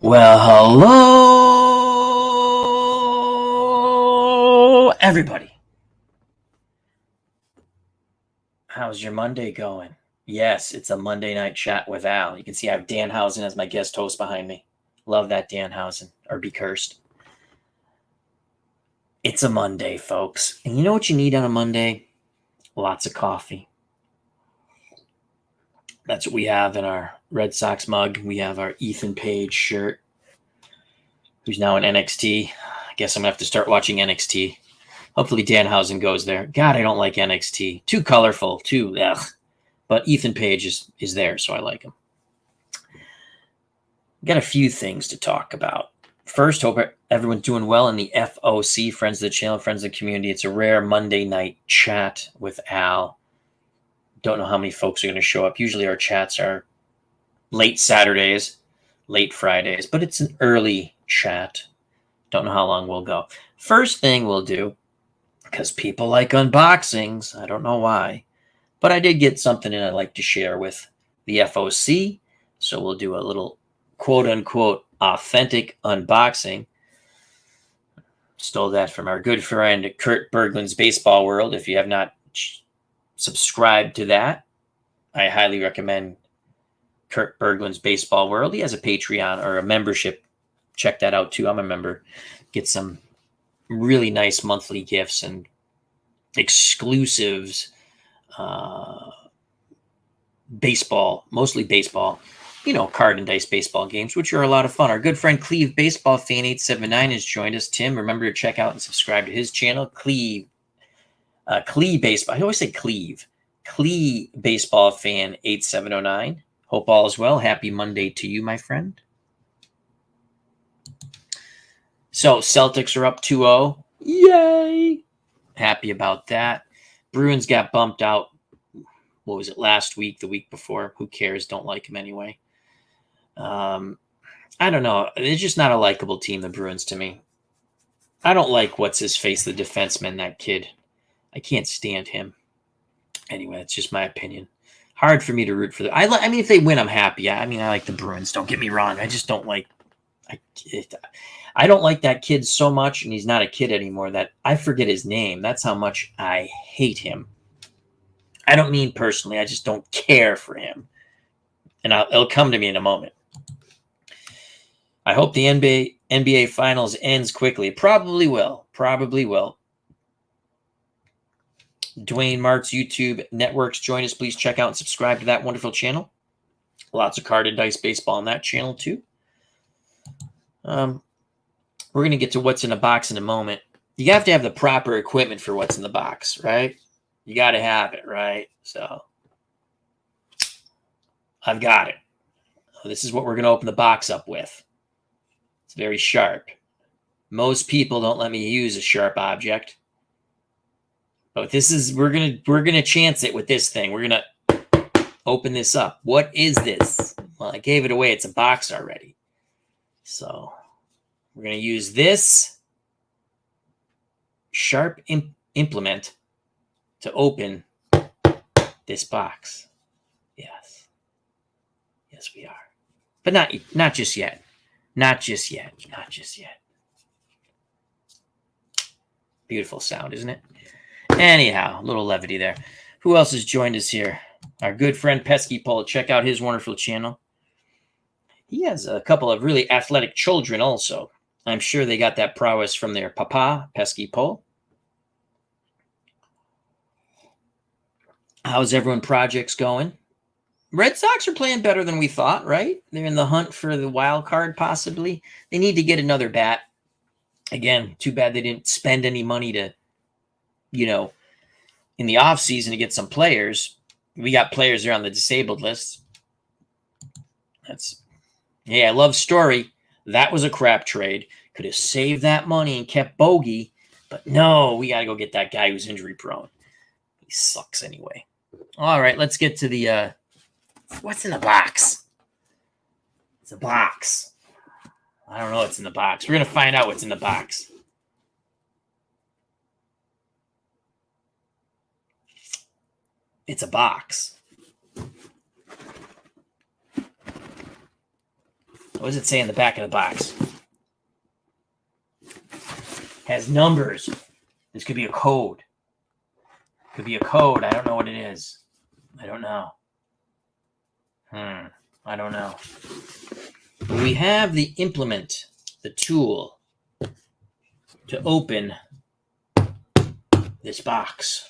Well, hello, everybody. How's your Monday going? Yes, it's a Monday night chat with Al. You can see I have Danhausen as my guest host behind me. Love that Danhausen, or be cursed. It's a Monday, folks. And you know what you need on a Monday? Lots of coffee. That's what we have in our Red Sox mug. We have our Ethan Page shirt, who's now in NXT. I guess I'm going to have to start watching NXT. Hopefully Danhausen goes there. God, I don't like NXT. Too colorful, ugh. But Ethan Page is there, so I like him. Got a few things to talk about. First, hope everyone's doing well in the FOC, friends of the channel, friends of the community. It's a rare Monday night chat with Al. Don't know how many folks are going to show up. Usually our chats are late Saturdays, late Fridays, but it's an early chat. Don't know how long we'll go. First thing we'll do, because people like unboxings, I don't know why, but I did get something that I'd like to share with the FOC, so we'll do a little quote-unquote authentic unboxing. Stole that from our good friend Kurt Berglund's Baseball World. If you have not subscribed to that, I highly recommend Kurt Berglund's Baseball World. He has a Patreon or a membership. Check that out too. I'm a member. Get some really nice monthly gifts and exclusives. Baseball, mostly baseball, card and dice baseball games, which are a lot of fun. Our good friend Cleve Baseball Fan 879 has joined us. Tim, remember to check out and subscribe to his channel, Cleve Baseball. I always say Cleve Baseball Fan 8709. Hope all is well. Happy Monday to you, my friend. So Celtics are up 2-0. Yay! Happy about that. Bruins got bumped out. What was it, last week, the week before? Who cares? Don't like them anyway. I don't know. It's just not a likable team, the Bruins, to me. I don't like what's-his-face, the defenseman, that kid. I can't stand him. Anyway, that's just my opinion. Hard for me to root for them. I mean, if they win, I'm happy. I like the Bruins. Don't get me wrong. I just don't like... I don't like that kid so much, and he's not a kid anymore, that I forget his name. That's how much I hate him. I don't mean personally. I just don't care for him. And it'll come to me in a moment. I hope the NBA Finals ends quickly. It probably will. Probably will. Dwayne Mart's YouTube networks. Join us. Please check out and subscribe to that wonderful channel. Lots of card and dice baseball on that channel, too. We're going to get to what's in the box in a moment. You have to have the proper equipment for what's in the box, right? You got to have it, right? So I've got it. This is what we're going to open the box up with. It's very sharp. Most people don't let me use a sharp object. But this is, we're going to chance it with this thing. We're going to open this up. What is this? Well, I gave it away. It's a box already. So we're going to use this sharp implement to open this box. Yes. Yes, we are. But not just yet. Not just yet. Not just yet. Beautiful sound, isn't it? Anyhow, a little levity there. Who else has joined us here? Our good friend Pesky Pole. Check out his wonderful channel. He has a couple of really athletic children also. I'm sure they got that prowess from their papa, Pesky Pole. How's everyone projects going? Red Sox are playing better than we thought, right? They're in the hunt for the wild card, possibly. They need to get another bat. Again, too bad they didn't spend any money to, in the offseason to get some players. We got players there on the disabled list. I love Story. That was a crap trade. Could have saved that money and kept Bogey. But no, we got to go get that guy who's injury prone. He sucks anyway. All right, let's get to the... what's in the box? It's a box. I don't know what's in the box. We're going to find out what's in the box. It's a box. What does it say in the back of the box? Has numbers. This could be a code. Could be a code. I don't know what it is. I don't know. I don't know. We have the implement, the tool to open this box.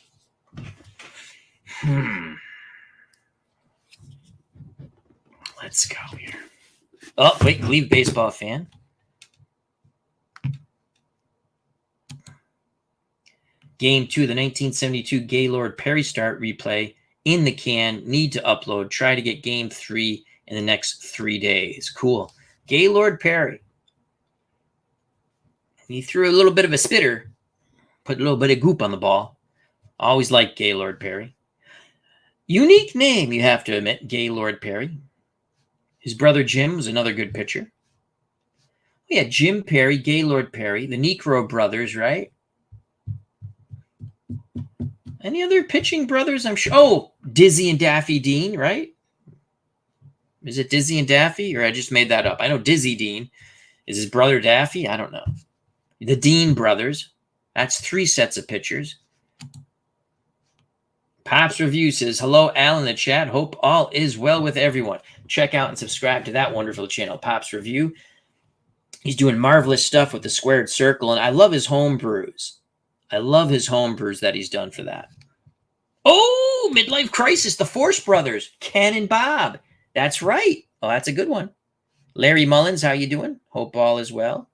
Let's go here. Oh, wait, leave baseball fan. Game 2, the 1972 Gaylord Perry start replay in the can. Need to upload. Try to get Game 3 in the next 3 days. Cool. Gaylord Perry. He threw a little bit of a spitter. Put a little bit of goop on the ball. Always liked Gaylord Perry. Unique name, you have to admit, Gaylord Perry. His brother Jim was another good pitcher. Yeah, Jim Perry, Gaylord Perry, the Necro brothers, right? Any other pitching brothers? I'm sure. Oh, Dizzy and Daffy Dean, right? Is it Dizzy and Daffy, or I just made that up? I know Dizzy Dean. Is his brother Daffy? I don't know. The Dean brothers. That's 3 sets of pitchers. Pops Review says, hello, Al in the chat. Hope all is well with everyone. Check out and subscribe to that wonderful channel, Pops Review. He's doing marvelous stuff with the squared circle, and I love his home brews. I love his home brews that he's done for that. Oh, Midlife Crisis, the Force Brothers, Ken and Bob. That's right. Oh, that's a good one. Larry Mullins, how you doing? Hope all is well.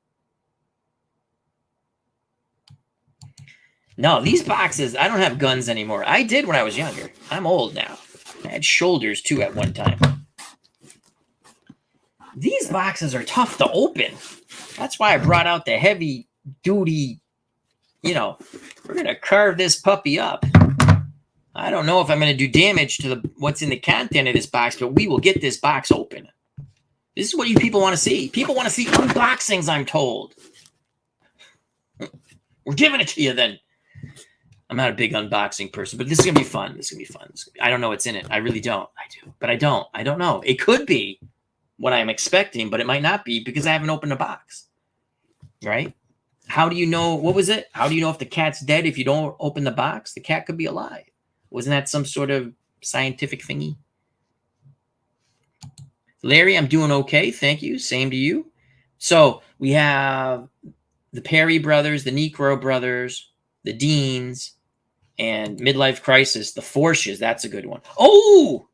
No, these boxes, I don't have guns anymore. I did when I was younger. I'm old now. I had shoulders, too, at one time. These boxes are tough to open. That's why I brought out the heavy-duty, we're going to carve this puppy up. I don't know if I'm going to do damage to what's in the content of this box, but we will get this box open. This is what you people want to see. People want to see unboxings, I'm told. We're giving it to you then. I'm not a big unboxing person, but this is going to be fun. This is going to be fun. I don't know what's in it. I really don't. I do, but I don't. I don't know. It could be what I'm expecting, but it might not be because I haven't opened a box. Right? How do you know? What was it? How do you know if the cat's dead if you don't open the box? The cat could be alive. Wasn't that some sort of scientific thingy? Larry, I'm doing okay. Thank you. Same to you. So we have the Perry brothers, the Necro brothers, the Deans, and Midlife Crisis, the Forsches. That's a good one. Oh,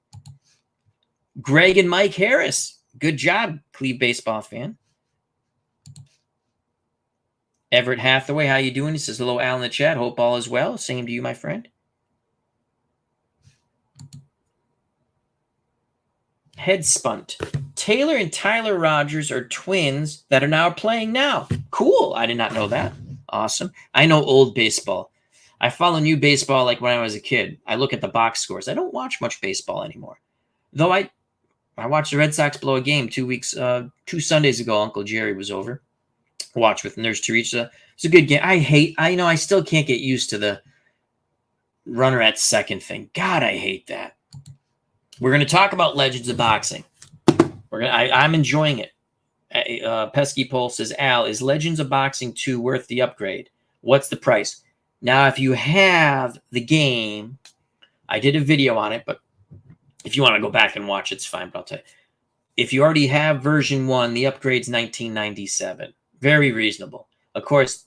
Greg and Mike Harris. Good job, Cleve baseball fan. Everett Hathaway, how you doing? He says, hello, Al in the chat. Hope all is well. Same to you, my friend. Head Spunt. Taylor and Tyler Rogers are twins that are now playing now. Cool. I did not know that. Awesome. I know old baseball. I follow new baseball like when I was a kid. I look at the box scores. I don't watch much baseball anymore. Though I watched the Red Sox blow a game 2 Sundays ago. Uncle Jerry was over. Watch with Nurse Teresa. It's a good game. I still can't get used to the runner at second thing. God, I hate that. We're going to talk about Legends of Boxing. I'm enjoying it. Pesky Pole says, Al, is Legends of Boxing 2 worth the upgrade? What's the price? Now, if you have the game, I did a video on it, but if you want to go back and watch, it's fine. But I'll tell you, if you already have version 1, the upgrade's $19.97. Very reasonable. Of course,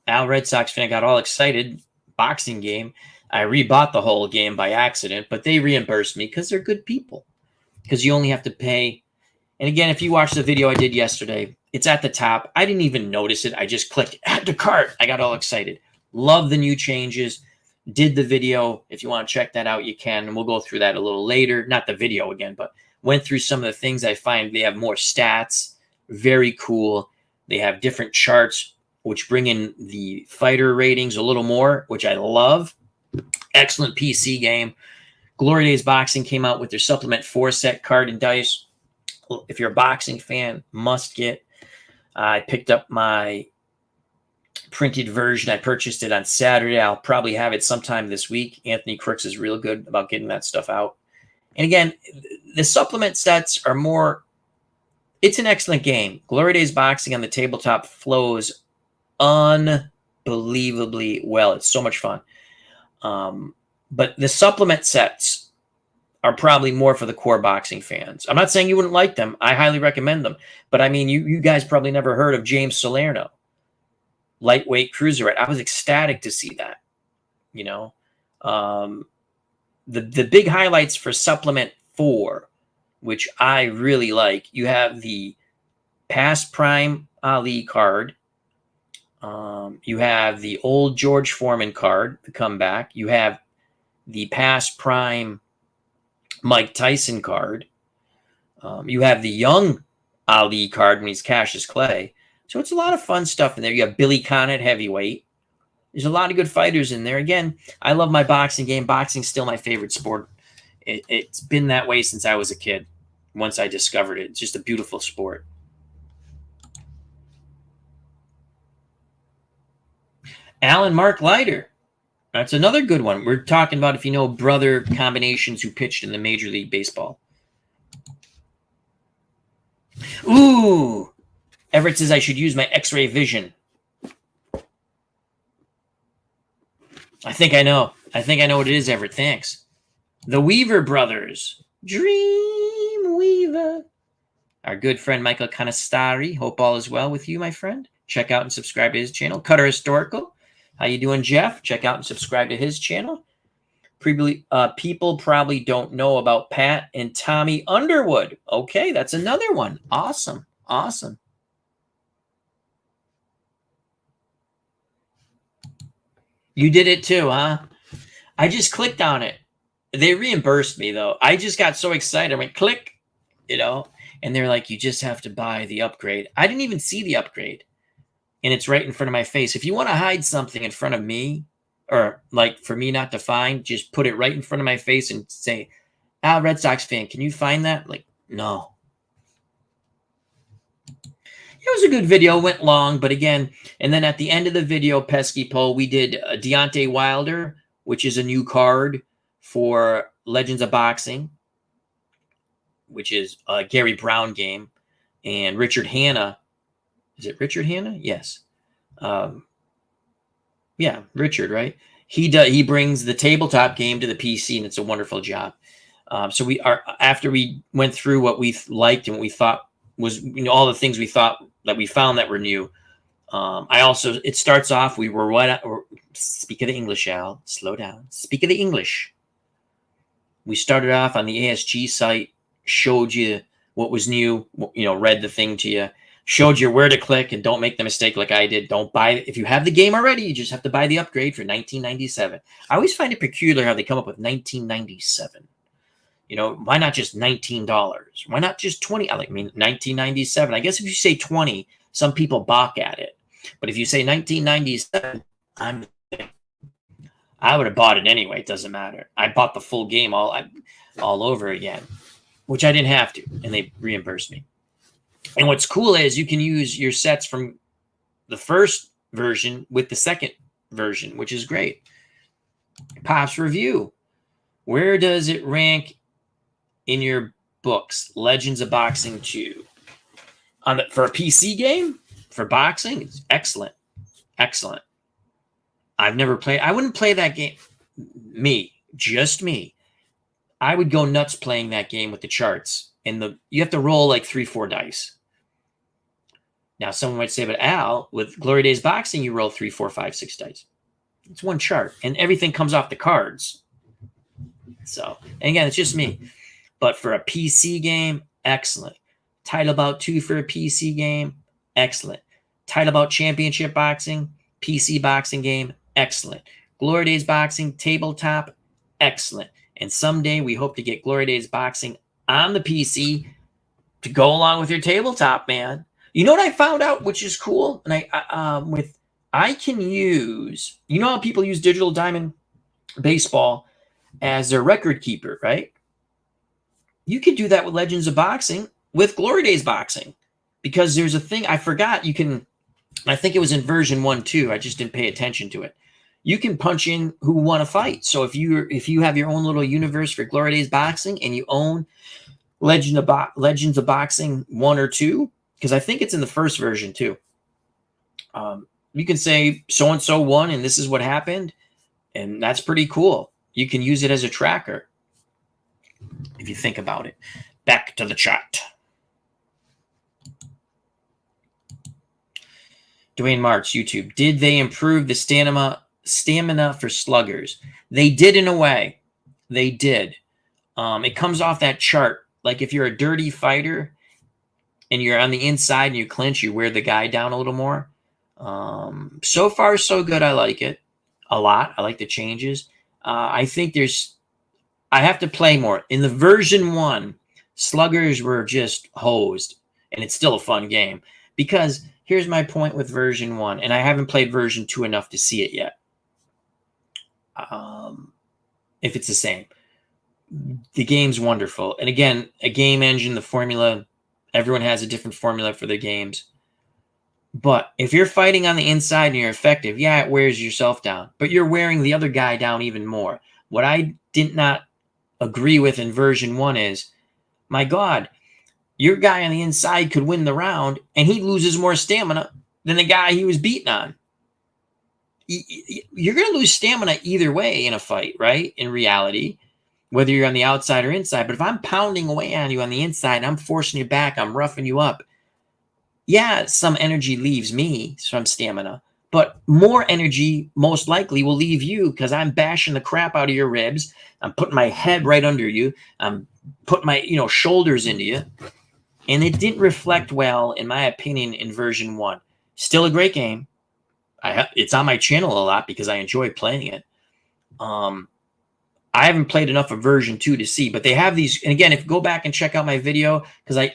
Al Red Sox fan got all excited. Boxing game. I rebought the whole game by accident, but they reimbursed me because they're good people. Because you only have to pay. And again, if you watch the video I did yesterday, it's at the top. I didn't even notice it. I just clicked add to cart. I got all excited. Love the new changes. Did the video. If you want to check that out, you can. And we'll go through that a little later. Not the video again, but went through some of the things. I find they have more stats. Very cool. They have different charts, which bring in the fighter ratings a little more, which I love. Excellent PC game. Glory Days Boxing came out with their Supplement 4-set card and dice. If you're a boxing fan, must get. I picked up my printed version. I purchased it on Saturday. I'll probably have it sometime this week. Anthony Crooks is real good about getting that stuff out. And again, the supplement sets are more It's an excellent game. Glory Days Boxing on the tabletop flows unbelievably well. It's so much fun. But the supplement sets are probably more for the core boxing fans. I'm not saying you wouldn't like them. I highly recommend them. But I mean, you guys probably never heard of James Salerno, lightweight cruiserweight. I was ecstatic to see that. You know, the big highlights for supplement 4, which I really like. You have the past prime Ali card. You have the old George Foreman card, the comeback. You have the past prime Mike Tyson card. You have the young Ali card when he's Cassius Clay. So it's a lot of fun stuff in there. You have Billy Conn at heavyweight. There's a lot of good fighters in there. Again, I love my boxing game. Boxing's still my favorite sport. It's been that way since I was a kid. Once I discovered it, it's just a beautiful sport. Alan Mark Leiter. That's another good one. We're talking about, if you know, brother combinations who pitched in the Major League Baseball. Ooh. Everett says I should use my X-ray vision. I think I know. I think I know what it is, Everett. Thanks. The Weaver Brothers. Dreamweaver. Our good friend Michael Canastari. Hope all is well with you, my friend. Check out and subscribe to his channel. Cutter Historical. How you doing, Jeff? Check out and subscribe to his channel. People probably don't know about Pat and Tommy Underwood. Okay, that's another one. Awesome. Awesome. You did it too, huh? I just clicked on it. They reimbursed me, though. I just got so excited. I went, click, you know, and they're like, you just have to buy the upgrade. I didn't even see the upgrade. And it's right in front of my face. If you want to hide something in front of me, or like for me not to find, just put it right in front of my face and say, Red Sox fan, can you find that? Like, no. It was a good video, went long, but again, and then at the end of the video, Pesky Poll, we did Deontay Wilder, which is a new card for Legends of Boxing, which is a Gary Brown game, and Richard Hanna. Is it Richard Hanna? Yes. Yeah, Richard, right? He brings the tabletop game to the PC, and it's a wonderful job. So we are, after we went through what we liked and what we thought was, you know, all the things we thought that we found that were new. It starts off, we were speak of the English, Al, slow down. Speak of the English. We started off on the ASG site, showed you what was new, you know, read the thing to you, showed you where to click, and don't make the mistake like I did. Don't buy it. If you have the game already, you just have to buy the upgrade for $19.97. I always find it peculiar how they come up with $19.97. You know, why not just $19? Why not just $20? I mean, $19.97. I guess if you say $20, some people balk at it. But if you say $19.97, I would have bought it anyway. It doesn't matter. I bought the full game all over again, which I didn't have to, and they reimbursed me. And what's cool is you can use your sets from the first version with the second version, which is great. Pops Review. Where does it rank in your books? Legends of Boxing 2. For a PC game, for boxing, it's excellent. Excellent. I've never played. I wouldn't play that game. Just me. I would go nuts playing that game with the charts. And you have to roll like 3-4 dice. Now, someone might say, but Al, with Glory Days Boxing, you roll 3, 4, 5, 6 dice. It's one chart, and everything comes off the cards. So, and again, it's just me. But for a PC game, excellent. Title Bout 2 for a PC game, excellent. Title Bout Championship Boxing, PC boxing game, excellent. Glory Days Boxing, tabletop, excellent. And someday we hope to get Glory Days Boxing on the PC to go along with your tabletop, man. You know what I found out, which is cool? And I can use, you know how people use Digital Diamond Baseball as their record keeper, right? You could do that with Legends of Boxing with Glory Days Boxing, because there's a thing I forgot. You can, I think it was in version 1.2. I just didn't pay attention to it. You can punch in who won a fight. So if you have your own little universe for Glory Days Boxing and you own Legends of Boxing 1 or 2, because I think it's in the first version too. You can say so-and-so won and this is what happened, and that's pretty cool. You can use it as a tracker if you think about it. Back to the chat. Dwayne March, YouTube. Did they improve the stamina for sluggers? They did in a way. They did. It comes off that chart. Like if you're a dirty fighter and you're on the inside and you clinch, you wear the guy down a little more. So far, so good. I like it a lot. I like the changes. I think I have to play more. In the version 1, sluggers were just hosed, and it's still a fun game. Because here's my point with version 1, and I haven't played version 2 enough to see it yet. If it's the same. The game's wonderful. And again, a game engine, the formula, everyone has a different formula for their games. But if you're fighting on the inside and you're effective, yeah, it wears yourself down. But you're wearing the other guy down even more. What I did not agree with in version 1 is, my God, your guy on the inside could win the round and he loses more stamina than the guy he was beating on. You're going to lose stamina either way in a fight, right? In reality, whether you're on the outside or inside. But if I'm pounding away on you on the inside and I'm forcing you back, I'm roughing you up, yeah, some energy leaves me, some stamina, but more energy most likely will leave you because I'm bashing the crap out of your ribs. I'm putting my head right under you. I'm putting my shoulders into you. And it didn't reflect well, in my opinion, in version 1. Still a great game. It's on my channel a lot because I enjoy playing it. I haven't played enough of version 2 to see, but they have these. And again, if you go back and check out my video, because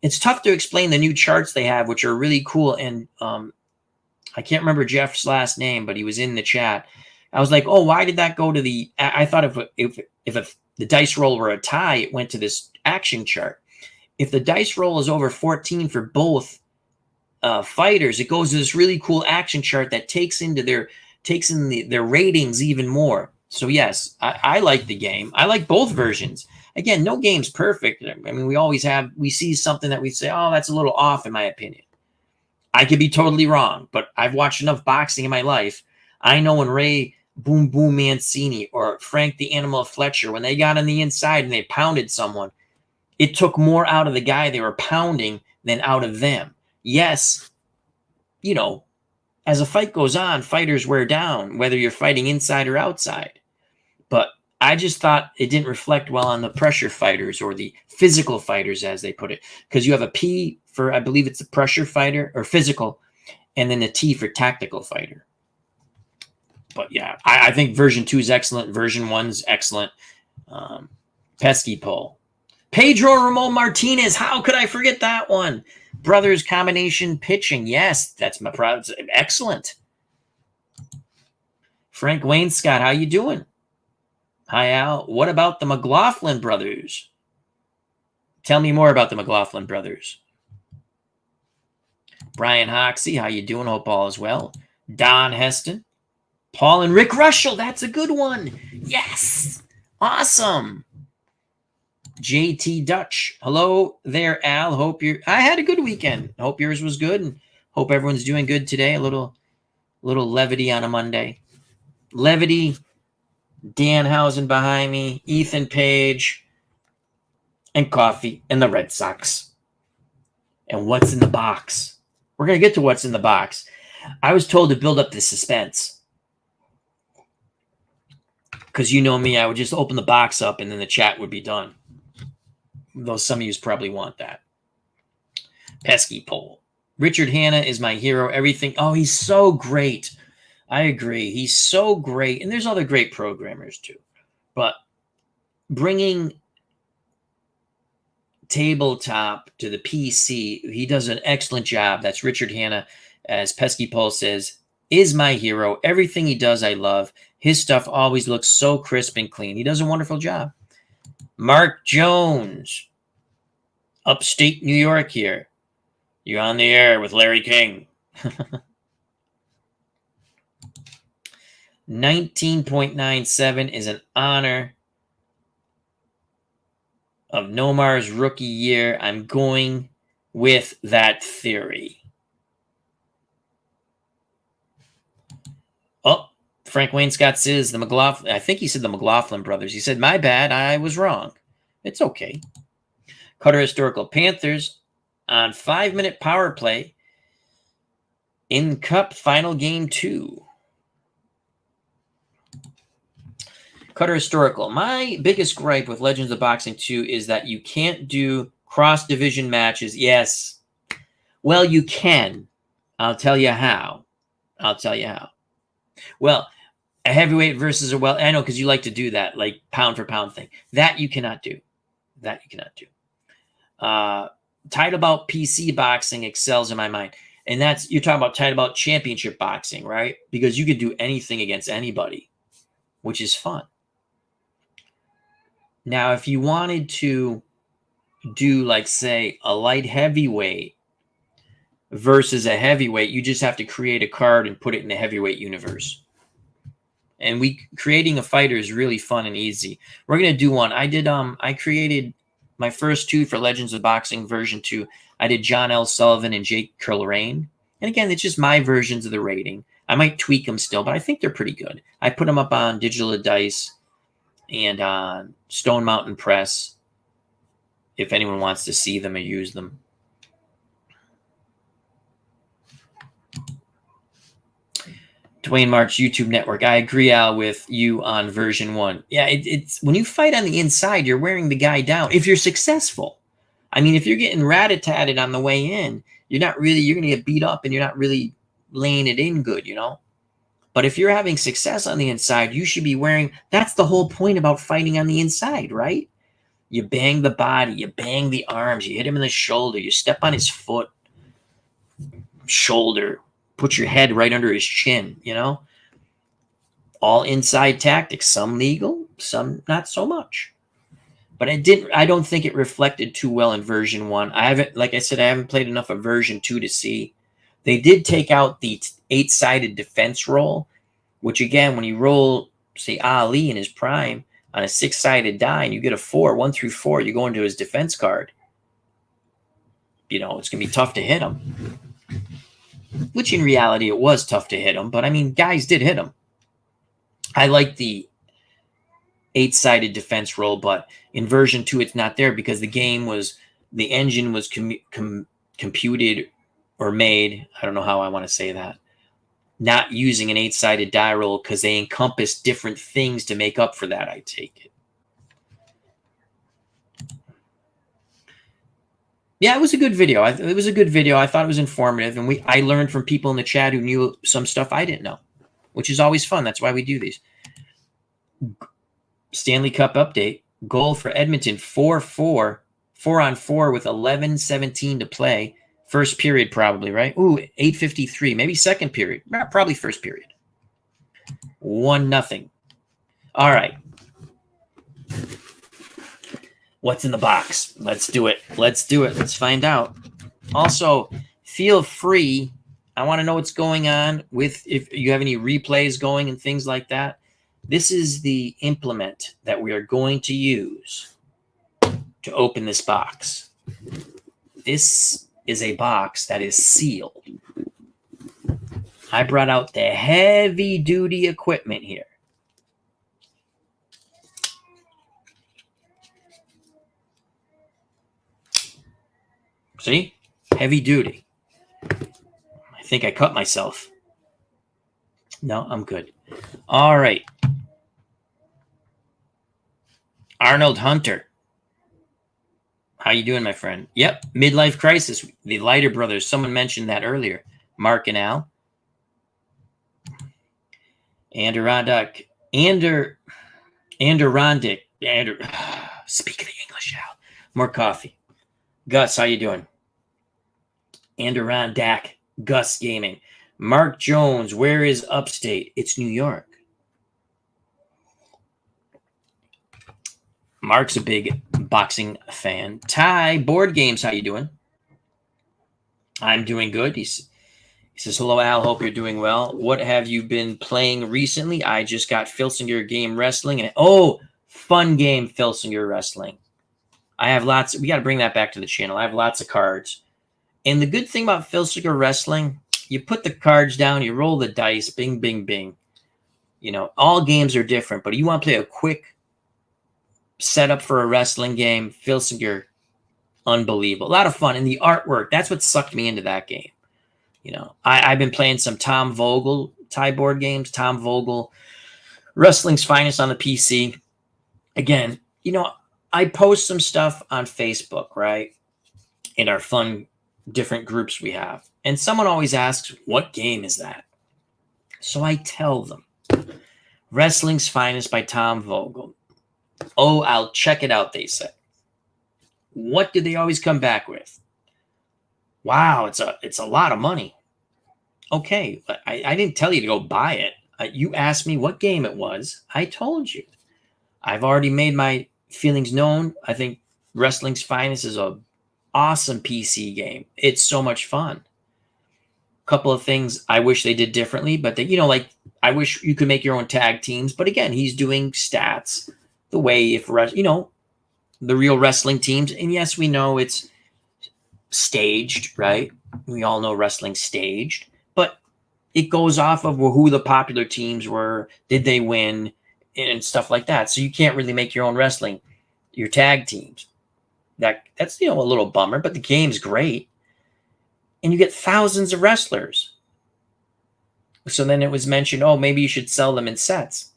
it's tough to explain the new charts they have, which are really cool. And I can't remember Jeff's last name, but he was in the chat. I was like, oh, why did that go to the? I thought if the dice roll were a tie, it went to this action chart. If the dice roll is over 14 for both fighters, it goes to this really cool action chart that takes in their ratings even more. So yes, I like the game. I like both versions. Again, no game's perfect. I mean, we see something that we say, oh, that's a little off, in my opinion. I could be totally wrong, but I've watched enough boxing in my life. I know when Ray Boom Boom Mancini or Frank the Animal Fletcher, when they got on the inside and they pounded someone, it took more out of the guy they were pounding than out of them. Yes, as a fight goes on, fighters wear down, whether you're fighting inside or outside. But I just thought it didn't reflect well on the pressure fighters or the physical fighters, as they put it, because you have a P for, I believe it's a pressure fighter or physical, and then a T for tactical fighter. But yeah, I think version 2 is excellent. Version 1's excellent. Pesky Pole. Pedro Ramon Martinez. How could I forget that one? Brothers combination pitching. Yes, that's my product. Excellent. Frank Wayne Scott, how you doing? Hi, Al. What about the McLaughlin brothers? Tell me more about the McLaughlin brothers. Brian Hoxie, how you doing? Hope all is well. Don Heston. Paul and Rick Russell. That's a good one. Yes. Awesome. JT Dutch. Hello there, Al. I had a good weekend. Hope yours was good, and hope everyone's doing good today. A little levity on a Monday. Levity. Danhausen behind me, Ethan Page, and coffee, and the Red Sox. And what's in the box? We're going to get to what's in the box. I was told to build up the suspense. Because you know me, I would just open the box up and then the chat would be done. Though some of you probably want that. Pesky Pole. Richard Hanna is my hero. Everything. Oh, he's so great. I agree. He's so great. And there's other great programmers too. But bringing tabletop to the PC, he does an excellent job. That's Richard Hanna, as Pesky Pole says, is my hero. Everything he does, I love. His stuff always looks so crisp and clean. He does a wonderful job. Mark Jones, upstate New York here. You're on the air with Larry King. 19.97 is an honor. of Nomar's rookie year. I'm going with that theory. Oh, Frank Wayne-Scott says the McLaughlin. I think he said the McLaughlin brothers. He said, my bad, I was wrong. It's okay. Cutter Historical Panthers on 5-minute power play in Cup Final Game 2. Cutter Historical. My biggest gripe with Legends of Boxing 2 is that you can't do cross-division matches. Yes. Well, you can. I'll tell you how. Well, a heavyweight versus a I know, because you like to do that, like pound for pound thing. That you cannot do. Title bout PC boxing excels in my mind. And that's, you're talking about title bout championship boxing, right? Because you could do anything against anybody, which is fun. Now, if you wanted to do, like, say, a light heavyweight versus a heavyweight, you just have to create a card and put it in the heavyweight universe. And creating a fighter is really fun and easy. We're going to do one. I created my first 2 for Legends of Boxing version 2. I did John L. Sullivan and Jake Kilrain. And again, it's just my versions of the rating. I might tweak them still, but I think they're pretty good. I put them up on Digital Dice and on Stone Mountain Press if anyone wants to see them or use them. Dwayne March YouTube Network. I agree, Al, with you on version 1. Yeah, it's when you fight on the inside, you're wearing the guy down. If you're successful, I mean, if you're getting rat-a-tatted on the way in, you're going to get beat up and you're not really laying it in good, you know? But if you're having success on the inside, you should be wearing, that's the whole point about fighting on the inside, right? You bang the body, you bang the arms, you hit him in the shoulder, you step on his foot, shoulder, put your head right under his chin, you know? All inside tactics, some legal, some not so much. But I don't think it reflected too well in version 1. Like I said, I haven't played enough of version 2 to see. They did take out the 8-sided defense roll, which again, when you roll, say, Ali in his prime on a 6-sided die and you get a 4, 1 through 4, you go into his defense card. You know, it's going to be tough to hit him. Which in reality, it was tough to hit him. But I mean, guys did hit him. I like the 8-sided defense roll, but in version 2, it's not there because the engine was computed or made, I don't know how I want to say that, not using an 8-sided die roll because they encompass different things to make up for that, I take it. Yeah, it was a good video. It was a good video. I thought it was informative, and I learned from people in the chat who knew some stuff I didn't know, which is always fun. That's why we do these. Stanley Cup update. Goal for Edmonton, 4-4. 4-on-4 with 11:17 to play. First period probably, right? Ooh, 8:53. Maybe second period. Probably first period. 1-0. All right. What's in the box? Let's do it. Let's find out. Also, feel free. I want to know what's going on with if you have any replays going and things like that. This is the implement that we are going to use to open this box. This is a box that is sealed. I brought out the heavy-duty equipment here. See? Heavy duty. I think I cut myself. No, I'm good. All right. Arnold Hunter. How you doing, my friend? Yep, midlife crisis. The Leiter brothers. Someone mentioned that earlier. Mark and Al. Adirondack. Adirondack. Speak of the English, Al. More coffee. Gus, how you doing? Adirondack. Gus Gaming. Mark Jones. Where is Upstate? It's New York. Mark's a big boxing fan. Ty, Board Games, how you doing? I'm doing good. He says, hello, Al. Hope you're doing well. What have you been playing recently? I just got Filsinger Game Wrestling. And fun game, Filsinger Wrestling. I have lots. We got to bring that back to the channel. I have lots of cards. And the good thing about Filsinger Wrestling, you put the cards down, you roll the dice, bing, bing, bing. You know, all games are different, but you want to play a quick setup for a wrestling game, Filsinger, unbelievable. A lot of fun. And the artwork, that's what sucked me into that game. You know, I've been playing some Tom Vogel tie board games, Tom Vogel, Wrestling's Finest on the PC. Again, you know, I post some stuff on Facebook, right? In our fun, different groups we have. And someone always asks, what game is that? So I tell them, Wrestling's Finest by Tom Vogel. Oh, I'll check it out, they say. What do they always come back with? Wow, it's a lot of money. Okay, but I didn't tell you to go buy it. You asked me what game it was. I told you. I've already made my feelings known. I think Wrestling's Finest is a awesome PC game. It's so much fun. A couple of things I wish they did differently, but they, you know, like I wish you could make your own tag teams. But again, he's doing stats the way if you know the real wrestling teams. And yes, we know it's staged, right? We all know wrestling's staged, but it goes off of who the popular teams were, did they win, and stuff like that. So you can't really make your own wrestling, your tag teams. That's, you know, a little bummer, but the game's great. And you get thousands of wrestlers. So then it was mentioned, oh, maybe you should sell them in sets.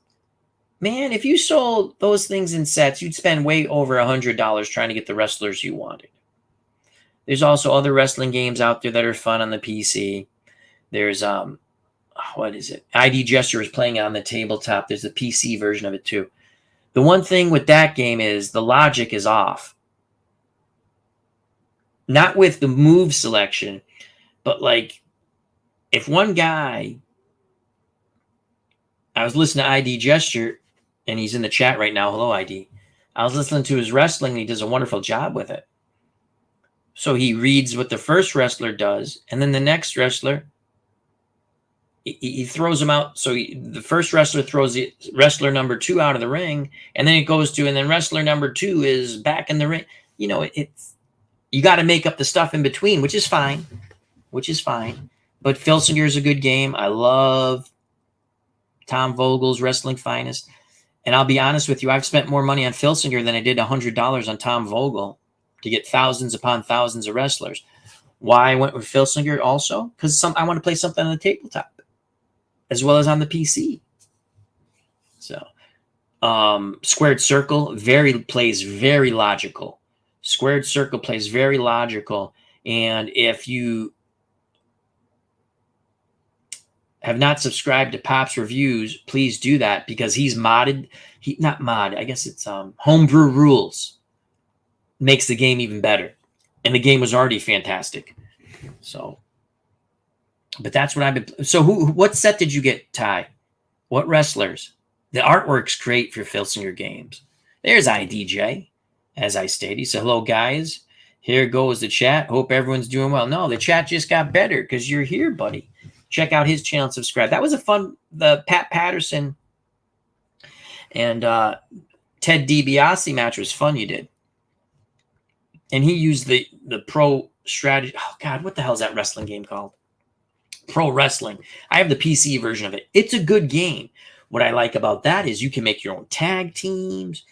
Man, if you sold those things in sets, you'd spend way over $100 trying to get the wrestlers you wanted. There's also other wrestling games out there that are fun on the PC. There's, what is it? ID Gesture is playing it on the tabletop. There's a PC version of it too. The one thing with that game is the logic is off. Not with the move selection, but like if one guy, I was listening to ID Gesture, and he's in the chat right now. Hello, ID. I was listening to his wrestling, and he does a wonderful job with it. So he reads what the first wrestler does, and then the next wrestler, he throws him out. So the first wrestler throws the wrestler number 2 out of the ring, and then it goes to, and then wrestler number 2 is back in the ring. You know, it's you got to make up the stuff in between, which is fine. But Filsinger is a good game. I love Tom Vogel's Wrestling Finest. And I'll be honest with you, I've spent more money on Filsinger than I did $100 on Tom Vogel to get thousands upon thousands of wrestlers. Why I went with Filsinger also? Because I want to play something on the tabletop as well as on the PC. So Squared Circle plays very logical. Squared Circle plays very logical. And if you have not subscribed to Pop's Reviews, please do that because he's modded. I guess it's Homebrew Rules. Makes the game even better. And the game was already fantastic. So, but that's what I've been. So what set did you get, Ty? What wrestlers? The artwork's great for Filsinger games. There's IDJ, as I stated. He said, hello, guys. Here goes the chat. Hope everyone's doing well. No, the chat just got better because you're here, buddy. Check out his channel and subscribe. That was a fun, the Pat Patterson and Ted DiBiase match was fun you did. And he used the pro strategy. Oh, God, what the hell is that wrestling game called? Pro Wrestling. I have the PC version of it. It's a good game. What I like about that is you can make your own tag teams.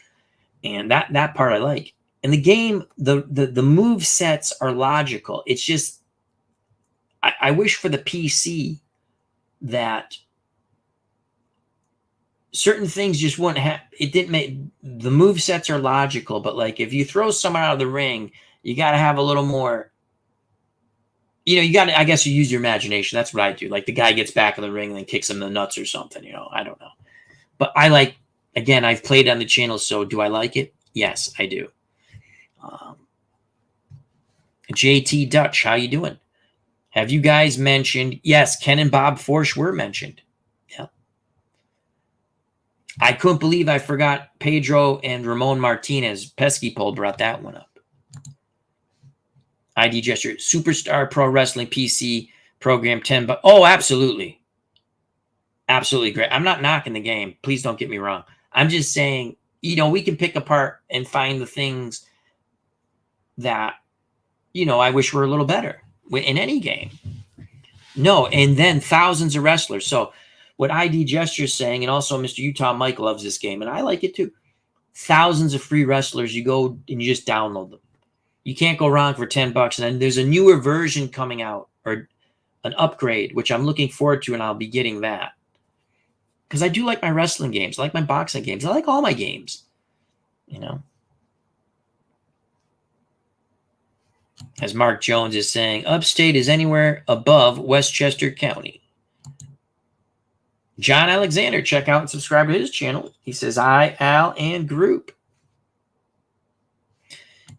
And that part I like. And the game, the move sets are logical. It's just, I wish for the PC that certain things just wouldn't have, it didn't make, the move sets are logical, but like if you throw someone out of the ring, you got to have a little more, you know, you got to, I guess you use your imagination. That's what I do. Like the guy gets back in the ring and then kicks him in the nuts or something, you know, I don't know. But I like, again, I've played on the channel, so do I like it? Yes, I do. JT Dutch, how you doing? Have you guys mentioned? Yes, Ken and Bob Forsch were mentioned. Yeah. I couldn't believe I forgot Pedro and Ramon Martinez. Pesky Pole brought that one up. ID Gesture, Superstar Pro Wrestling PC program 10. But oh, absolutely. Absolutely great. I'm not knocking the game. Please don't get me wrong. I'm just saying, you know, we can pick apart and find the things that, you know, I wish were a little better in any game. No, and then thousands of wrestlers. So what ID Gesture's saying, and also Mr. Utah Mike loves this game, and I like it too. Thousands of free wrestlers. You go and you just download them. You can't go wrong for $10. And then there's a newer version coming out, or an upgrade, which I'm looking forward to, and I'll be getting that. Because I do like my wrestling games. I like my boxing games. I like all my games. You know? As Mark Jones is saying, upstate is anywhere above Westchester County. John Alexander, check out and subscribe to his channel. He says, I, Al, and group.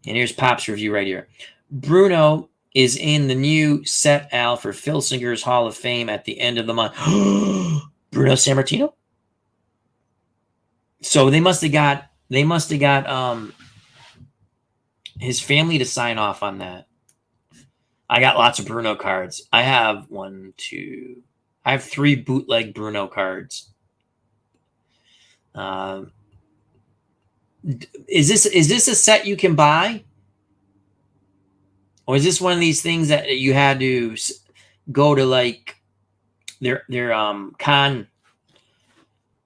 And here's Pop's review right here. Bruno is in the new set, Al, for Phil Singer's Hall of Fame at the end of the month. Bruno Sammartino? So they must have got his family to sign off on that. I got lots of Bruno cards. I have I have 3 bootleg Bruno cards. Is this a set you can buy? Or is this one of these things that you had to go to like their con,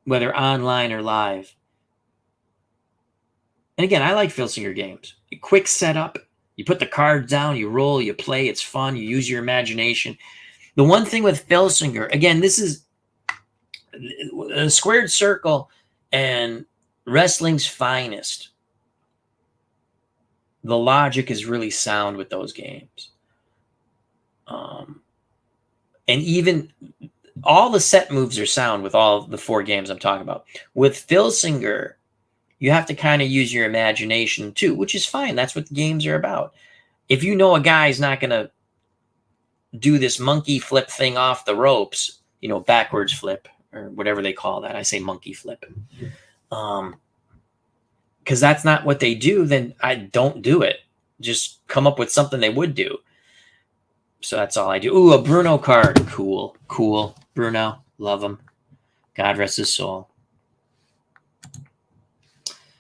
whether online or live? And again, I like Phil Singer games. Quick setup. You put the cards down, you roll, you play. It's fun. You use your imagination. The one thing with Phil Singer, again, this is a squared circle and wrestling's finest. The logic is really sound with those games. And even all the set moves are sound with all the 4 games I'm talking about. With Phil Singer, you have to kind of use your imagination too, which is fine. That's what the games are about. If you know a guy's not going to do this monkey flip thing off the ropes, you know, backwards flip or whatever they call that. I say monkey flip. Because that's not what they do, then I don't do it. Just come up with something they would do. So that's all I do. Ooh, a Bruno card. Cool. Cool. Bruno. Love him. God rest his soul.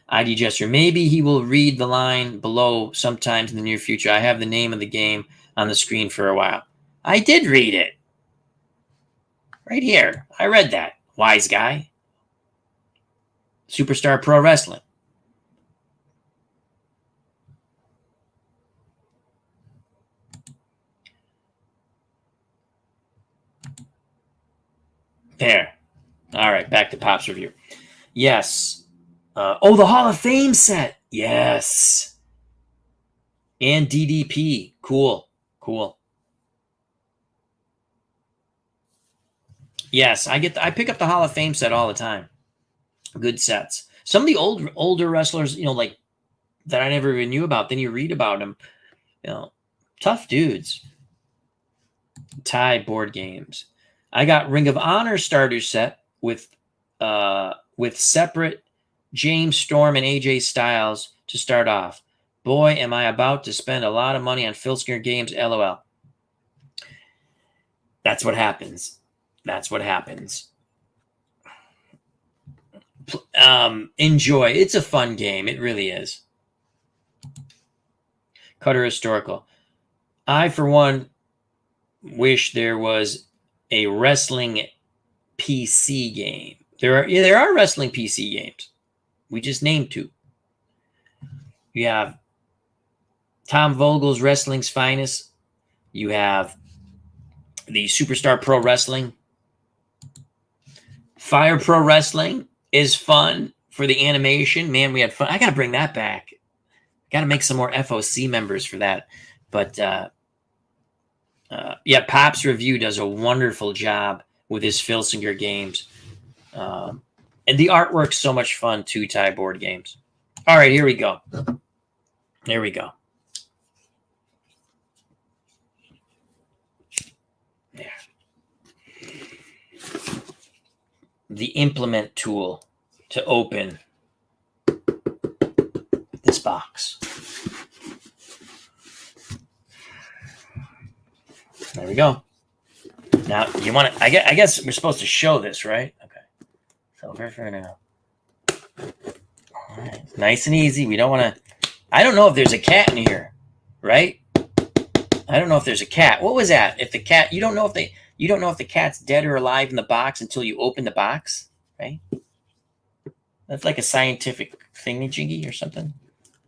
ID Gesture. Maybe he will read the line below sometimes in the near future. I have the name of the game on the screen for a while. I did read it. Right here. I read that. Wise guy. Superstar Pro Wrestling. There. All right, back to Pop's review. Yes. Oh, the Hall of Fame set. Yes. And DDP. Cool. Cool. Yes, I pick up the Hall of Fame set all the time. Good sets. Some of the older wrestlers, you know, like that I never even knew about. Then you read about them. You know, tough dudes. Tie board games. I got Ring of Honor starter set with separate James Storm and AJ Styles to start off. Boy, am I about to spend a lot of money on Phil Skinner games, LOL. That's what happens. That's what happens. Enjoy. It's a fun game. It really is. Cutter Historical. I, for one, wish there was a wrestling PC game. There are wrestling PC games. We just named 2. You have Tom Vogel's Wrestling's Finest. You have the Superstar Pro Wrestling. Fire Pro Wrestling is fun for the animation. Man, we had fun. I got to bring that back. Got to make some more FOC members for that. But yeah, Pop's review does a wonderful job with his Phil Singer games. And the artwork's so much fun, too, tie board games. All right, here we go. There we go. There. The implement tool to open this box. There we go. Now, you want to, I guess we're supposed to show this, right? Okay. So, for now. All right. Nice and easy. We don't want to, I don't know if there's a cat in here. right? I don't know if there's a cat. What was that? If the cat, you don't know if the cat's dead or alive in the box until you open the box, right? That's like a scientific thingy-jingy or something.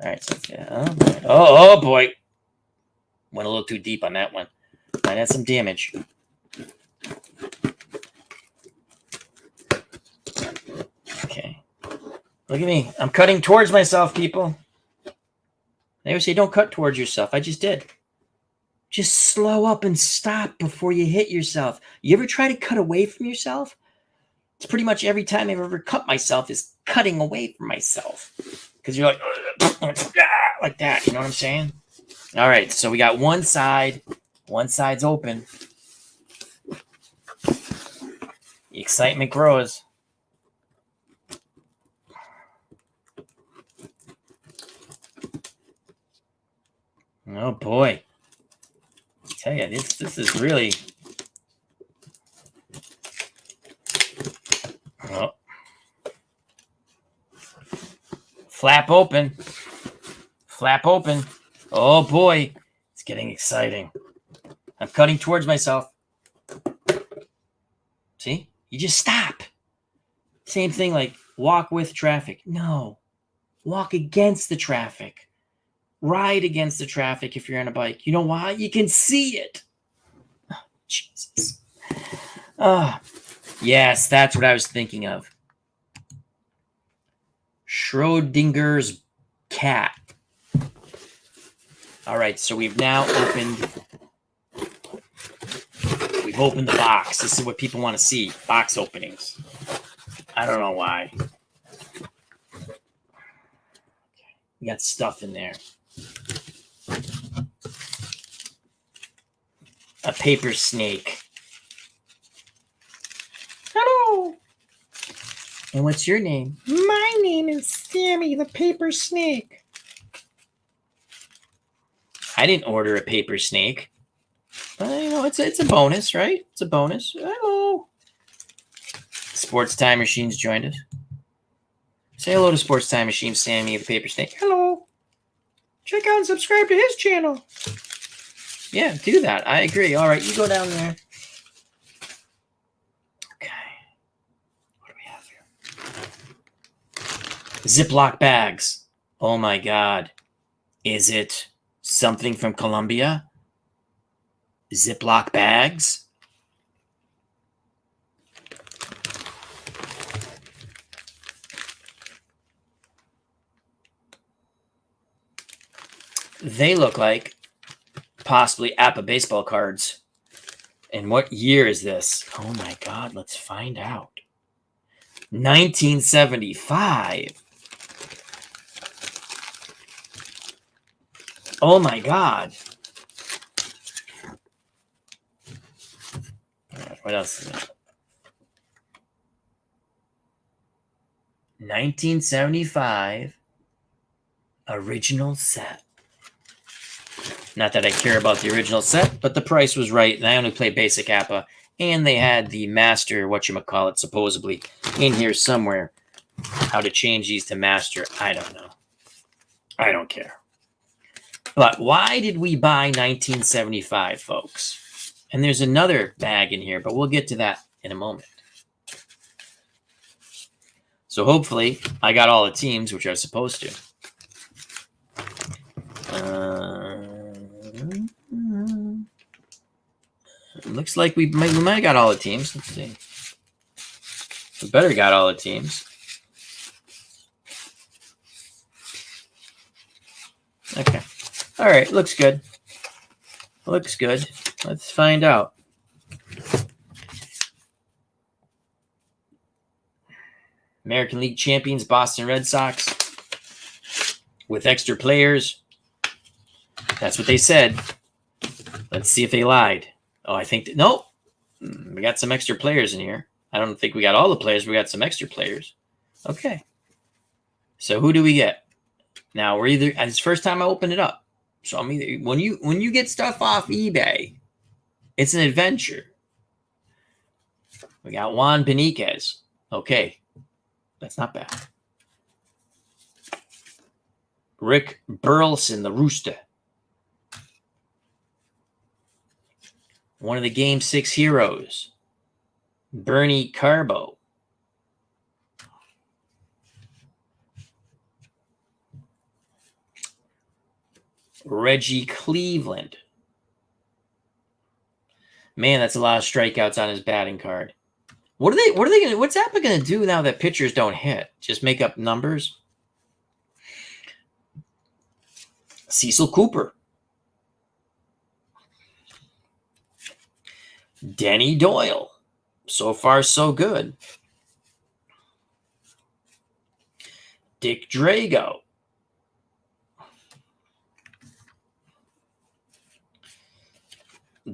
All right. So, yeah, oh boy. Went a little too deep on that one. Might have some damage. Okay. Look at me. I'm cutting towards myself, people. They always say don't cut towards yourself. I just did. Just slow up and stop before you hit yourself. You ever try to cut away from yourself? It's pretty much every time I've ever cut myself is cutting away from myself. Because you're like that. You know what I'm saying? All right. So we got one side. One side's open. The excitement grows. Oh, boy. I tell you, this is really... Oh. Flap open. Flap open. Oh, boy. It's getting exciting. I'm cutting towards myself. See? You just stop. Same thing like walk with traffic. No. Walk against the traffic. Ride against the traffic if you're on a bike. You know why? You can see it. Oh, Jesus. Yes, that's what I was thinking of. Schrodinger's cat. All right, so we've now opened... We've opened the box. This is what people want to see. Box openings. I don't know why. We got stuff in there. A paper snake. Hello. And what's your name? My name is Sammy the Paper Snake. I didn't order a paper snake. It's a bonus, right? It's a bonus. Hello. Sports Time Machines joined us. Say hello to Sports Time Machine, Sammy the Paper Snake. Hello. Check out and subscribe to his channel. Yeah, do that. I agree. All right, you go down there. Okay. What do we have here? Ziploc bags. Oh, my God. Is it something from Colombia? Ziploc bags? They look like possibly APA baseball cards. And what year is this? Oh my God, let's find out. 1975. Oh my God. What else is it? 1975 original set. Not that I care about the original set, but the price was right, and I only play basic APA, and they had the master, whatchamacallit, supposedly, in here somewhere. How to change these to master, I don't know. I don't care. But why did we buy 1975, folks? And there's another bag in here, but we'll get to that in a moment. So hopefully, I got all the teams, which I was supposed to. Looks like we might have got all the teams. Let's see. We better got all the teams. Okay. All right. Looks good. Looks good. Let's find out. American League champions, Boston Red Sox, with extra players. That's what they said. Let's see if they lied. Oh, I think nope. We got some extra players in here. I don't think we got all the players. We got some extra players. Okay. So who do we get? Now we're either. It's the first time I opened it up. So I'm either when you get stuff off eBay, it's an adventure. We got Juan Beniquez. Okay, that's not bad. Rick Burleson, the Rooster. One of the Game 6 heroes, Bernie Carbo. Reggie Cleveland. Man, that's a lot of strikeouts on his batting card. What's Apple gonna do now that pitchers don't hit? Just make up numbers? Cecil Cooper. Denny Doyle. So far, so good. Dick Drago.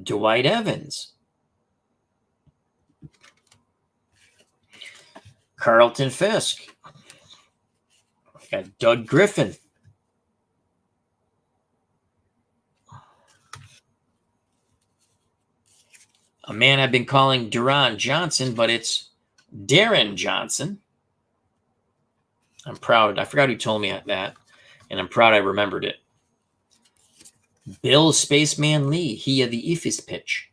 Dwight Evans. Carlton Fisk. Got Doug Griffin. A man I've been calling Duran Johnson, but it's Darren Johnson. I'm proud. I forgot who told me that, and I'm proud I remembered it. Bill Spaceman Lee, he of the Ifis pitch.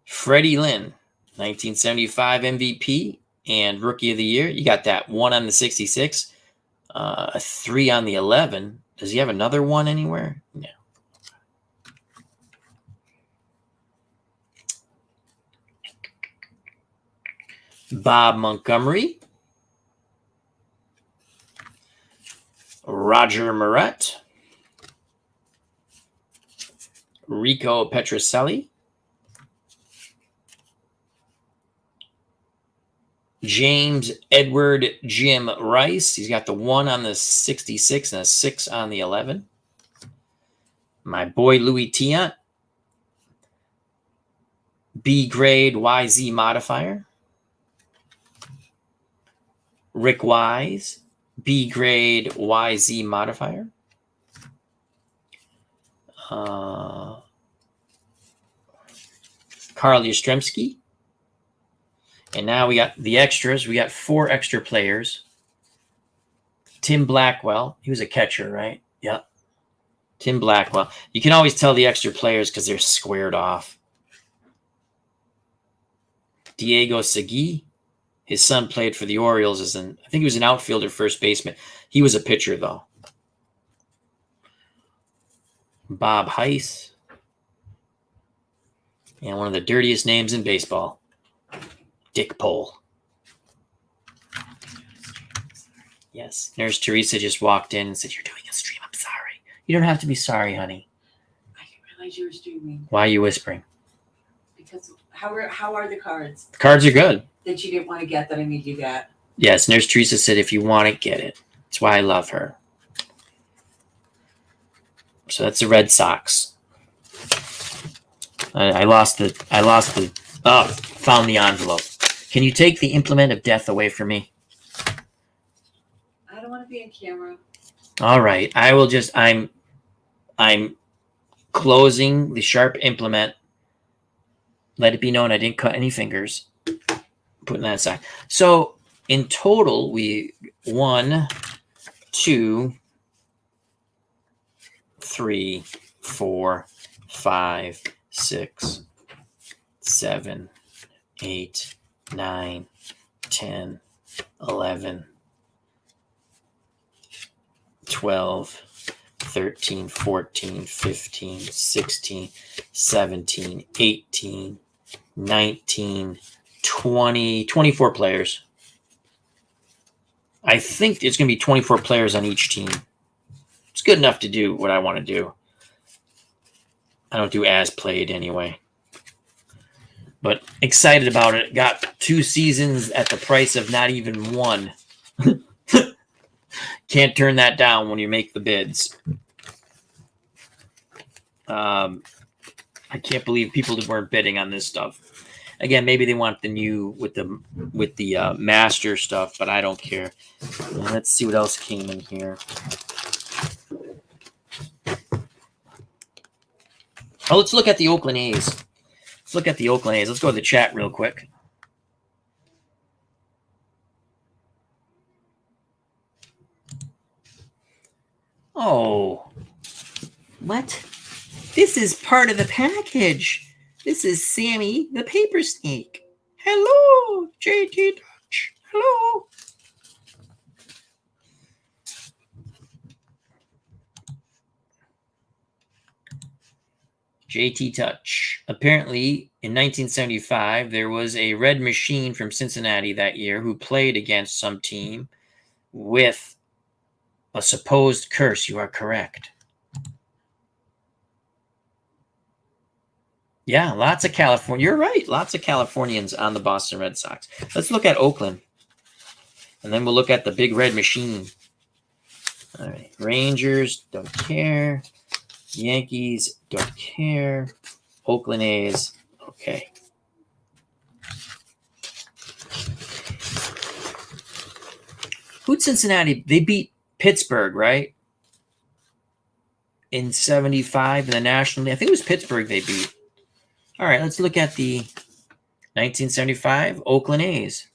Freddie Lynn, 1975 MVP and Rookie of the Year. You got that 1 on the 66, a 3 on the 11. Does he have another 1 anywhere? No. Bob Montgomery. Roger Moret. Rico Petrocelli. James Edward Jim Rice. He's got the 1 on the 66 and a 6 on the 11. My boy Louis Tiant. B grade YZ modifier. Rick Wise. B grade YZ modifier. Karl Yastrzemski. And now we got the extras. We got 4 extra players. Tim Blackwell. He was a catcher, right? Yep. Tim Blackwell. You can always tell the extra players because they're squared off. Diego Segui. His son played for the Orioles I think he was an outfielder, first baseman. He was a pitcher, though. Bob Heiss. And one of the dirtiest names in baseball, Dick Pole. Yes. Nurse Teresa just walked in and said, "You're doing a stream. I'm sorry." You don't have to be sorry, honey. I didn't realize you were streaming. Why are you whispering? Because how are the cards? The cards are good. That you didn't want to get that I made you get. Yes, Nurse Teresa said if you want it, get it. That's why I love her. So that's the Red Sox. I found the envelope. Can you take the implement of death away from me? I don't want to be in camera. All right. I will just, I'm closing the sharp implement. Let it be known I didn't cut any fingers. Putting that aside. So in total, we 1, 2, 3, 4, 5, 6, 7, 8, 9, 10, 11, 12, 13, 14, 15, 16, 17, 18, 19, 20, 24 players. I think it's going to be 24 players on each team. It's good enough to do what I want to do. I don't do as played anyway. But excited about it. Got 2 seasons at the price of not even 1. Can't turn that down when you make the bids. I can't believe people weren't bidding on this stuff. Again, maybe they want the new with the master stuff, but I don't care. Let's see what else came in here. Oh, let's look at the Oakland A's. Let's look at the Oakland A's. Let's go to the chat real quick. Oh. What? This is part of the package. This is Sammy the Paper Snake. Hello, JT Dutch. Hello. JT Touch. Apparently, in 1975, there was a red machine from Cincinnati that year who played against some team with a supposed curse. You are correct. Yeah, lots of California. You're right. Lots of Californians on the Boston Red Sox. Let's look at Oakland. And then we'll look at the big red machine. All right. Rangers, don't care. Yankees, don't care. Oakland A's, okay. Who'd Cincinnati? They beat Pittsburgh, right? In 75 in the National League. I think it was Pittsburgh they beat. All right, let's look at the 1975 Oakland A's.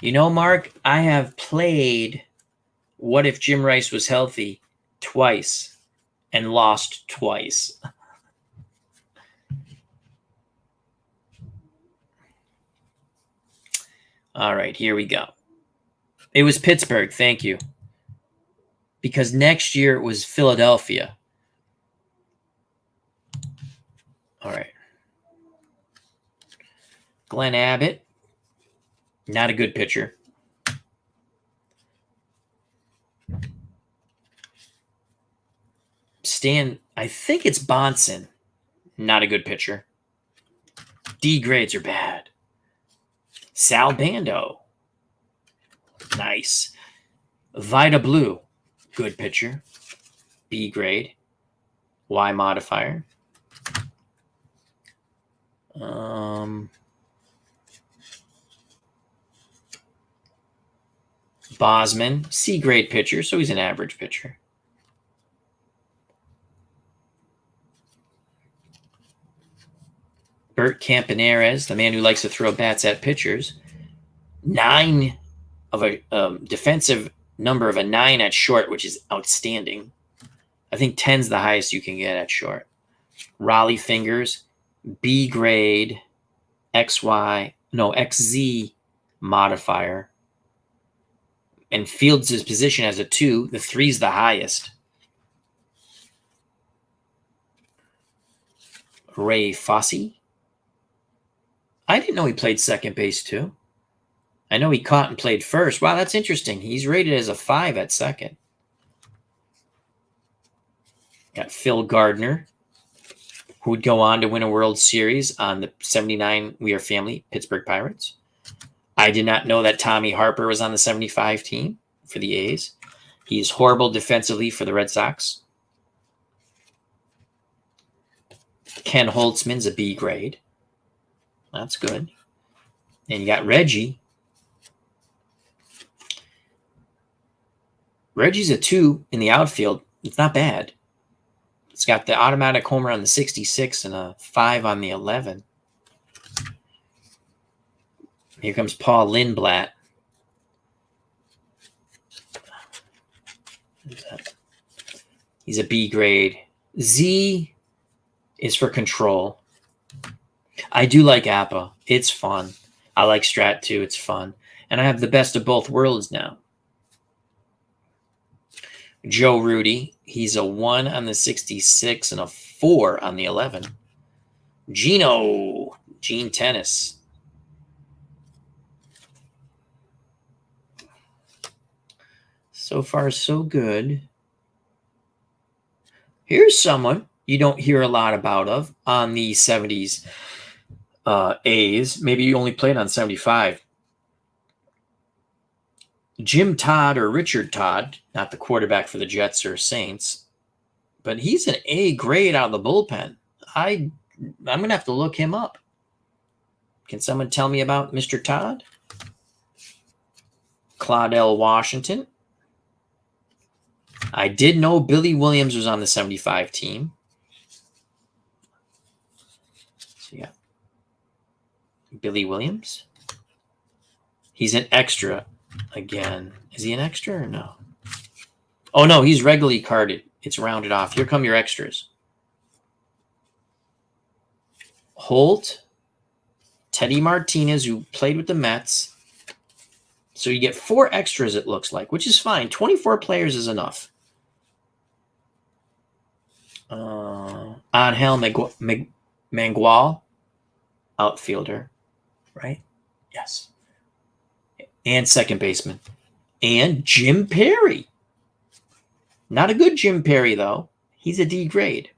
You know, Mark, I have played What If Jim Rice Was Healthy twice and lost twice. All right, here we go. It was Pittsburgh, thank you. Because next year it was Philadelphia. All right. Glenn Abbott, not a good pitcher. Stan, I think it's Bonson, not a good pitcher. D grades are bad. Sal Bando, nice. Vida Blue, good pitcher. B grade. Y modifier. Bosman, C grade pitcher, so he's an average pitcher. Bert Campaneris, the man who likes to throw bats at pitchers. 9 of a defensive number of a 9 at short, which is outstanding. I think 10's the highest you can get at short. Raleigh Fingers, B grade, XZ modifier. And fields his position as a 2. The 3's the highest. Ray FOC. I didn't know he played second base too. I know he caught and played first. Wow, that's interesting. He's rated as a 5 at second. Got Phil Gardner, who would go on to win a World Series on the 79 We Are Family Pittsburgh Pirates. I did not know that Tommy Harper was on the 75 team for the A's. He's horrible defensively for the Red Sox. Ken Holtzman's a B grade. That's good. And you got Reggie. Reggie's a 2 in the outfield. It's not bad. It's got the automatic homer on the 66 and a 5 on the 11. Here comes Paul Lindblad. He's a B grade. Z is for control. I do like Appa. It's fun. I like Strat too. It's fun. And I have the best of both worlds now. Joe Rudy. He's a 1 on the 66 and a 4 on the 11. Gene Tennis. So far, so good. Here's someone you don't hear a lot about on the 70s A's. Maybe you only played on 75. Jim Todd or Richard Todd, not the quarterback for the Jets or Saints, but he's an A grade out of the bullpen. I'm going to have to look him up. Can someone tell me about Mr. Todd? Claudel Washington. I did know Billy Williams was on the 75 team. So yeah. Billy Williams. He's an extra again. Is he an extra or no? Oh, no, he's regularly carded. It's rounded off. Here come your extras. Holt, Teddy Martinez, who played with the Mets. So you get 4 extras, it looks like, which is fine. 24 players is enough. Angel Mangual, outfielder, right? Yes. And second baseman. And Jim Perry. Not a good Jim Perry, though. He's a D grade.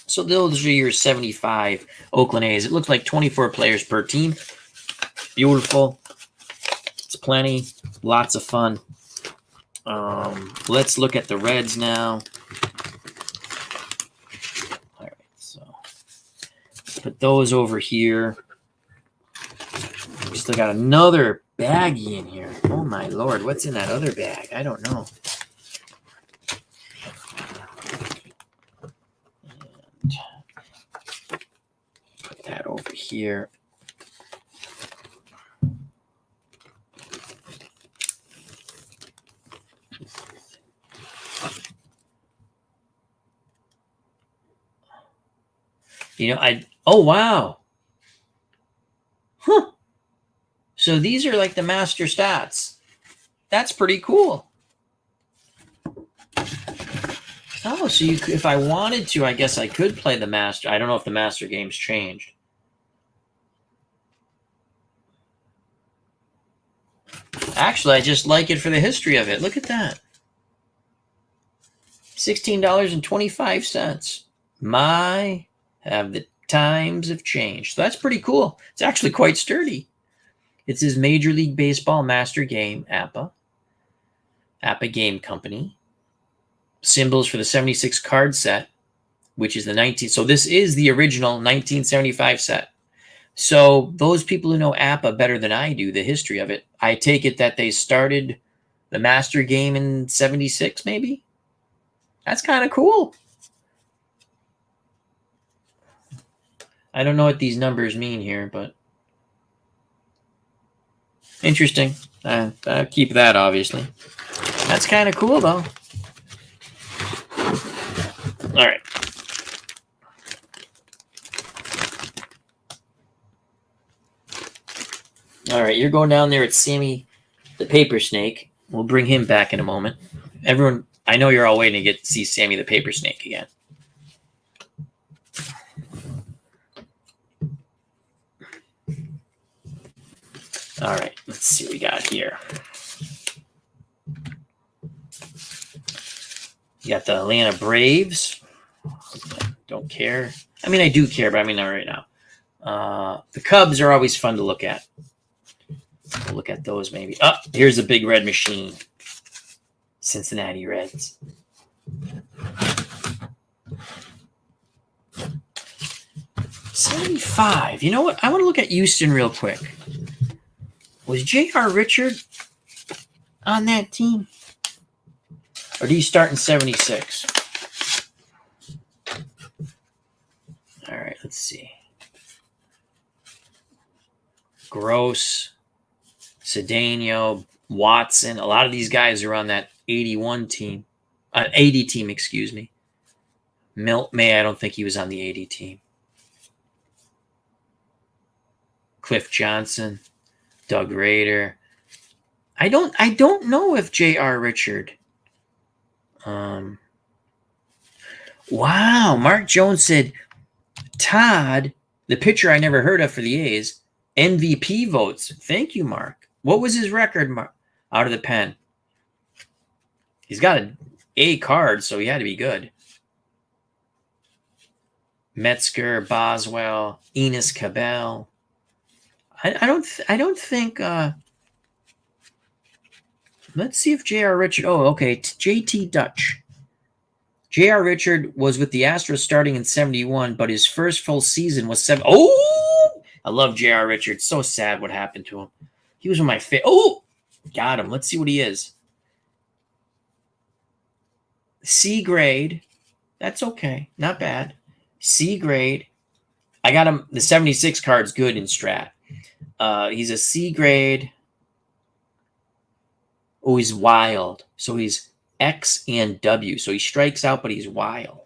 So those are your 75 Oakland A's. It looks like 24 players per team. Beautiful. It's plenty. Lots of fun. Let's look at the Reds now. All right, so put those over here. We still got another baggie in here. Oh my Lord, what's in that other bag? I don't know. And put that over here. You know, oh, wow. Huh. So these are like the master stats. That's pretty cool. Oh, so you could, if I wanted to, I guess I could play the master. I don't know if the master game's changed. Actually, I just like it for the history of it. Look at that. $16.25. The times have changed. So that's pretty cool. It's actually quite sturdy. It's his Major League Baseball Master Game, APA Game Company. Symbols for the 76 card set, which is the 19. So this is the original 1975 set. So those people who know APA better than I do, the history of it, I take it that they started the Master Game in 76, maybe? That's kind of cool. I don't know what these numbers mean here, but interesting. I'll keep that, obviously. That's kind of cool, though. All right. All right, you're going down there at Sammy the Paper Snake. We'll bring him back in a moment. Everyone, I know you're all waiting to see Sammy the Paper Snake again. All right, let's see what we got here. You got the Atlanta Braves. Don't care. I mean, I do care, but I mean, not right now. The Cubs are always fun to look at. We'll look at those maybe. Oh, here's the big red machine. Cincinnati Reds. $75. You know what? I want to look at Houston real quick. Was J.R. Richard on that team? Or did he start in 76? All right, let's see. Gross, Cedeno, Watson. A lot of these guys are on that 81 team. 80 team, excuse me. Milt May, I don't think he was on the 80 team. Cliff Johnson, Doug Rader. I don't know if J.R. Richard. Wow, Mark Jones said Todd, the pitcher I never heard of for the A's, MVP votes. Thank you, Mark. What was his record, Mark, out of the pen? He's got an A card, so he had to be good. Metzger, Boswell, Enos Cabell. I don't think. Let's see if J.R. Richard. Oh, okay. J.T. Dutch. J.R. Richard was with the Astros starting in 71, but his first full season was 7. Oh, I love J.R. Richard. So sad what happened to him. He was one of my favorite. Oh, got him. Let's see what he is. C grade. That's okay. Not bad. C grade. I got him. The 76 card's good in Strat. He's a C grade. Oh, he's wild. So he's X and W. So he strikes out, but he's wild.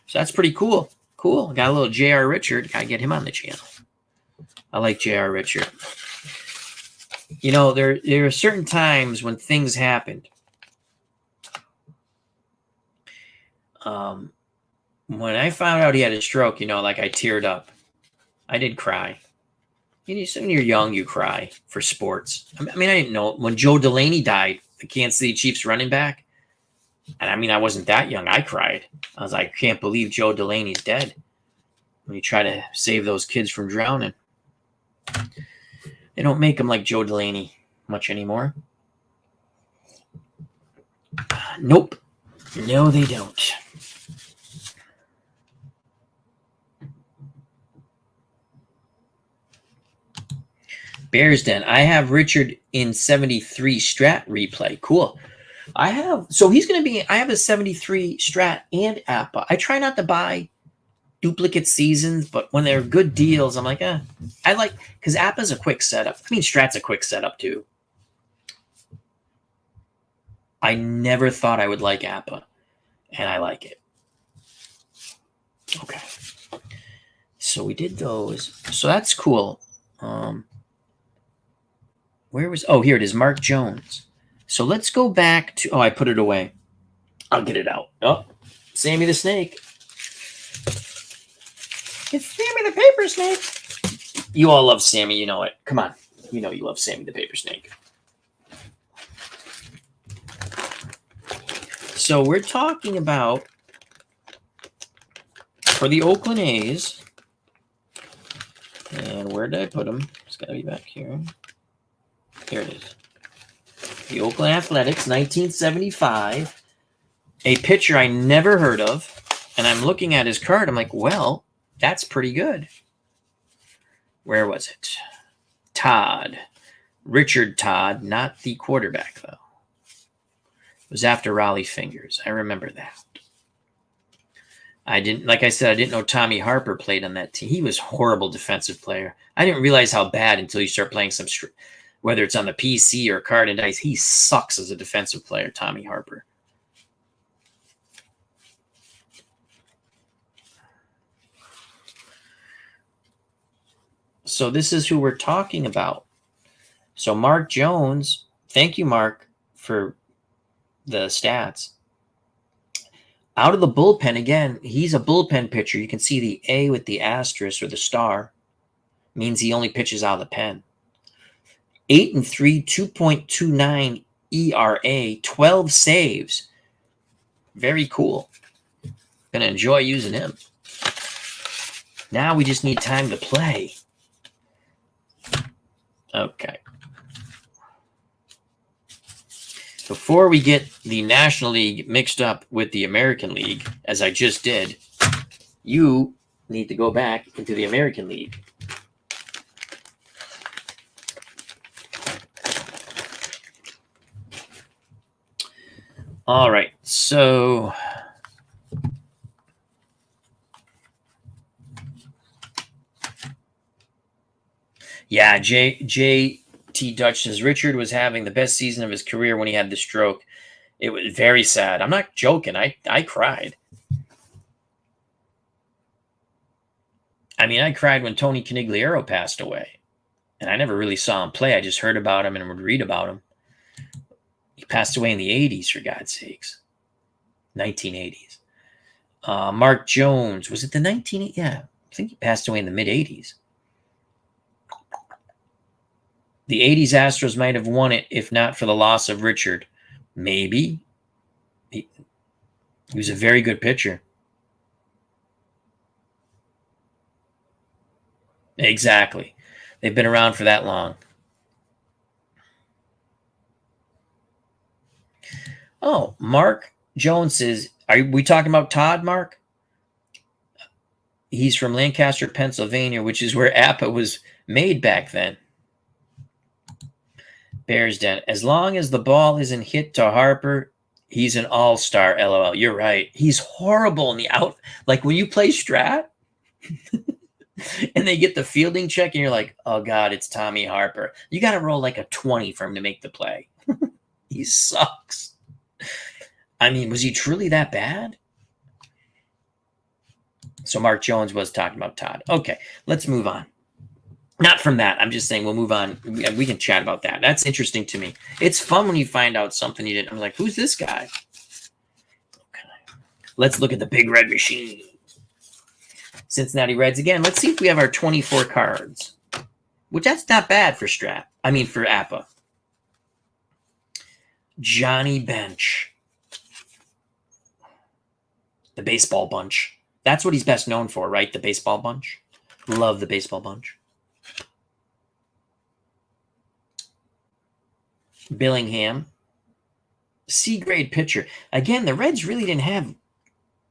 So that's pretty cool. Cool. Got a little J.R. Richard. Gotta get him on the channel. I like J.R. Richard. You know, there are certain times when things happened. When I found out he had a stroke, you know, like I teared up. I did cry. When you're young, you cry for sports. I mean, I didn't know. When Joe Delaney died, the Kansas City Chiefs running back, and I mean, I wasn't that young. I cried. I was like, I can't believe Joe Delaney's dead. When you try to save those kids from drowning. They don't make them like Joe Delaney much anymore. Nope. No, they don't. Bears Den. I have Richard in 73 Strat replay. Cool. So he's going to be, I have a 73 Strat and APA. I try not to buy duplicate seasons, but when they're good deals, I'm like, I like, because APA's a quick setup. I mean, Strat's a quick setup too. I never thought I would like APA, and I like it. Okay. So we did those. So that's cool. Here it is, Mark Jones. So let's go back to, I put it away. I'll get it out. Oh, Sammy the Snake. It's Sammy the Paper Snake. You all love Sammy, you know it. Come on. You know you love Sammy the Paper Snake. So we're talking about, for the Oakland A's, and where did I put them? It's got to be back here. Here it is. The Oakland Athletics, 1975. A pitcher I never heard of. And I'm looking at his card. I'm like, well, that's pretty good. Where was it? Todd. Richard Todd, not the quarterback, though. It was after Raleigh Fingers. I remember that. I didn't know Tommy Harper played on that team. He was a horrible defensive player. I didn't realize how bad until you start playing whether it's on the PC or card and dice. He sucks as a defensive player, Tommy Harper. So this is who we're talking about. So Mark Jones, thank you, Mark, for the stats. Out of the bullpen, again, he's a bullpen pitcher. You can see the A with the asterisk or the star. Means he only pitches out of the pen. 8-3, 2.29 ERA, 12 saves. Very cool. Gonna enjoy using him. Now we just need time to play. Okay. Before we get the National League mixed up with the American League, as I just did, you need to go back into the American League. All right, so yeah, J.T. Dutch says Richard was having the best season of his career when he had the stroke. It was very sad. I'm not joking. I cried. I mean, I cried when Tony Conigliaro passed away. And I never really saw him play. I just heard about him and would read about him. He passed away in the 80s, for God's sakes. 1980s. Mark Jones. Was it the 1980s? Yeah, I think he passed away in the mid-80s. The 80s Astros might have won it if not for the loss of Richard. Maybe. He was a very good pitcher. Exactly. They've been around for that long. Oh, Mark Jones says, are we talking about Todd, Mark? He's from Lancaster, Pennsylvania, which is where APA was made back then. Bears Den. As long as the ball isn't hit to Harper, he's an all-star, LOL. You're right. He's horrible in the out. Like when you play Strat and they get the fielding check and you're like, oh, God, it's Tommy Harper. You got to roll like a 20 for him to make the play. He sucks. I mean, was he truly that bad? So Mark Jones was talking about Todd. Okay, let's move on. Not from that. I'm just saying we'll move on. We can chat about that. That's interesting to me. It's fun when you find out something you didn't. I'm like, who's this guy? Okay. Let's look at the big red machine. Cincinnati Reds again. Let's see if we have our 24 cards, which that's not bad for for Appa. Johnny Bench. The baseball bunch. That's what he's best known for, right? The baseball bunch. Love the baseball bunch. Billingham. C-grade pitcher. Again, the Reds really didn't have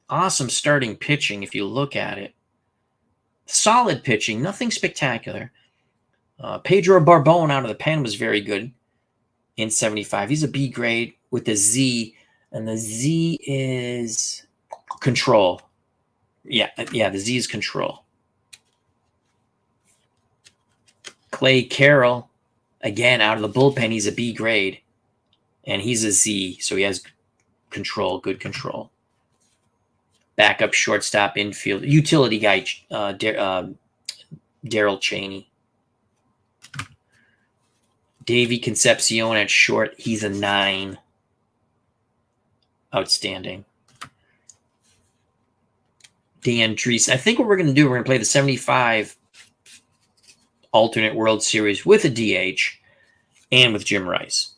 awesome starting pitching if you look at it. Solid pitching, nothing spectacular. Pedro Barbone out of the pen was very good in 75. He's a B grade with a Z, and the Z is control. Yeah, the Z is control. Clay Carroll, again, out of the bullpen, he's a B grade, and he's a Z, so he has control, good control. Backup shortstop, infield, utility guy, Daryl Cheney. Davey Concepcion at short, he's a 9. Outstanding. Dan Drees. I think what we're going to do, we're going to play the 75 alternate World Series with a DH and with Jim Rice.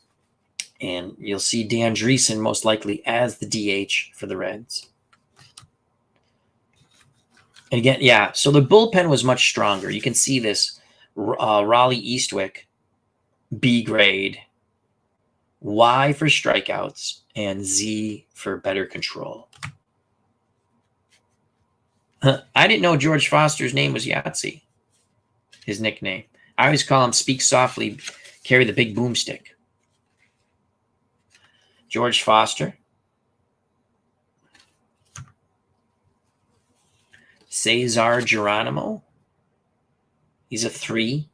And you'll see Dan Dreesen most likely as the DH for the Reds. And again, yeah, so the bullpen was much stronger. You can see this. Raleigh Eastwick, B grade, Y for strikeouts, and Z for better control. I didn't know George Foster's name was Yahtzee, his nickname. I always call him Speak Softly, Carry the Big Boomstick. George Foster. Cesar Geronimo. He's a 3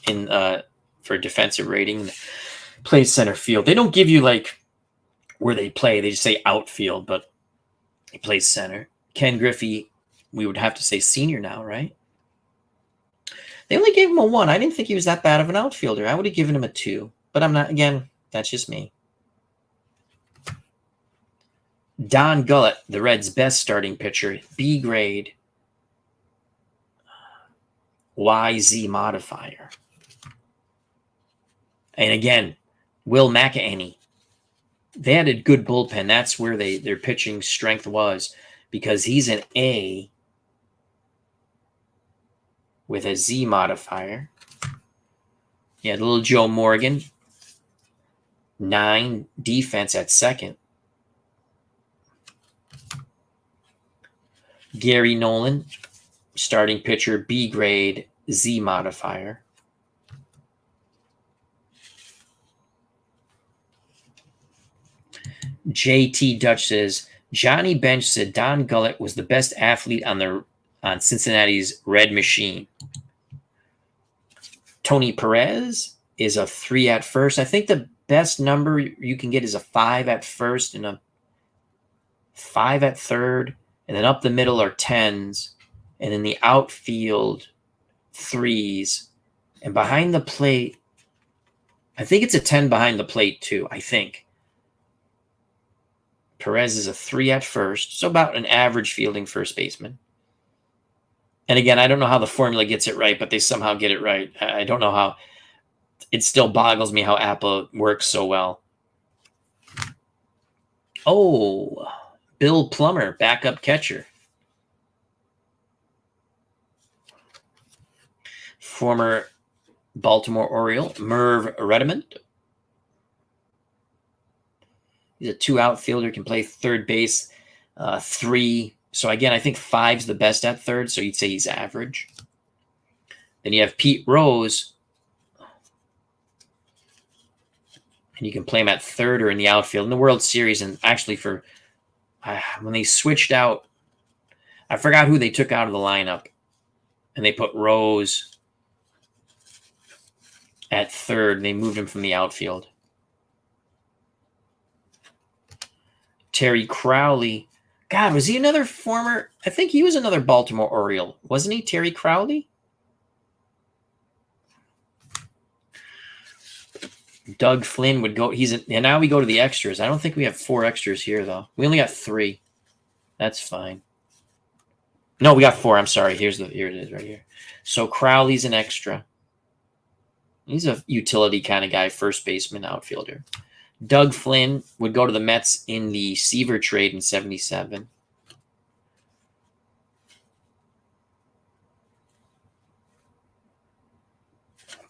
for defensive rating. Plays center field. They don't give you like where they play. They just say outfield, but he plays center. Ken Griffey, we would have to say senior now, right? They only gave him a 1. I didn't think he was that bad of an outfielder. I would have given him a 2, but I'm not. Again, that's just me. Don Gullett, the Reds' best starting pitcher, B grade, YZ modifier. And again, Will McEnany. They had a good bullpen. That's where their pitching strength was, because he's an A with a Z modifier. Yeah, little Joe Morgan, 9 defense at second. Gary Nolan, starting pitcher, B grade, Z modifier. JT Dutch says, Johnny Bench said Don Gullett was the best athlete on Cincinnati's red machine. Tony Perez is a 3 at first. I think the best number you can get is a 5 at first and a 5 at third. And then up the middle are 10s. And in the outfield, 3s. And behind the plate, I think it's a 10 behind the plate too, I think. Perez is a 3 at first, so about an average fielding first baseman. And again, I don't know how the formula gets it right, but they somehow get it right. I don't know how. It still boggles me how Apple works so well. Oh, Bill Plummer, backup catcher. Former Baltimore Oriole, Merv Redmond. He's a 2 outfielder, can play third base, 3. So again, I think 5's the best at third, so you'd say he's average. Then you have Pete Rose, and you can play him at third or in the outfield in the World Series. And actually, for when they switched out, I forgot who they took out of the lineup, and they put Rose at third, and they moved him from the outfield. Terry Crowley. God, was he another former? I think he was another Baltimore Oriole. Wasn't he, Terry Crowley? Doug Flynn would go. And now we go to the extras. I don't think we have 4 extras here, though. We only got 3. That's fine. No, we got 4. I'm sorry. Here it is right here. So Crowley's an extra. He's a utility kind of guy, first baseman, outfielder. Doug Flynn would go to the Mets in the Seaver trade in 77.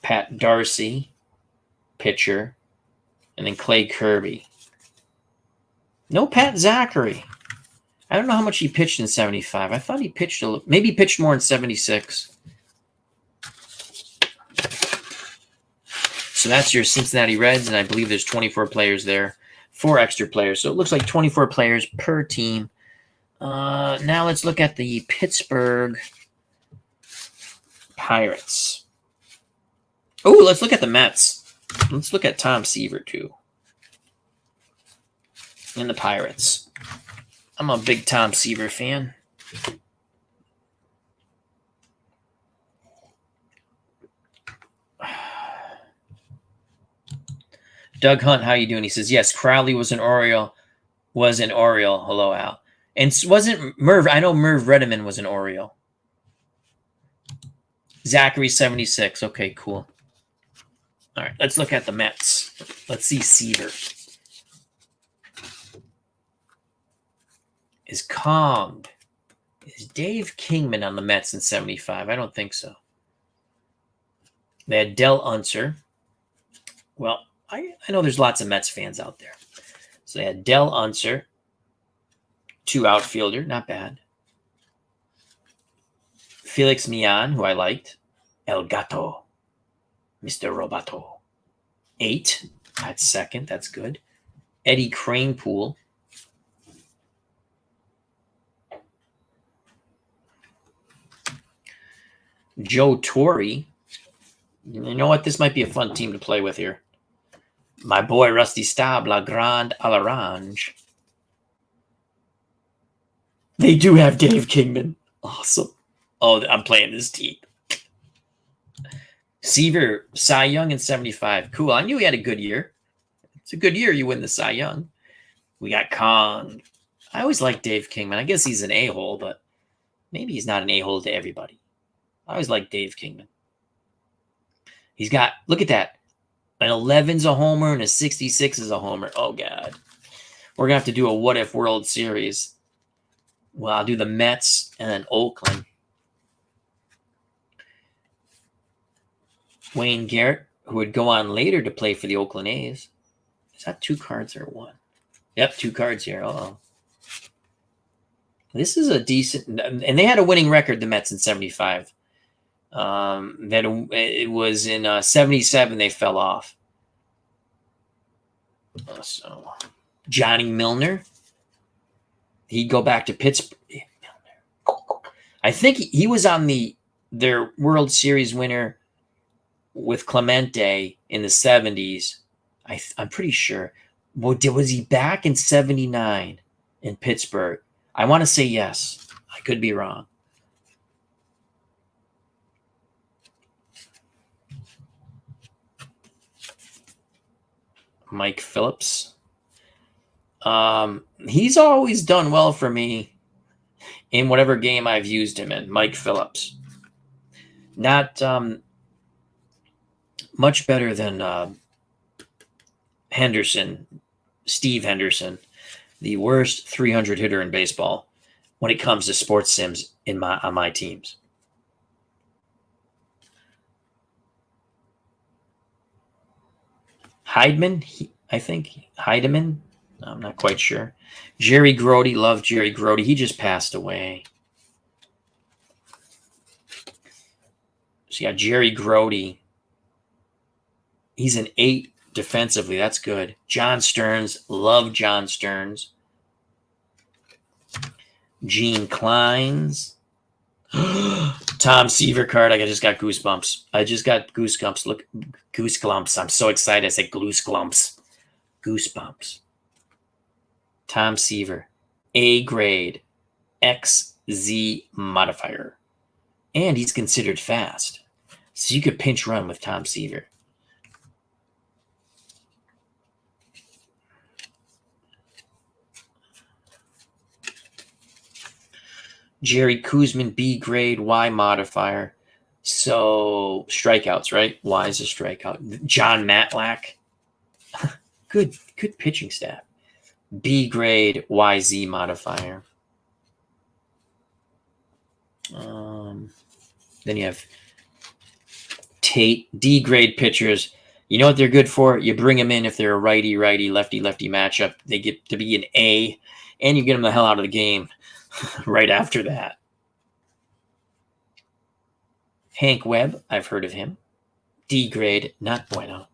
Pat Darcy, pitcher. And then Clay Kirby. No Pat Zachary. I don't know how much he pitched in 75. I thought he pitched maybe he pitched more in 76. So that's your Cincinnati Reds, and I believe there's 24 players there, 4 extra players. So it looks like 24 players per team. Now let's look at the Pittsburgh Pirates. Oh, let's look at the Mets. Let's look at Tom Seaver, too. And the Pirates. I'm a big Tom Seaver fan. Doug Hunt, how you doing? He says, yes, Crowley was an Oriole. Hello, Al. And wasn't Merv, I know Merv Redeman was an Oriole. Zachary 76. Okay, cool. All right, let's look at the Mets. Let's see Seaver. Is Dave Kingman on the Mets in 75? I don't think so. They had Del Unser. Well, I know there's lots of Mets fans out there. So they had Del Unser, 2 outfielder, not bad. Felix Millan, who I liked. El Gato, Mr. Roboto. 8, that's second, that's good. Eddie Kranepool. Joe Torre. You know what? This might be a fun team to play with here. My boy Rusty Staub, La Grande à l'Orange. They do have Dave Kingman. Awesome. Oh, I'm playing this team. Seaver, Cy Young in 75. Cool. I knew he had a good year. It's a good year. You win the Cy Young. We got Kong. I always like Dave Kingman. I guess he's an a-hole, but maybe he's not an a-hole to everybody. I always like Dave Kingman. He's got, look at that. An 11's a homer and a 66 is a homer. Oh, God. We're going to have to do a what-if World Series. Well, I'll do the Mets and then Oakland. Wayne Garrett, who would go on later to play for the Oakland A's. Is that 2 cards or 1? Yep, 2 cards here. Uh-oh. This is a decent... And they had a winning record, the Mets, in 75. It was in 77 they fell off. So Johnny Milner, he'd go back to Pittsburgh. I think he was on their World Series winner with Clemente in the 70s. I'm pretty sure. Well, was he back in 79 in Pittsburgh? I want to say yes. I could be wrong. Mike Phillips. He's always done well for me in whatever game I've used him in. Mike Phillips. Not much better than Henderson, Steve Henderson, the worst 300 hitter in baseball when it comes to sports sims on my teams. Heidemann, I think. Heidemann. I'm not quite sure. Jerry Grody. Love Jerry Grody. He just passed away. So, yeah, Jerry Grody. He's an 8 defensively. That's good. John Stearns. Love John Stearns. Gene Kleins. Tom Seaver card. I just got goosebumps. Look, goosebumps. I'm so excited. I said goosebumps. Goosebumps. Tom Seaver, A grade, XZ modifier. And he's considered fast. So you could pinch run with Tom Seaver. Jerry Kuzman, B grade, Y modifier. So strikeouts, right? Y is a strikeout. John Matlack. Good pitching staff. B grade, YZ modifier. Then you have Tate, D grade pitchers. You know what they're good for? You bring them in if they're a righty-righty, lefty-lefty matchup. They get to be an A, and you get them the hell out of the game right after that. Hank Webb, I've heard of him. D grade, not bueno.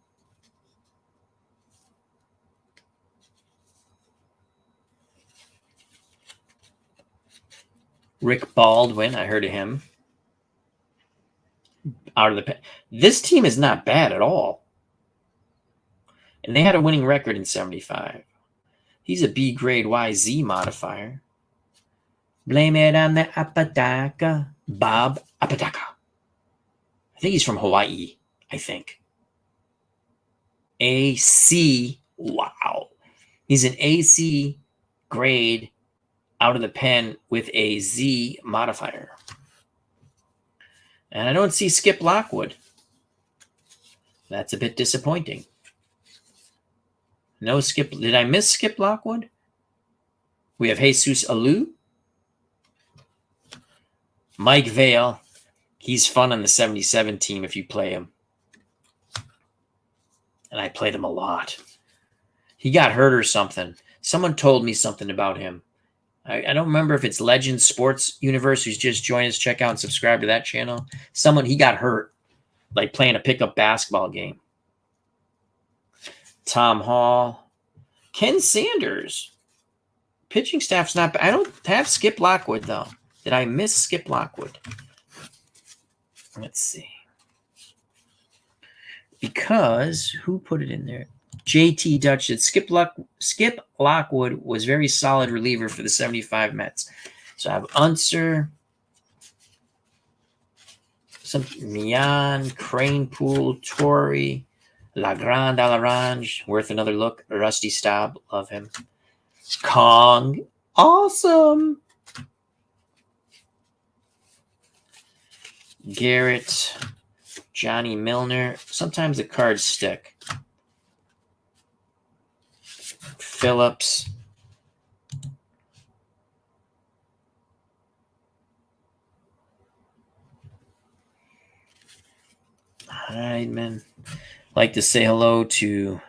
Rick Baldwin, I heard of him. Out of the pen. This team is not bad at all. And they had a winning record in 75. He's a B grade YZ modifier. Blame it on the Apodaca. Bob Apodaca. I think he's from Hawaii, I think. AC. Wow. He's an AC grade out of the pen with a Z modifier. And I don't see Skip Lockwood. That's a bit disappointing. No Skip. Did I miss Skip Lockwood? We have Jesus Alou. Mike Vale. He's fun on the 77 team if you play him. And I played him a lot. He got hurt or something. Someone told me something about him. I don't remember if it's Legends Sports Universe who's just joined us. Check out and subscribe to that channel. He got hurt, like playing a pickup basketball game. Tom Hall. Ken Sanders. Pitching staff's not bad. I don't have Skip Lockwood, though. Did I miss Skip Lockwood? Let's see. Because who put it in there? JT Dutch said Skip Lockwood was very solid reliever for the 75 Mets. So I have Unser, some Mian, Cranepool, Torrey, Legrand Alarange, worth another look. Rusty Staub, love him. Kong, awesome. Garrett, Johnny Milner. Sometimes the cards stick. Phillips. Heidman. Like to say hello to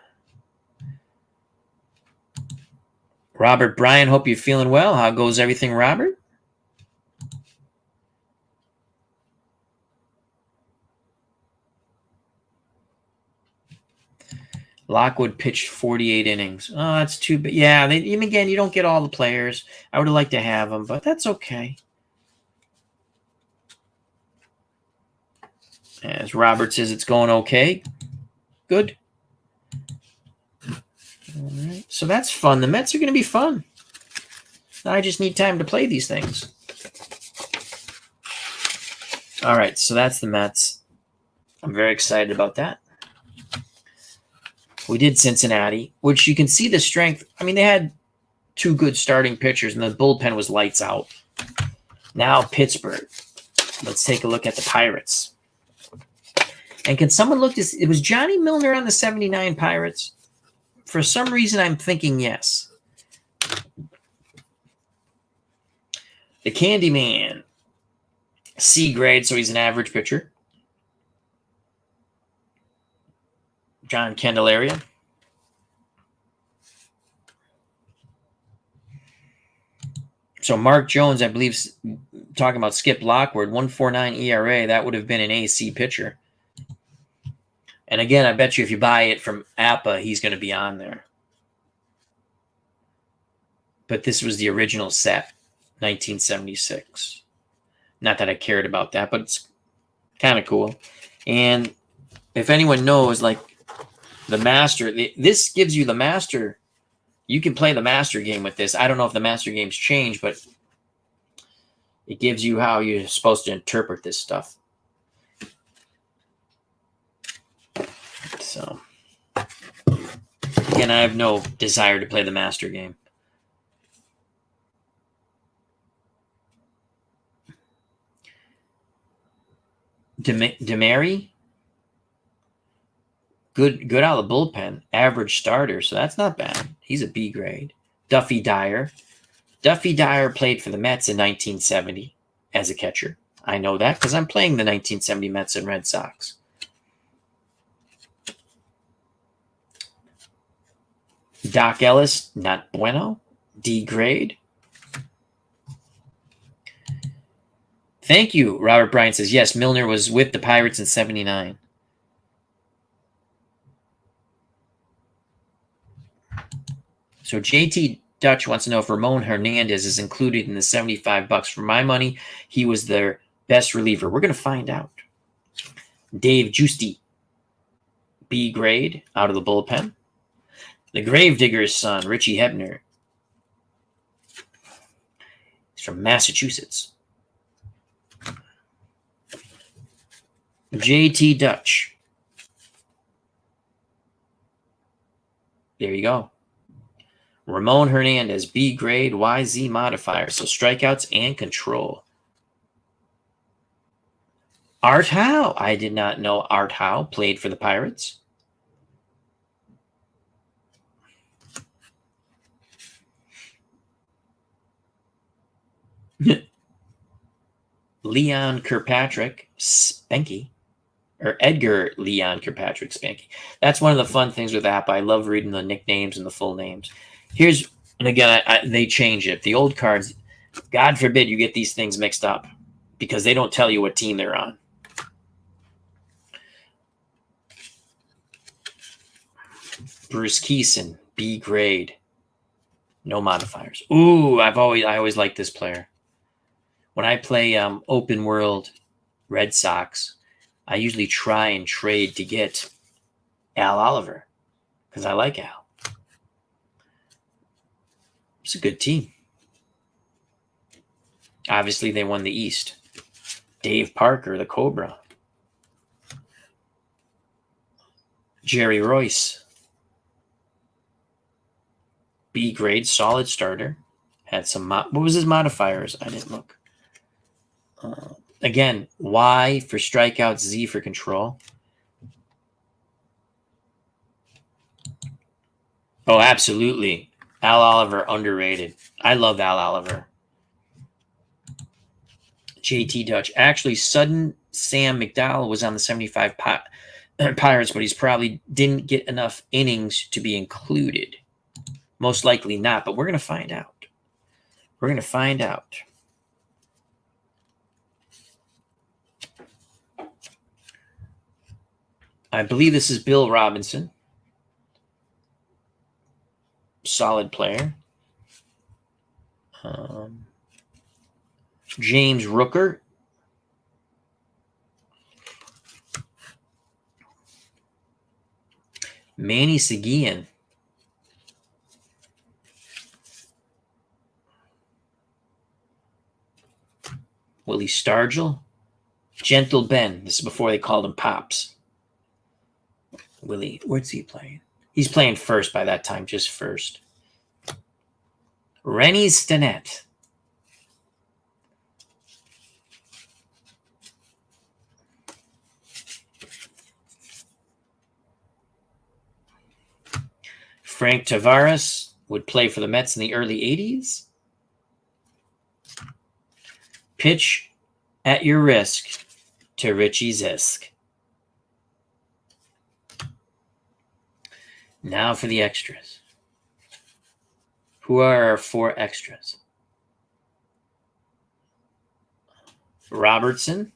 Robert Bryan. Hope you're feeling well. How goes everything, Robert? Lockwood pitched 48 innings. Oh, that's too bad. Yeah, and again, you don't get all the players. I would have liked to have them, but that's okay. As Robert says, it's going okay. Good. All right. So that's fun. The Mets are going to be fun. I just need time to play these things. All right, so that's the Mets. I'm very excited about that. We did Cincinnati, which you can see the strength. I mean, they had two good starting pitchers, and the bullpen was lights out. Now Pittsburgh. Let's take a look at the Pirates. And can someone look this? It was Johnny Milner on the 79 Pirates. For some reason, I'm thinking yes. The Candyman. C grade, so he's an average pitcher. John Candelaria. So Mark Jones, I believe, talking about Skip Lockwood, 1.49 ERA. That would have been an AC pitcher. And again, I bet you if you buy it from APA, he's going to be on there. But this was the original set, 1976. Not that I cared about that, but it's kind of cool. And if anyone knows, like, the master, this gives you the master You can play the master game with this. I don't know if the master games change, but it gives you how you're supposed to interpret this stuff. So, again, I have no desire to play the master game. Demary, good out of the bullpen, average starter, so that's not bad. He's a B grade. Duffy Dyer played for the Mets in 1970 as a catcher. I know that because I'm playing the 1970 Mets and Red Sox. Doc Ellis, not bueno, D grade. Thank you. Robert Bryant says, yes, Milner was with the Pirates in 79. So JT Dutch wants to know if Ramon Hernandez is included in the $75. For my money, he was their best reliever. We're going to find out. Dave Giusti, B grade, out of the bullpen. The Gravedigger's son, Richie Hebner. He's from Massachusetts. JT Dutch. There you go. Ramon Hernandez, B grade, YZ modifier. So strikeouts and control. Art Howe. I did not know Art Howe played for the Pirates. Leon Kirkpatrick, Spanky. Or Edgar Leon Kirkpatrick, Spanky. That's one of the fun things with app. I love reading the nicknames and the full names. Here's, and again, they change it. The old cards, God forbid you get these things mixed up because they don't tell you what team they're on. Bruce Keeson, B grade. No modifiers. Ooh, I always like this player. When I play open world Red Sox, I usually try and trade to get Al Oliver because I like Al. It's a good team. Obviously, they won the East. Dave Parker, the Cobra. Jerry Royce. B grade, solid starter. Had some, what was his modifiers? I didn't look. Again, Y for strikeouts, Z for control. Oh, absolutely. Al Oliver, underrated. I love Al Oliver. JT Dutch. Actually, Sudden Sam McDowell was on the 75 Pirates, but he's probably didn't get enough innings to be included. Most likely not, but we're going to find out. We're going to find out. I believe this is Bill Robinson. Solid player. James Rooker. Manny Seguin. Willie Stargell. Gentle Ben. This is before they called him Pops. Willie, where's he playing? He's playing first by that time, just first. Rennie Stinnett. Frank Tavares would play for the Mets in the early 80s. Pitch at your risk to Richie Zisk. Now for the extras. Who are our 4 extras? Robertson.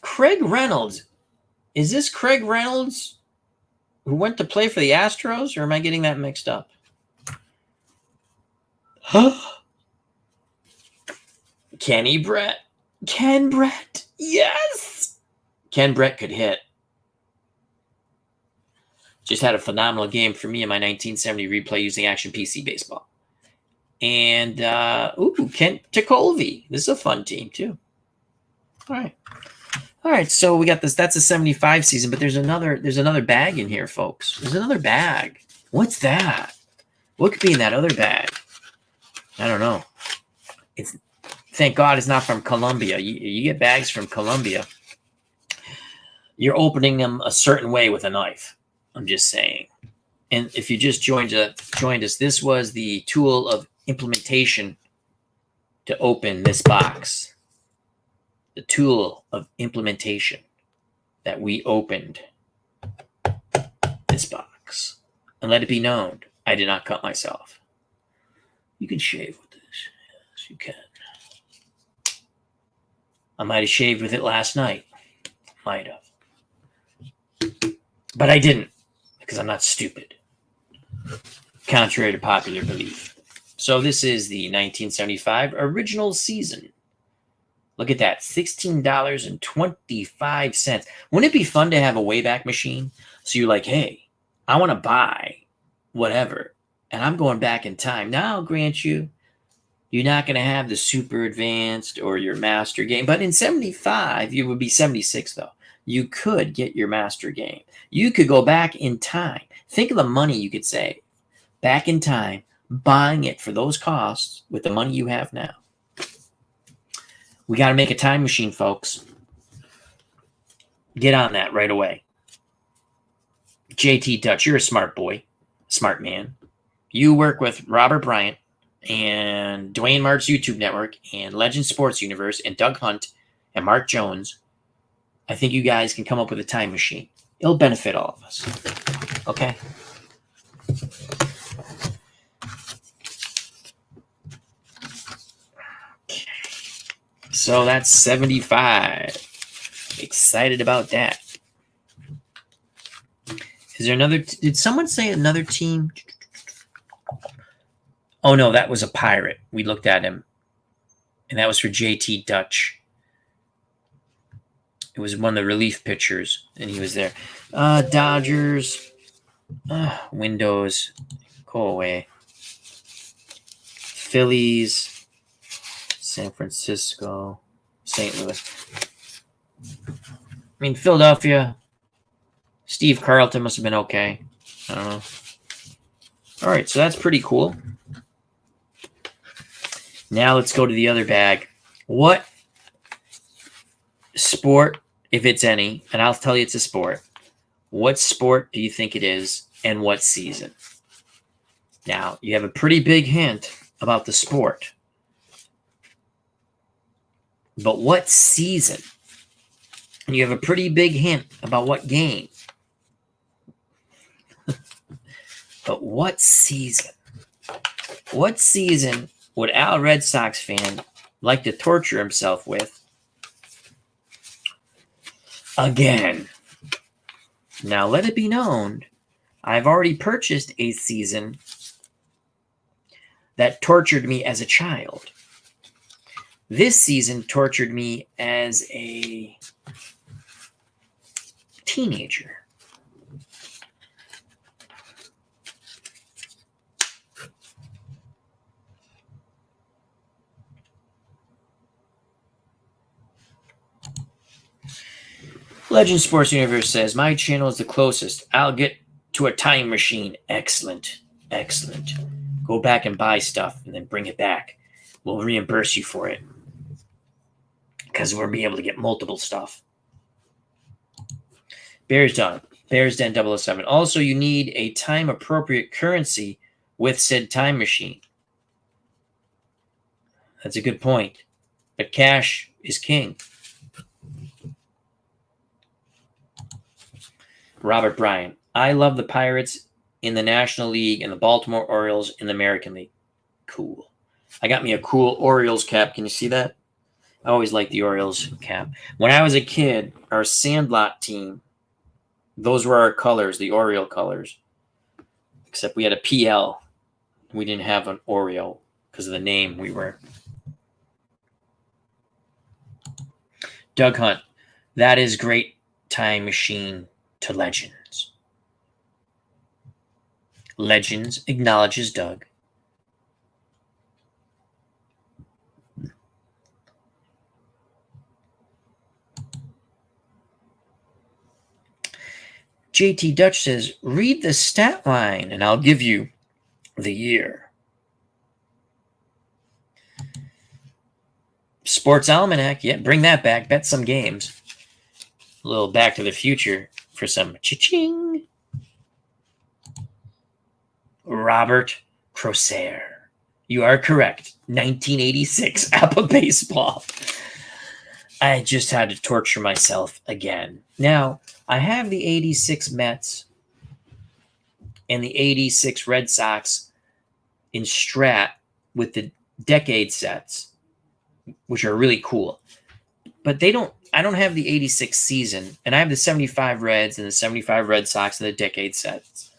Craig Reynolds. Is this Craig Reynolds who went to play for the Astros, or am I getting that mixed up? Huh? Kenny Brett. Ken Brett. Yes. Ken Brett could hit. Just had a phenomenal game for me in my 1970 replay using Action PC Baseball. And, Kent Tekulve. This is a fun team, too. All right. All right, so we got this. That's a 75 season, but there's another bag in here, folks. There's another bag. What's that? What could be in that other bag? I don't know. Thank God it's not from Colombia. You get bags from Colombia. You're opening them a certain way with a knife. I'm just saying. And if you just joined us, this was the tool of implementation to open this box. The tool of implementation that we opened this box. And let it be known, I did not cut myself. You can shave with this. Yes, you can. I might have shaved with it last night. Might have. But I didn't, because I'm not stupid. Contrary to popular belief. So this is the 1975 original season. Look at that, $16.25. Wouldn't it be fun to have a Wayback Machine? So you're like, hey, I want to buy whatever, and I'm going back in time. Now, I'll grant you, you're not going to have the super advanced or your master game. But in 75, you would be 76, though. You could get your master game. You could go back in time. Think of the money you could save back in time, buying it for those costs with the money you have now. We got to make a time machine, folks. Get on that right away. JT Dutch, you're a smart boy, smart man. You work with Robert Bryant and Dwayne Mark's YouTube network and Legend Sports Universe and Doug Hunt and Mark Jones. I think you guys can come up with a time machine. It'll benefit all of us. Okay? So that's 75. Excited about that. Is there another? Did someone say another team? Oh, no, that was a Pirate. We looked at him. And that was for JT Dutch. It was one of the relief pitchers, and he was there. Dodgers. Windows. Go away. Phillies. San Francisco, St. Louis. I mean, Philadelphia. Steve Carlton must have been okay. I don't know. All right, so that's pretty cool. Now let's go to the other bag. What sport, if it's any, and I'll tell you it's a sport, what sport do you think it is and what season? Now, you have a pretty big hint about the sport. But what season? And you have a pretty big hint about what game. But what season? What season would Al Red Sox fan like to torture himself with? Again. Now let it be known, I've already purchased a season that tortured me as a child. This season tortured me as a teenager. Legend Sports Universe says, my channel is the closest. I'll get to a time machine. Excellent. Excellent. Go back and buy stuff and then bring it back. We'll reimburse you for it. Because we'll be able to get multiple stuff. Bears Den 007. Also, you need a time-appropriate currency with said time machine. That's a good point. But cash is king. Robert Bryant. I love the Pirates in the National League and the Baltimore Orioles in the American League. Cool. I got me a cool Orioles cap. Can you see that? I always liked the Orioles cap. When I was a kid, our Sandlot team, those were our colors, the Oriole colors. Except we had a PL. We didn't have an Oreo because of the name we were. Doug Hunt. That is great time machine to Legends. Legends acknowledges Doug. JT Dutch says, read the stat line and I'll give you the year. Sports Almanac, yeah, bring that back. Bet some games. A little Back to the Future for some cha-ching. Robert Crocer. You are correct. 1986 APA baseball. I just had to torture myself again. Now, I have the 86 Mets and the 86 Red Sox in strat with the decade sets, which are really cool. But I don't have the 86 season, and I have the 75 Reds and the 75 Red Sox and the decade sets.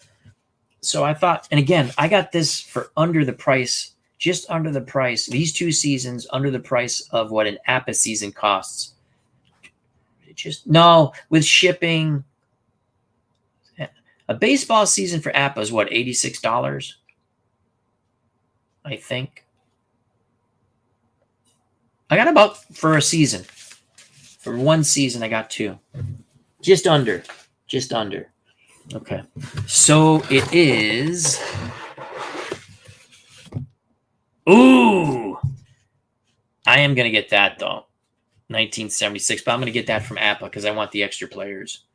So I thought, and again, I got this for under the price, just under the price, these two seasons under the price of what an APA season costs. No, with shipping. A baseball season for APA is what, $86? I think. I got about for a season. For one season, I got two. Just under. Just under. Okay. So it is. Ooh. I am going to get that, though. 1976. But I'm going to get that from APA because I want the extra players.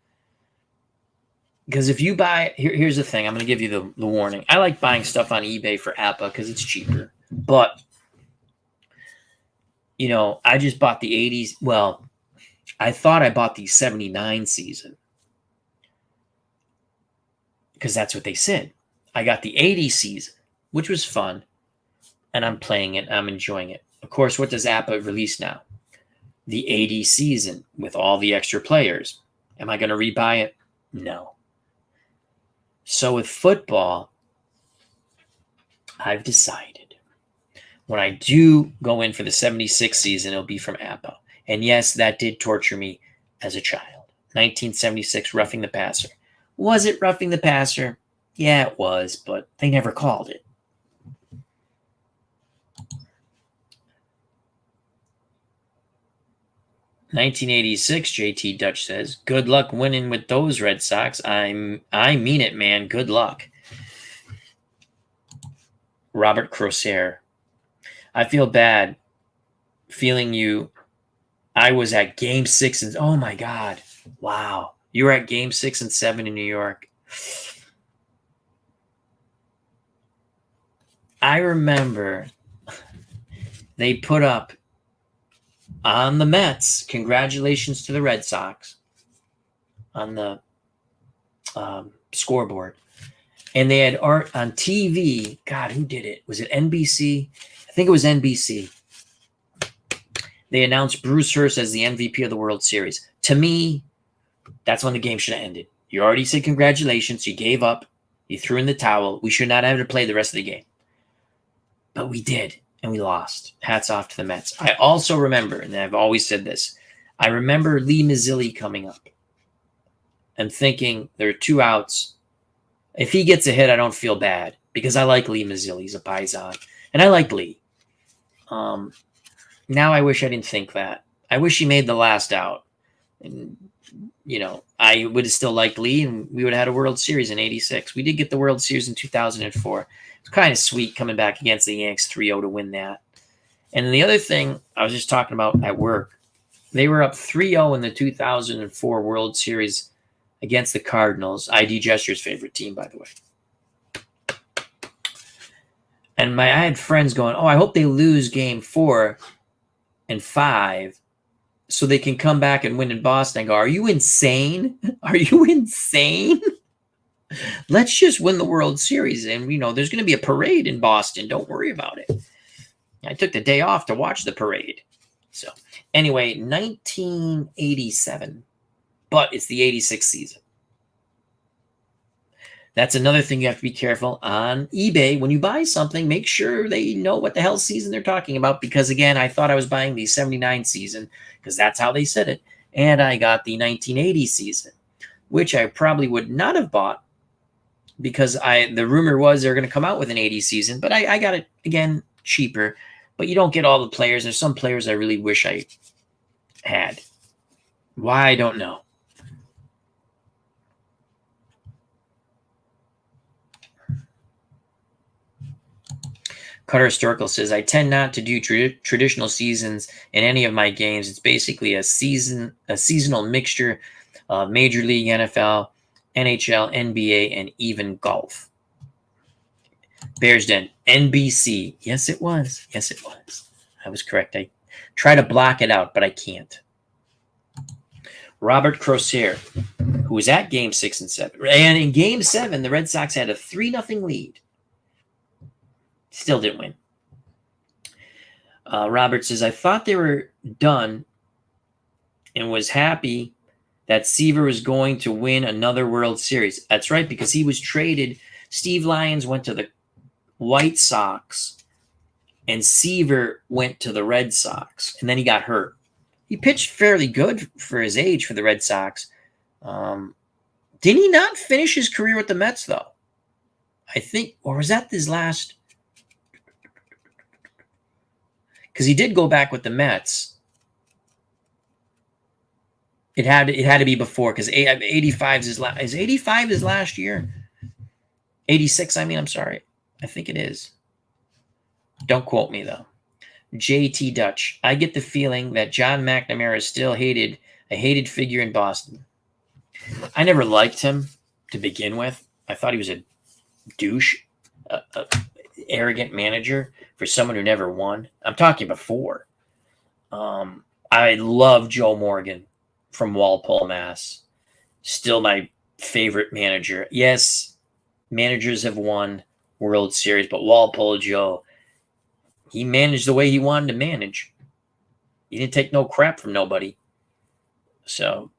Because if you buy. Here's the thing. I'm going to give you the warning. I like buying stuff on eBay for APA because it's cheaper. But, you know, I just bought the 80s. Well, I thought I bought the 79 season. Because that's what they said. I got the 80 season, which was fun. And I'm playing it. I'm enjoying it. Of course, what does APA release now? The 80 season with all the extra players. Am I going to rebuy it? No. So with football, I've decided when I do go in for the 76 season, it'll be from APA. And yes, that did torture me as a child. 1976, Roughing the Passer. Was it Roughing the Passer? Yeah, it was, but they never called it. "1986, JT Dutch says, good luck winning with those Red Sox. I mean it, man. Good luck. Robert Crocer. I feel bad feeling you. I was at Game 6 and oh my God. Wow. You were at Game 6 and 7 in New York. I remember they put up on the Mets, congratulations to the Red Sox on the scoreboard. And they had art on TV. God, who did it? Was it NBC? I think it was NBC. They announced Bruce Hurst as the MVP of the World Series. To me, that's when the game should have ended. You already said congratulations. You gave up. You threw in the towel. We should not have to play the rest of the game. But we did, and we lost. Hats off to the Mets. I also remember, and I've always said this, I remember Lee Mazzilli coming up and thinking there are 2 outs. If he gets a hit, I don't feel bad because I like Lee Mazzilli. He's a Paisan. And I like Lee. Now I wish I didn't think that. I wish he made the last out. And, you know, I would have still liked Lee, and we would have had a World Series in 86. We did get the World Series in 2004. It's kind of sweet coming back against the Yanks 3-0 to win that. And the other thing I was just talking about at work, they were up 3-0 in the 2004 World Series against the Cardinals, ID Gesture's favorite team, by the way. And I had friends going, oh, I hope they lose game 4 and 5 so they can come back and win in Boston. I go, are you insane? Are you insane? Let's just win the World Series. And, you know, there's going to be a parade in Boston. Don't worry about it. I took the day off to watch the parade. So, anyway, 1987. But it's the 86 season. That's another thing you have to be careful on eBay. When you buy something, make sure they know what the hell season they're talking about. Because, again, I thought I was buying the 79 season because that's how they said it. And I got the 1980 season, which I probably would not have bought because the rumor was they're going to come out with an 80 season, but I got it, again, cheaper. But you don't get all the players. There's some players I really wish I had. Why, I don't know. Cutter Historical says, I tend not to do traditional seasons in any of my games. It's basically a seasonal mixture of Major League, NFL, NHL, NBA, and even golf. Bears Den, NBC. Yes, it was. Yes, it was. I was correct. I try to block it out, but I can't. Robert Crozier, who was at Game 6 and 7. And in Game 7, the Red Sox had a 3-0 lead. Still didn't win. Robert says, I thought they were done and was happy that Seaver was going to win another World Series. That's right, because he was traded. Steve Lyons went to the White Sox, and Seaver went to the Red Sox, and then he got hurt. He pitched fairly good for his age for the Red Sox. Didn't he not finish his career with the Mets, though? I think, or was that his last? Because he did go back with the Mets. It had to be before, because 85 is 85 his last year? 86, I mean, I'm sorry. I think it is. Don't quote me, though. JT Dutch. I get the feeling that John McNamara is still a hated figure in Boston. I never liked him to begin with. I thought he was a douche, a arrogant manager for someone who never won. I'm talking before. I love Joe Morgan from Walpole, Mass. Still my favorite manager. Yes, managers have won World Series, but Walpole Joe, he managed the way he wanted to manage. He didn't take no crap from nobody. So,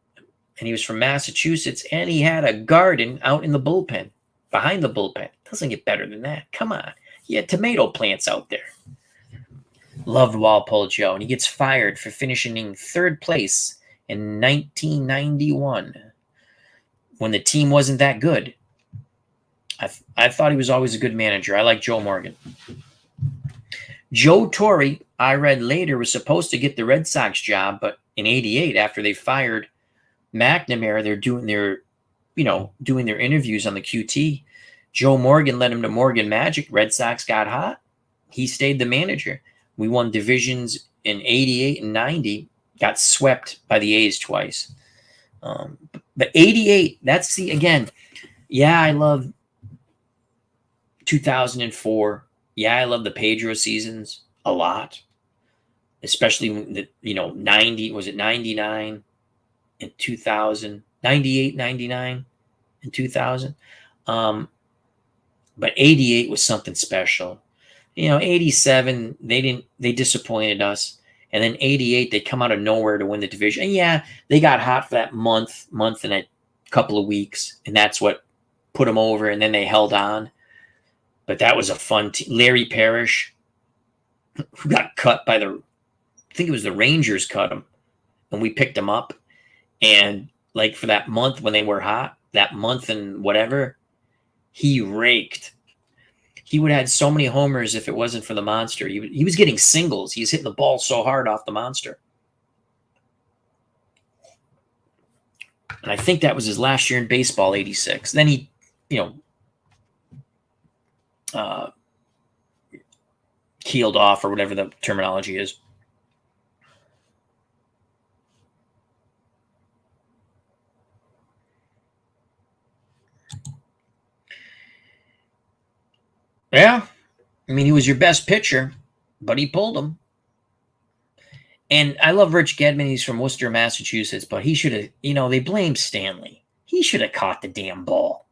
and he was from Massachusetts, and he had a garden out in the bullpen, behind the bullpen. Doesn't get better than that. Come on. He had tomato plants out there. Loved Walpole Joe, and he gets fired for finishing in third place in 1991 when the team wasn't that good. I thought he was always a good manager. I like Joe Morgan. Joe Torre, I read later, was supposed to get the Red Sox job, but in '88, after they fired McNamara, they're doing their interviews on the QT. Joe Morgan led him to Morgan Magic. Red Sox got hot. He stayed the manager. We won divisions in '88 and '90. Got swept by the A's twice. But '88, that's the, again, yeah, I love 2004. Yeah, I love the Pedro seasons a lot, especially when the 90, was it 99 and 2000, 98, 99 and 2000. But '88 was something special. '87 they disappointed us, and then '88 they come out of nowhere to win the division. And yeah, they got hot for that month and a couple of weeks, and that's what put them over. And then they held on. But that was a fun team. Larry Parrish, who got cut by I think it was the Rangers cut him, and we picked him up. And like for that month when they were hot, that month and whatever, he raked. He would have had so many homers if it wasn't for the monster. He was getting singles. He was hitting the ball so hard off the monster. And I think that was his last year in baseball, '86. Then he, keeled off, or whatever the terminology is. Yeah. I mean, he was your best pitcher, but he pulled him. And I love Rich Gedman. He's from Worcester, Massachusetts, but he should have, they blame Stanley. He should have caught the damn ball.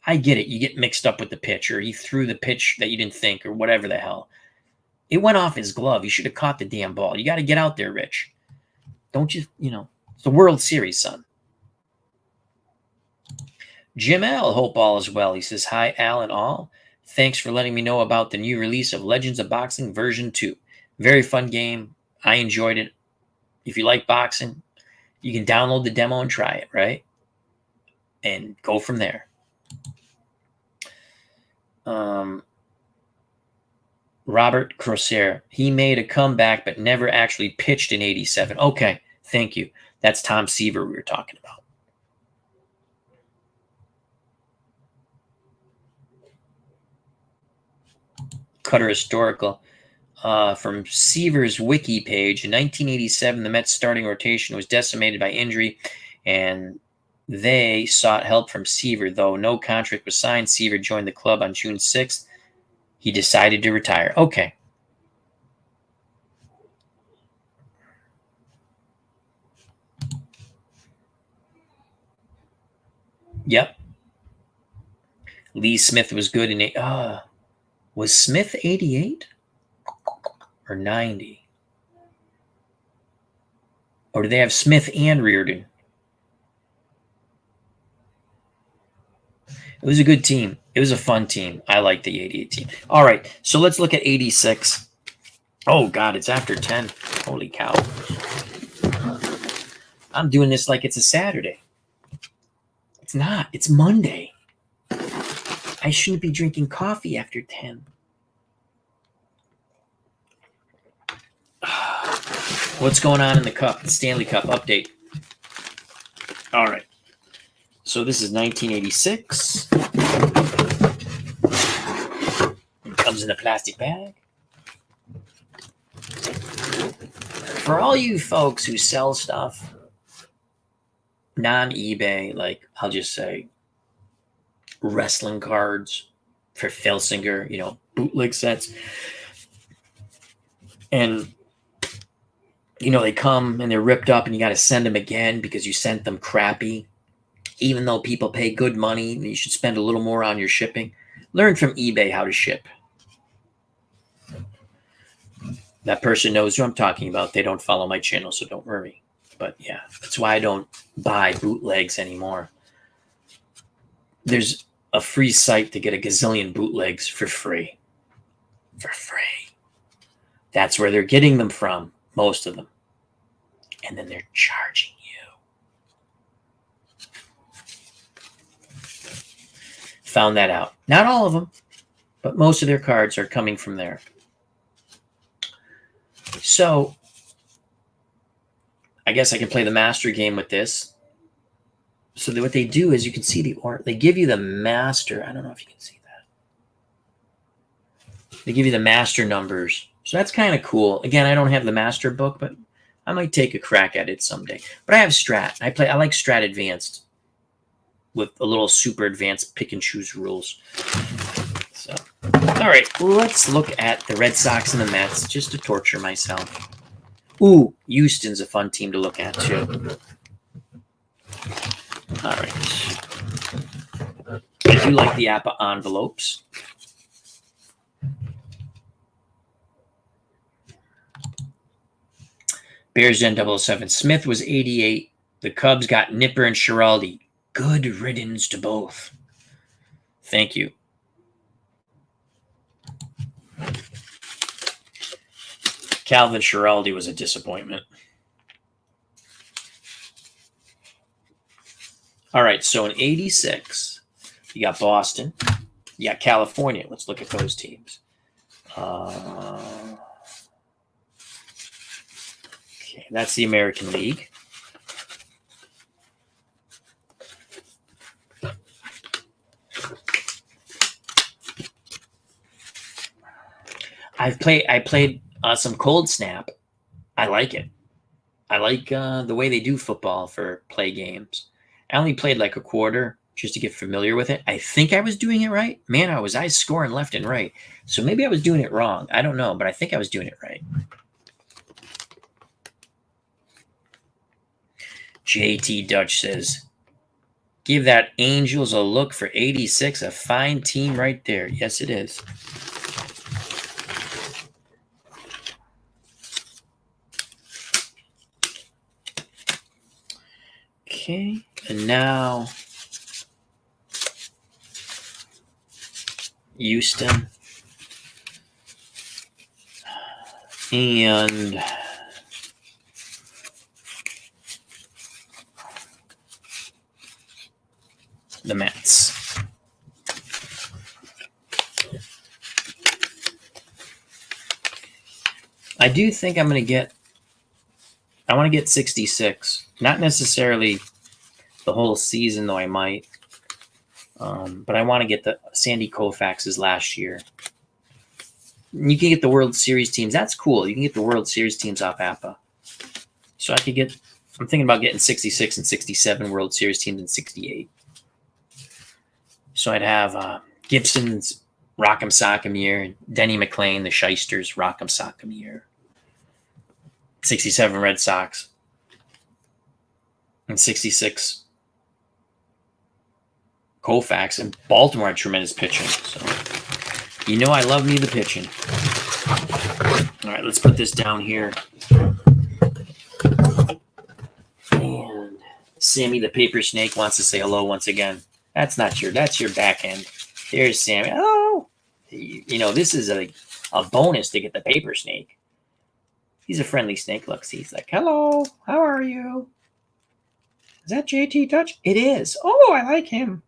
I get it. You get mixed up with the pitch, or he threw the pitch that you didn't think, or whatever the hell. It went off his glove. He should have caught the damn ball. You got to get out there, Rich. Don't you, it's the World Series, son. Jim L. Hope all is well. He says, hi, Al and all. Thanks for letting me know about the new release of Legends of Boxing version 2. Very fun game. I enjoyed it. If you like boxing, You can download the demo and try it, right? And go from there. Robert Crosser, he made a comeback but never actually pitched in 87. Okay, thank you. That's Tom Seaver we were talking about. Cutter Historical. From Seaver's wiki page, in 1987, the Mets starting rotation was decimated by injury, and they sought help from Seaver. Though no contract was signed, Seaver joined the club on June 6th. He decided to retire. Okay. Yep. Lee Smith was good in was Smith 88 or 90? Or do they have Smith and Reardon? It was a good team. It was a fun team. I like the 88 team. All right, so let's look at 86. Oh, God, it's after 10. Holy cow. I'm doing this like it's a Saturday. It's not. It's Monday. I shouldn't be drinking coffee after 10. What's going on in the cup? The Stanley Cup update. All right. So this is 1986. It comes in a plastic bag. For all you folks who sell stuff non-eBay, like I'll just say wrestling cards for Felsinger, bootleg sets. And, they come and they're ripped up and you got to send them again because you sent them crappy. Even though people pay good money, you should spend a little more on your shipping. Learn from eBay how to ship. That person knows who I'm talking about. They don't follow my channel, so don't worry. But yeah, that's why I don't buy bootlegs anymore. There's a free site to get a gazillion bootlegs for free. For free. That's where they're getting them from, most of them. And then they're charging you. Found that out. Not all of them, but most of their cards are coming from there. So, I guess I can play the master game with this. So what they do is you can see they give you the master. I don't know if you can see that. They give you the master numbers. So that's kind of cool. Again, I don't have the master book, but I might take a crack at it someday. But I have Strat. I like Strat Advanced with a little super advanced pick and choose rules. So, all right, let's look at the Red Sox and the Mets just to torture myself. Ooh, Houston's a fun team to look at too. All right. I do like the APA envelopes. Bears Gen 007. Smith was 88. The Cubs got Nipper and Schiraldi. Good riddance to both. Thank you. Calvin Schiraldi was a disappointment. All right, so in 86, you got Boston. You got California. Let's look at those teams. Okay, that's the American League. I played some Cold Snap. I like it. I like the way they do football for play games. I only played like a quarter just to get familiar with it. I think I was doing it right. Man, I was scoring left and right. So maybe I was doing it wrong. I don't know, but I think I was doing it right. JT Dutch says, give that Angels a look for 86. A fine team right there. Yes, it is. Okay, and now Houston and the Mets. I do think I want to get 66. Not necessarily the whole season, though I might. But I want to get the Sandy Koufax's last year. You can get the World Series teams. That's cool. You can get the World Series teams off APA. So I'm thinking about getting 66 and 67 World Series teams and 68. So I'd have Gibson's Rock'em Sock'em year, Denny McClain, the Shysters, Rock'em Sock'em year, 67 Red Sox, and 66 Koufax. And Baltimore had tremendous pitching. So I love me the pitching. All right, let's put this down here. And Sammy the Paper Snake wants to say hello once again. That's your back end. There's Sammy. Oh, this is a bonus to get the Paper Snake. He's a friendly snake. Look, he's like, hello, how are you? Is that JT Touch? It is. Oh, I like him.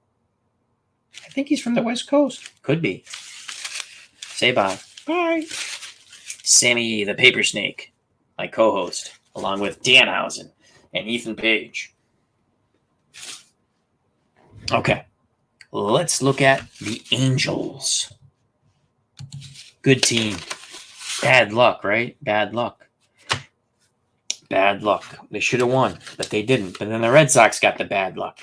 I think he's from the West Coast. Could be. Say bye. Bye. Sammy the Paper Snake, my co-host, along with Danhausen and Ethan Page. Okay, let's look at the Angels. Good team. Bad luck, right? Bad luck. Bad luck. They should have won, but they didn't. But then the Red Sox got the bad luck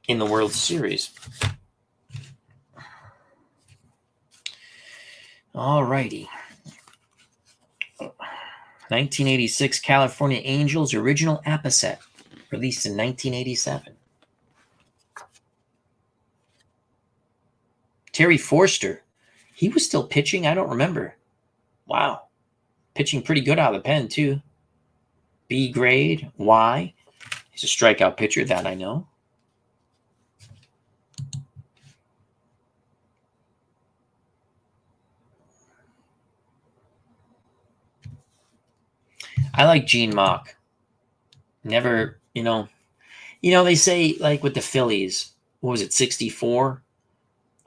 in the World Series. All righty. 1986 California Angels original APA set, released in 1987. Terry Forster, he was still pitching? I don't remember. Wow. Pitching pretty good out of the pen, too. B grade, Y. He's a strikeout pitcher, that I know. I like Gene Mauch. Never, they say, like with the Phillies, what was it, 64?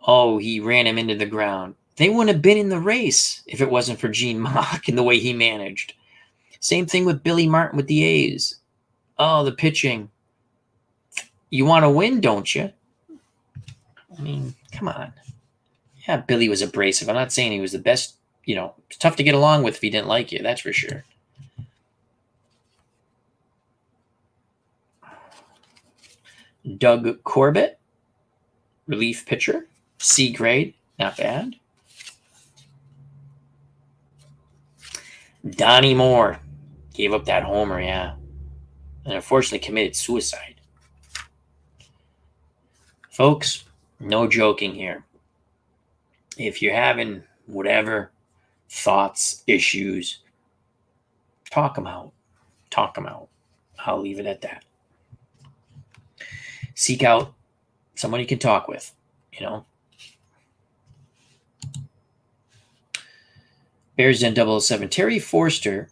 Oh, he ran him into the ground. They wouldn't have been in the race if it wasn't for Gene Mauch and the way he managed. Same thing with Billy Martin with the A's. Oh, the pitching. You want to win, don't you? I mean, come on. Yeah, Billy was abrasive. I'm not saying he was the best. It's tough to get along with if he didn't like you. That's for sure. Doug Corbett, relief pitcher, C grade, not bad. Donnie Moore gave up that homer, yeah, and unfortunately committed suicide. Folks, no joking here. If you're having whatever thoughts, issues, talk them out. Talk them out. I'll leave it at that. Seek out someone you can talk with, Bears Den 007. Terry Forster,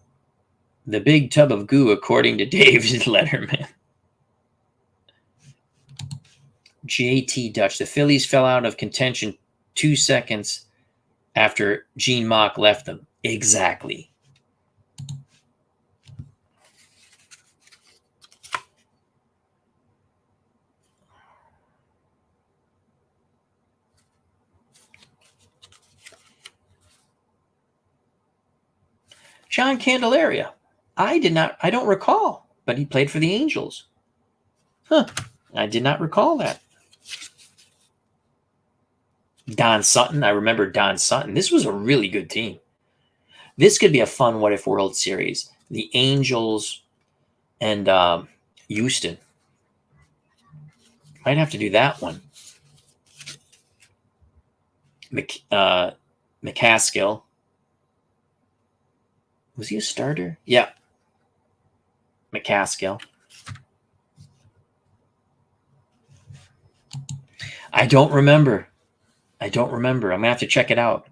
the big tub of goo, according to David Letterman. JT Dutch. The Phillies fell out of contention 2 seconds after Gene Mauch left them. Exactly. John Candelaria. I don't recall, but he played for the Angels. Huh. I did not recall that. Don Sutton. I remember Don Sutton. This was a really good team. This could be a fun What If World Series. The Angels and Houston. Might have to do that one. McCaskill. Was he a starter? Yeah. McCaskill. I don't remember. I'm going to have to check it out.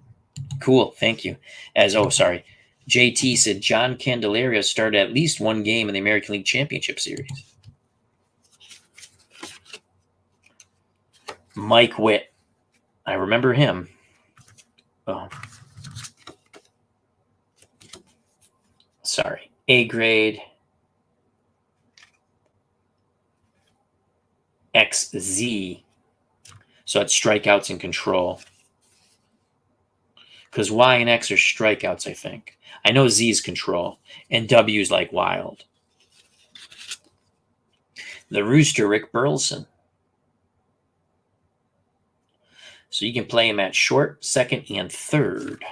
Cool. Thank you. JT said John Candelaria started at least one game in the American League Championship Series. Mike Witt. I remember him. Oh. Sorry. A grade. XZ. So it's strikeouts and control. Because Y and X are strikeouts, I think. I know Z is control. And W is like wild. The Rooster, Rick Burleson. So you can play him at short, second, and third.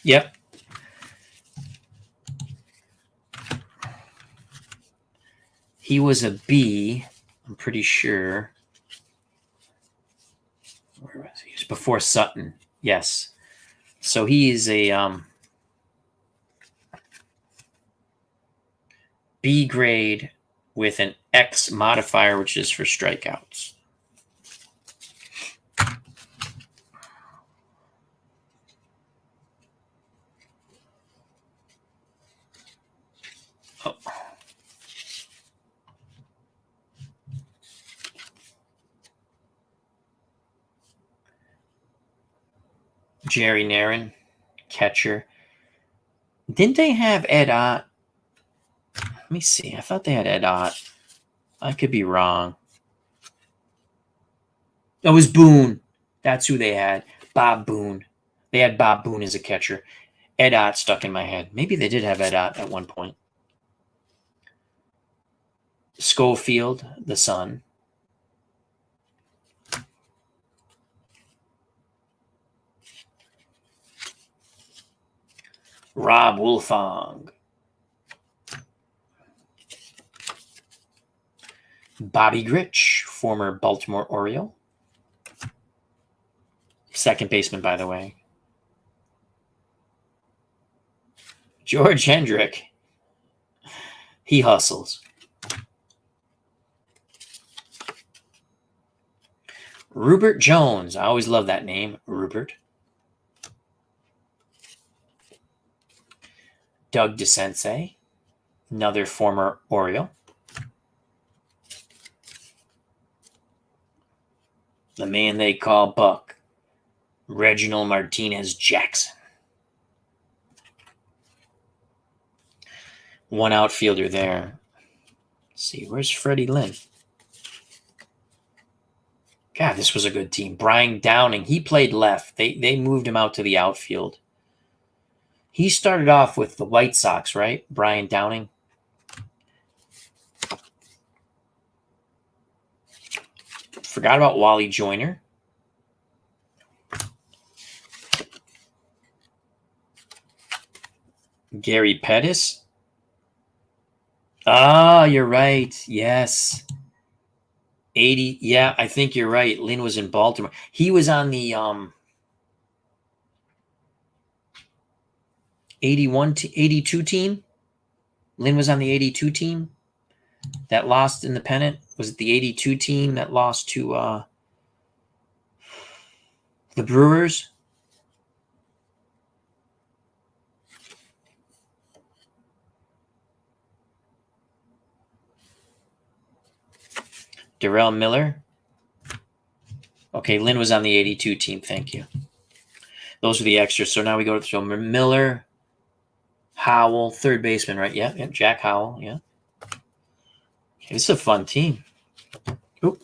Yep. He was a B, I'm pretty sure. Where was he? He was before Sutton. Yes. So he is a B grade with an X modifier, which is for strikeouts. Oh. Jerry Narin, catcher. Didn't they have Ed Ott? Let me see. I thought they had Ed Ott. I could be wrong. It was Boone. That's who they had. Bob Boone. They had Bob Boone as a catcher. Ed Ott stuck in my head. Maybe they did have Ed Ott at one point. Schofield, the son. Rob Wolfong. Bobby Grich, former Baltimore Oriole. Second baseman, by the way. George Hendrick. He hustles. Rupert Jones. I always love that name, Rupert. Doug DeSense, another former Oriole. The man they call Buck, Reginald Martinez Jackson. One outfielder there. Let's see, where's Freddie Lynn? God, this was a good team. Brian Downing, he played left. They moved him out to the outfield. He started off with the White Sox, right? Brian Downing. Forgot about Wally Joyner. Gary Pettis. Ah, you're right. Yes. 80. Yeah, I think you're right. Lynn was in Baltimore. He was on the 82 team. Lynn was on the 82 team that lost in the pennant. Was it the 82 team that lost to the Brewers? Darrell Miller. Okay, Lynn was on the 82 team. Thank you. Those are the extras. So now we go to Miller, Howell, third baseman, right? Yeah, Jack Howell. Yeah. Okay, this is a fun team. Oop.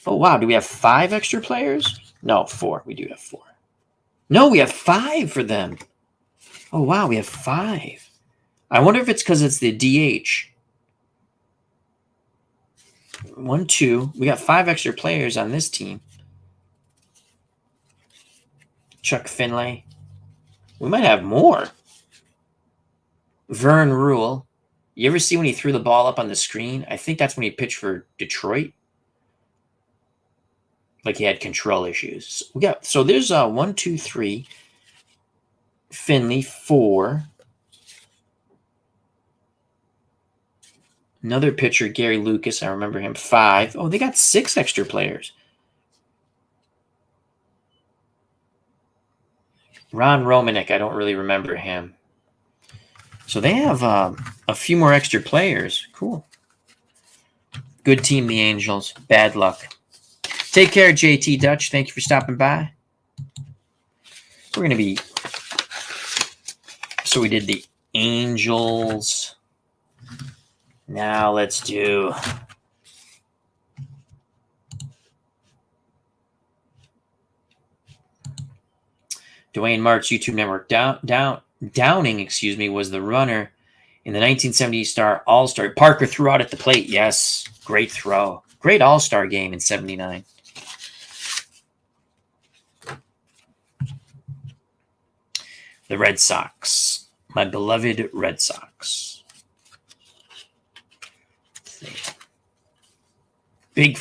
Oh, wow. Do we have 5 extra players? No, 4. We do have 4. No, we have 5 for them. Oh, wow. We have 5. I wonder if it's because it's the DH. 1, 2. We got 5 extra players on this team. Chuck Finlay. We might have more. Vern Rule. You ever see when he threw the ball up on the screen? I think that's when he pitched for Detroit. Like he had control issues. So there's 1, 2, 3. Finley, 4. Another pitcher, Gary Lucas. I remember him. 5. Oh, they got 6 extra players. Ron Romanek. I don't really remember him. So they have a few more extra players. Cool. Good team, the Angels. Bad luck. Take care, JT Dutch. Thank you for stopping by. We're going to be... So we did the Angels. Now let's do... Dwayne Mart's YouTube network. Downing, was the runner in the 1970 All-Star. Parker threw out at the plate. Yes, great throw. Great All-Star game in 79. The Red Sox. My beloved Red Sox. I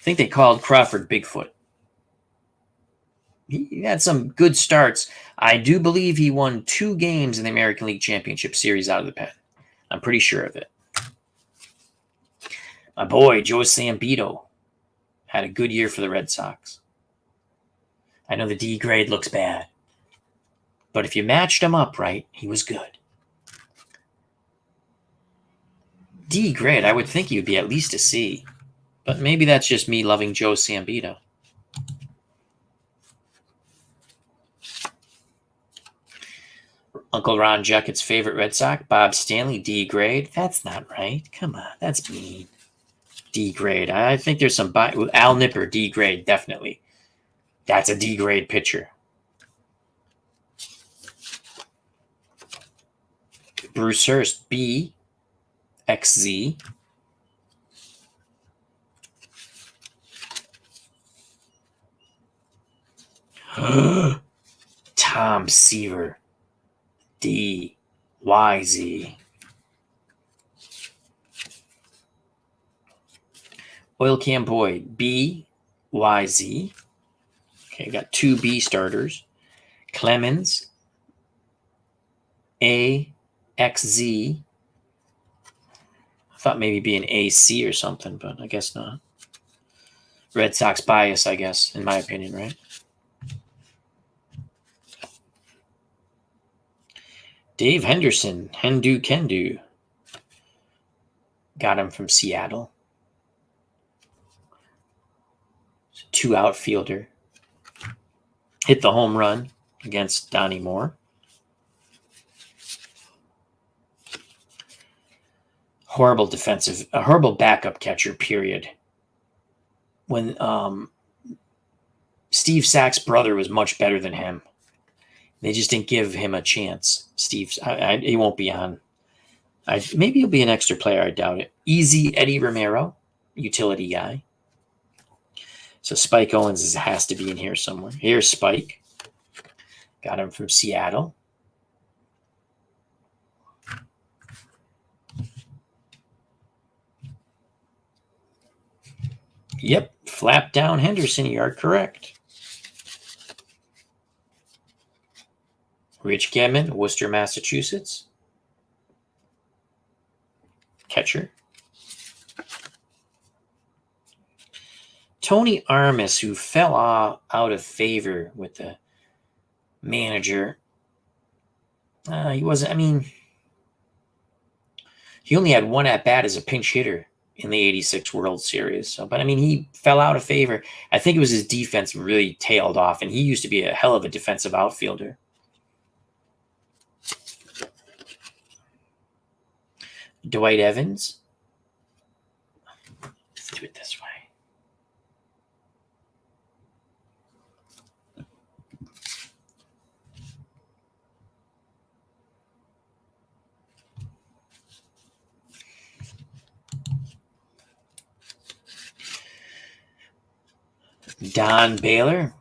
think they called Crawford Bigfoot. He had some good starts. I do believe he won 2 games in the American League Championship Series out of the pen. I'm pretty sure of it. My boy, Joe Sambito, had a good year for the Red Sox. I know the D grade looks bad, but if you matched him up right, he was good. D grade, I would think he would be at least a C, but maybe that's just me loving Joe Sambito. Uncle Ron Jucket's favorite Red Sox, Bob Stanley, D grade. That's not right. Come on, that's mean. D grade. I think there's some Al Nipper, D grade, definitely. That's a D grade pitcher. Bruce Hurst, B, XZ. Tom Seaver, D, YZ. Oil Can Boyd, B, YZ. Okay, got 2 B starters. Clemens, A, XZ. I thought maybe be an AC or something, but I guess not. Red Sox bias, I guess, in my opinion, right? Dave Henderson, Hendu Kendu. Got him from Seattle. 2 outfielder. Hit the home run against Donnie Moore. Horrible backup catcher, period. When Steve Sack's brother was much better than him. They just didn't give him a chance. He won't be on. Maybe he'll be an extra player. I doubt it. Easy Eddie Romero, utility guy. So Spike Owens has to be in here somewhere. Here's Spike. Got him from Seattle. Yep, flap down Henderson. You are correct. Rich Gedman, Worcester, Massachusetts. Catcher. Tony Armas, who fell out of favor with the manager. He wasn't, he only had 1 at-bat as a pinch hitter in the 86 World Series. So, but, he fell out of favor. I think it was his defense really tailed off, and he used to be a hell of a defensive outfielder. Dwight Evans. Let's do it this way. Don Baylor.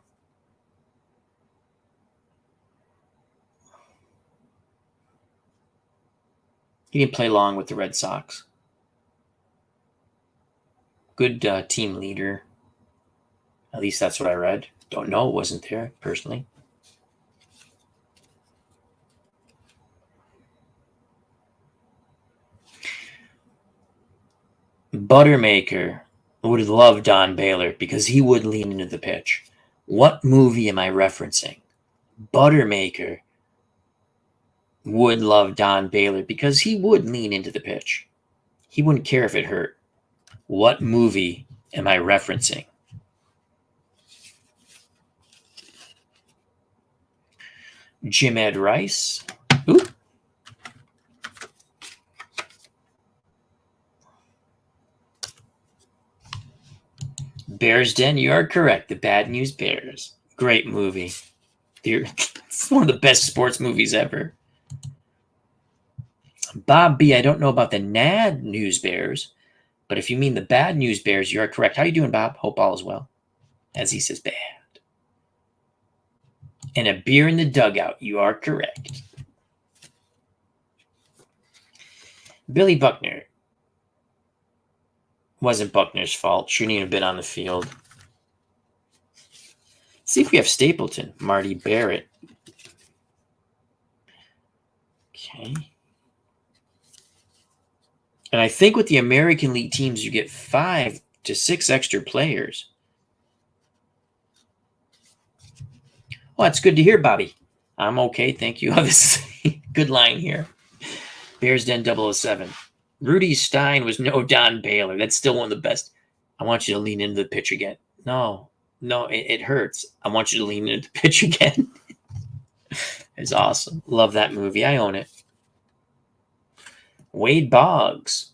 He didn't play long with the Red Sox. Good team leader. At least that's what I read. Don't know. It wasn't there, personally. Buttermaker would have loved Don Baylor because he would lean into the pitch. What movie am I referencing? Buttermaker would love Don Baylor because he would lean into the pitch. He wouldn't care if it hurt. What movie am I referencing? Jim Ed Rice. Ooh. Bears Den, you are correct. The Bad News Bears. Great movie. It's one of the best sports movies ever. Bob B, I don't know about the Nad News Bears, but if you mean the Bad News Bears, you are correct. How are you doing, Bob? Hope all is well. As he says, bad. And a beer in the dugout. You are correct. Billy Buckner. Wasn't Buckner's fault. Shouldn't even have been on the field. Let's see if we have Stapleton. Marty Barrett. Okay. And I think with the American League teams, you get 5 to 6 extra players. Well, that's good to hear, Bobby. I'm okay. Thank you. Oh, this is a good line here. Bears Den 007. Rudy Stein was no Don Baylor. That's still one of the best. I want you to lean into the pitch again. No, it hurts. I want you to lean into the pitch again. It's awesome. Love that movie. I own it. Wade Boggs.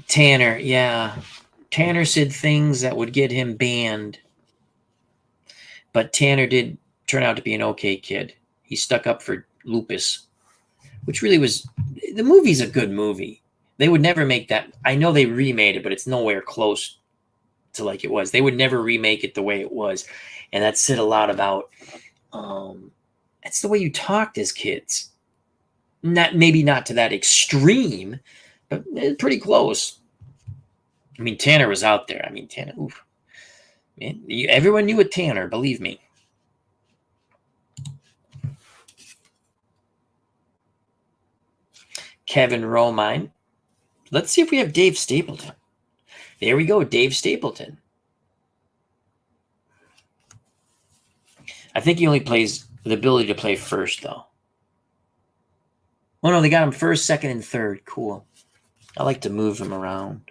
Tanner, yeah. Tanner said things that would get him banned. But Tanner did turn out to be an okay kid. He stuck up for lupus, which really was, the movie's a good movie. They would never make that. I know they remade it, but it's nowhere close to like it was. They would never remake it the way it was. And that said a lot about, that's the way you talked as kids. Maybe not to that extreme, but pretty close. I mean, Tanner was out there. I mean, Tanner, oof. Man, everyone knew a Tanner, believe me. Kevin Romine. Let's see if we have Dave Stapleton. There we go, Dave Stapleton. I think he only plays the ability to play first, though. Oh, no, they got him first, second, and third. Cool. I like to move him around.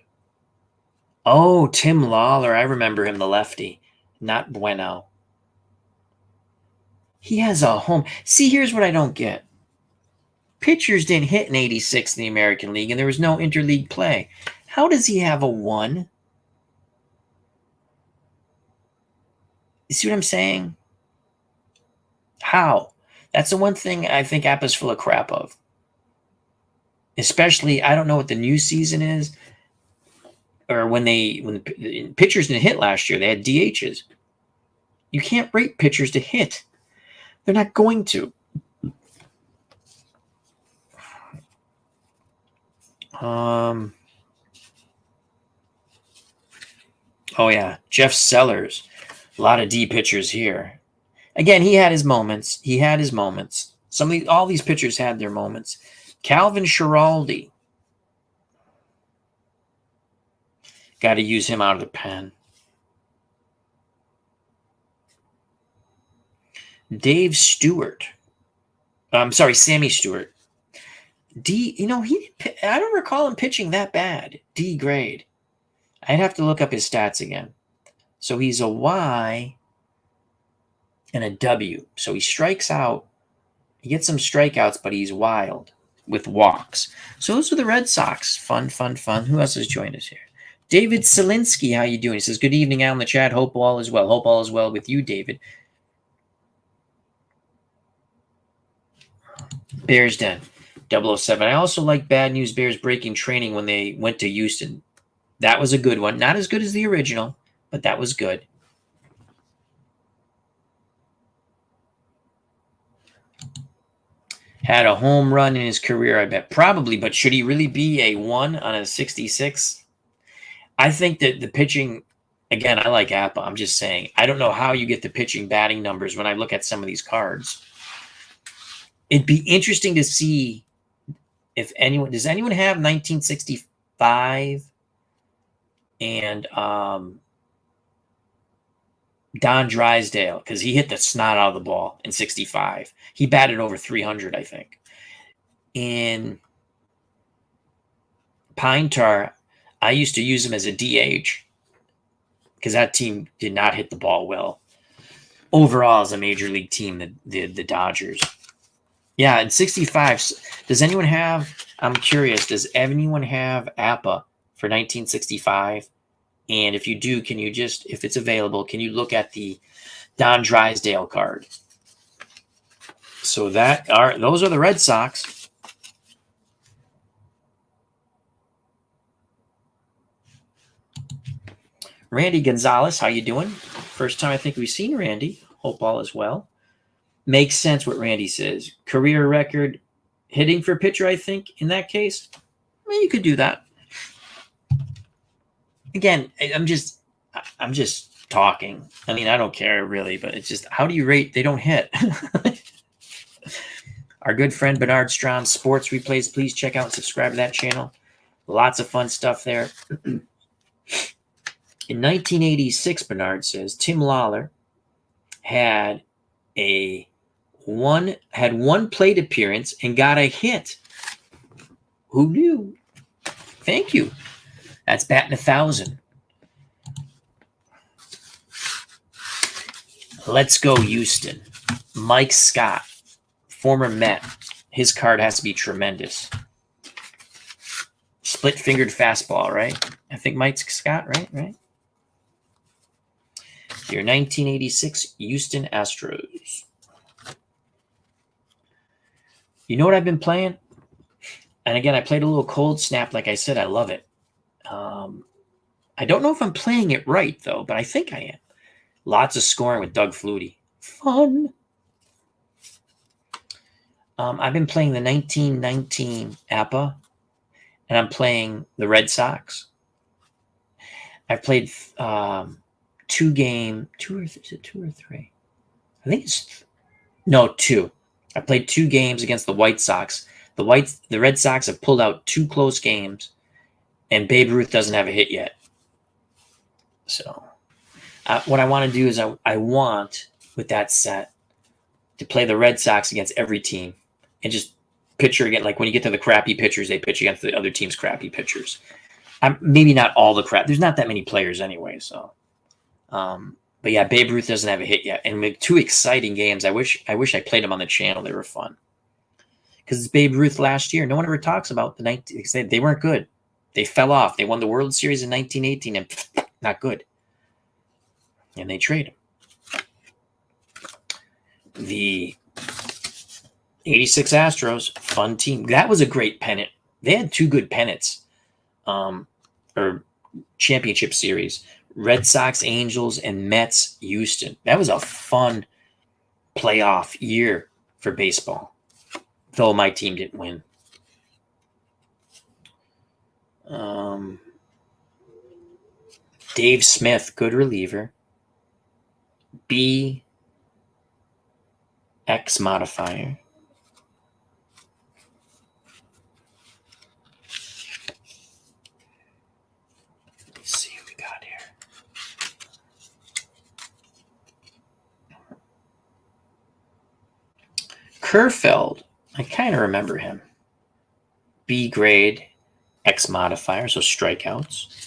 Oh, Tim Lawler. I remember him, the lefty. Not bueno. He has a home. See, here's what I don't get. Pitchers didn't hit in 86 in the American League, and there was no interleague play. How does he have a 1? You see what I'm saying? How? That's the one thing I think Appa's full of crap of. Especially, I don't know what the new season is, or when the pitchers didn't hit last year, they had DHs. You can't rate pitchers to hit. They're not going to. Oh yeah, Jeff Sellers. A lot of D pitchers here. Again, he had his moments. All these pitchers had their moments. Calvin Schiraldi. Got to use him out of the pen. Dave Stewart. I'm sorry, Sammy Stewart. D, I don't recall him pitching that bad. D grade. I'd have to look up his stats again. So he's a Y and a W. So he strikes out. He gets some strikeouts, but he's wild with walks. So those are the Red Sox. Fun. Who else has joined us here? David Selinsky, how you doing? He says, good evening out in the chat. Hope all is well. Hope all is well with you, David. Bears Den. 007. I also like Bad News Bears breaking training when they went to Houston. That was a good one. Not as good as the original, but that was good. Had a home run in his career, I bet. Probably, but should he really be a 1 on a 66? I think that the pitching, again, I like Appa. I'm just saying. I don't know how you get the pitching batting numbers when I look at some of these cards. It'd be interesting to see if anyone, does anyone have 1965 and Don Drysdale, because he hit the snot out of the ball in 65. He batted over 300, I think. In Pine Tar, I used to use him as a DH because that team did not hit the ball well. Overall, as a major league team, the Dodgers. Yeah, in 65, does anyone have, I'm curious, does anyone have APA for 1965? And if you do, can you just, if it's available, can you look at the Don Drysdale card? So those are the Red Sox. Randy Gonzalez, how you doing? First time I think we've seen Randy. Hope all is well. Makes sense what Randy says. Career record hitting for pitcher, I think, in that case. I mean, you could do that. Again, I'm just talking. I mean, I don't care really, but it's just, how do you rate they don't hit? Our good friend Bernard Strom Sports Replays, please check out and subscribe to that channel. Lots of fun stuff there. In 1986, Bernard says, Tim Lawler had one plate appearance and got a hit. Who knew? Thank you. That's batting 1,000. Let's go, Houston. Mike Scott, former Met. His card has to be tremendous. Split-fingered fastball, right? I think Mike Scott, right? Your 1986 Houston Astros. You know what I've been playing? And again, I played a little Cold Snap. Like I said, I love it. I don't know if I'm playing it right, though, but I think I am. Lots of scoring with Doug Flutie. Fun. I've been playing the 1919 APA, and I'm playing the Red Sox. I've played two or three? I think it's two. I played 2 games against the White Sox. The Red Sox have pulled out 2 close games, and Babe Ruth doesn't have a hit yet. So what I want to do is I want, with that set, to play the Red Sox against every team and just pitcher again. Like when you get to the crappy pitchers, they pitch against the other team's crappy pitchers. Maybe not all the crap. There's not that many players anyway. So, but yeah, Babe Ruth doesn't have a hit yet. And with 2 exciting games, I wish I played them on the channel. They were fun. Because it's Babe Ruth last year. No one ever talks about the 19. They weren't good. They fell off. They won the World Series in 1918 and not good. And they trade him. The 86 Astros, fun team. That was a great pennant. They had 2 good pennants, or championship series. Red Sox, Angels, and Mets, Houston. That was a fun playoff year for baseball. Though my team didn't win. Dave Smith, good reliever. B X modifier. Let's see what we got here. Kerfeld, I kind of remember him. B grade, X modifier, so strikeouts.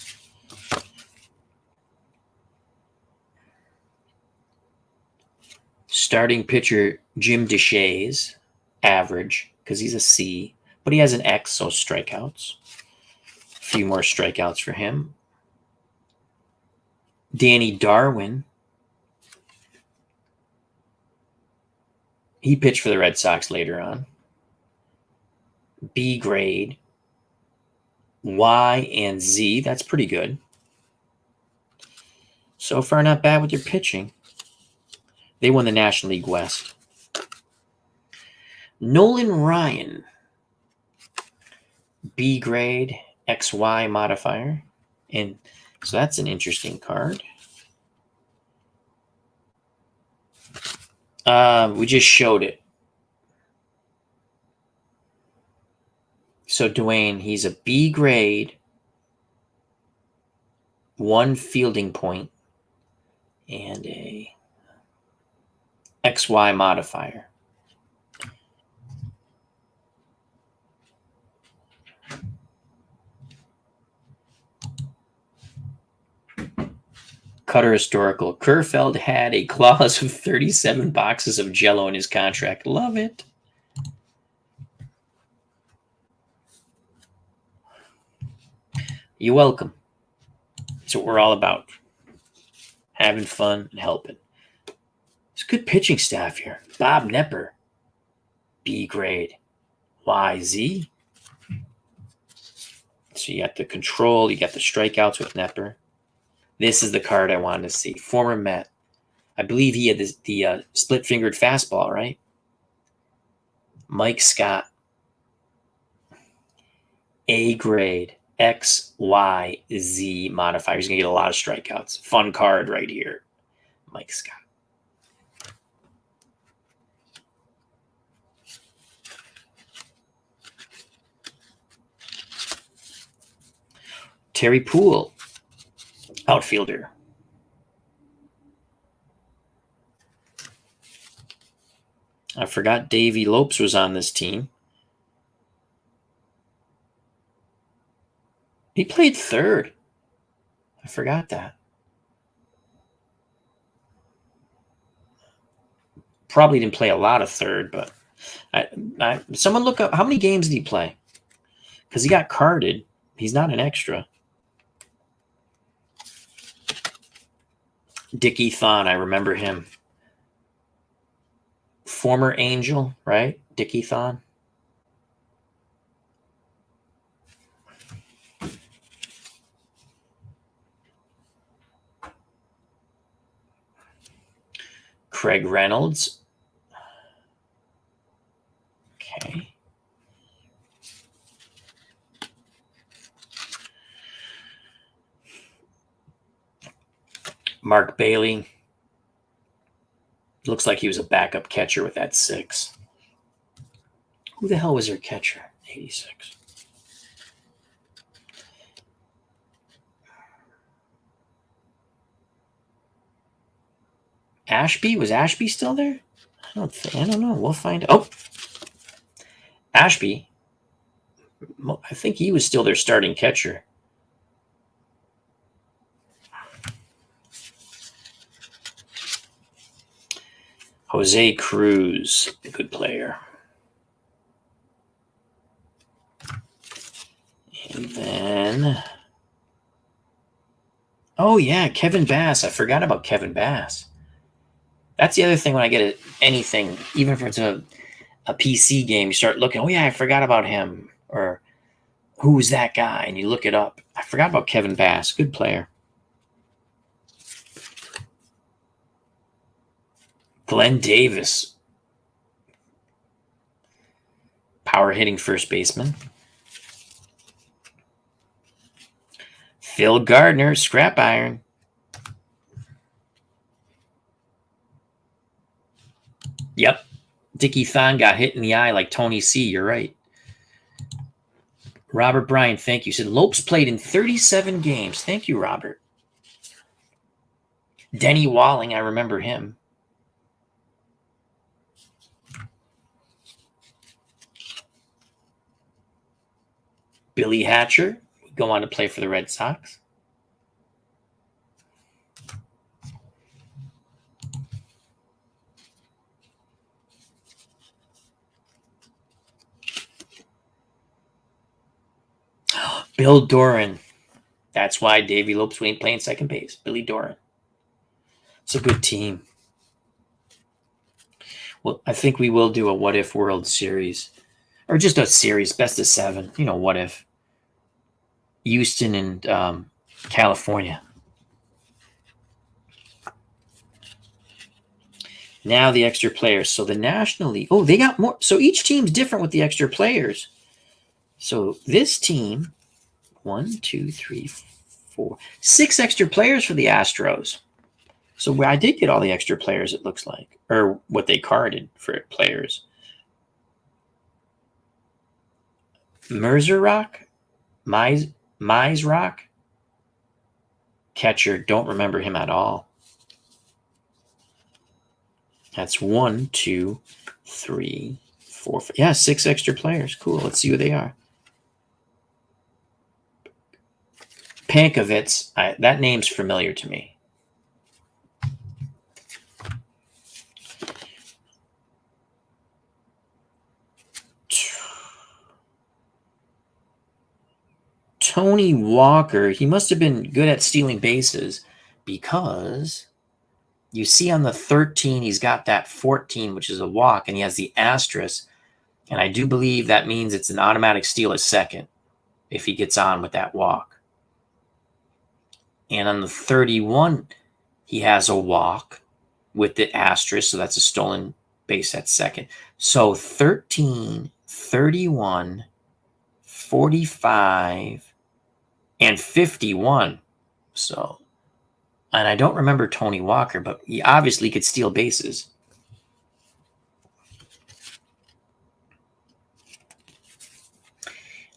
Starting pitcher Jim Deshaies, average, because he's a C, but he has an X, so strikeouts. A few more strikeouts for him. Danny Darwin. He pitched for the Red Sox later on. B grade. Y and Z. That's pretty good. So far, not bad with their pitching. They won the National League West. Nolan Ryan. B grade. XY modifier. And so that's an interesting card. We just showed it. So Dwayne, he's a B grade, 1 fielding point, and a XY modifier. Cutter Historical. Kerfeld had a clause of 37 boxes of Jell-O in his contract. Love it. You're welcome. That's what we're all about. Having fun and helping. It's a good pitching staff here. Bob Nepper, B grade. YZ. So you got the control, you got the strikeouts with Nepper. This is the card I wanted to see. Former Met. I believe he had the split-fingered fastball, right? Mike Scott. A grade. XYZ modifier. He's going to get a lot of strikeouts. Fun card right here. Mike Scott. Terry Poole, outfielder. I forgot Davey Lopes was on this team. He played third. I forgot that. Probably didn't play a lot of third, but someone look up how many games did he play? Because he got carded. He's not an extra. Dickie Thon, I remember him. Former Angel, right? Dickie Thon. Craig Reynolds. Okay. Mark Bailey. Looks like he was a backup catcher with that 6. Who the hell was their catcher? 86. Ashby? Was Ashby still there? I don't know. We'll find out. Oh, Ashby. I think he was still their starting catcher. Jose Cruz, a good player. And then, oh yeah, Kevin Bass. I forgot about Kevin Bass. That's the other thing when I get anything, even if it's a PC game, you start looking, oh yeah, I forgot about him. Or who's that guy? And you look it up. I forgot about Kevin Bass. Good player. Glenn Davis. Power hitting first baseman. Phil Gardner, scrap iron. Yep. Dickie Thon got hit in the eye like Tony C. You're right. Robert Bryan, thank you. Said Lopes played in 37 games. Thank you, Robert. Denny Walling, I remember him. Billy Hatcher would go on to play for the Red Sox. Bill Doran. That's why Davey Lopes ain't playing second base. Billy Doran. It's a good team. Well, I think we will do a What If World Series. Or just a series, best of 7. You know, what if. Houston and California. Now the extra players. So the National League. Oh, they got more. So each team's different with the extra players. So this team, 1, 2, 3, 4, 6 extra players for the Astros. So I did get all the extra players, it looks like, or what they carded for players. Merzrock, Mize Rock, catcher. Don't remember him at all. That's 1, 2, 3, 4, 5. Yeah, 6 extra players. Cool. Let's see who they are. Pankovitz. That name's familiar to me. Tony Walker. He must have been good at stealing bases because you see on the 13, he's got that 14, which is a walk, and he has the asterisk. And I do believe that means it's an automatic steal at second if he gets on with that walk. And on the 31, he has a walk with the asterisk, so that's a stolen base at second. So 13, 31, 45, and 51. So, and I don't remember Tony Walker, but he obviously could steal bases.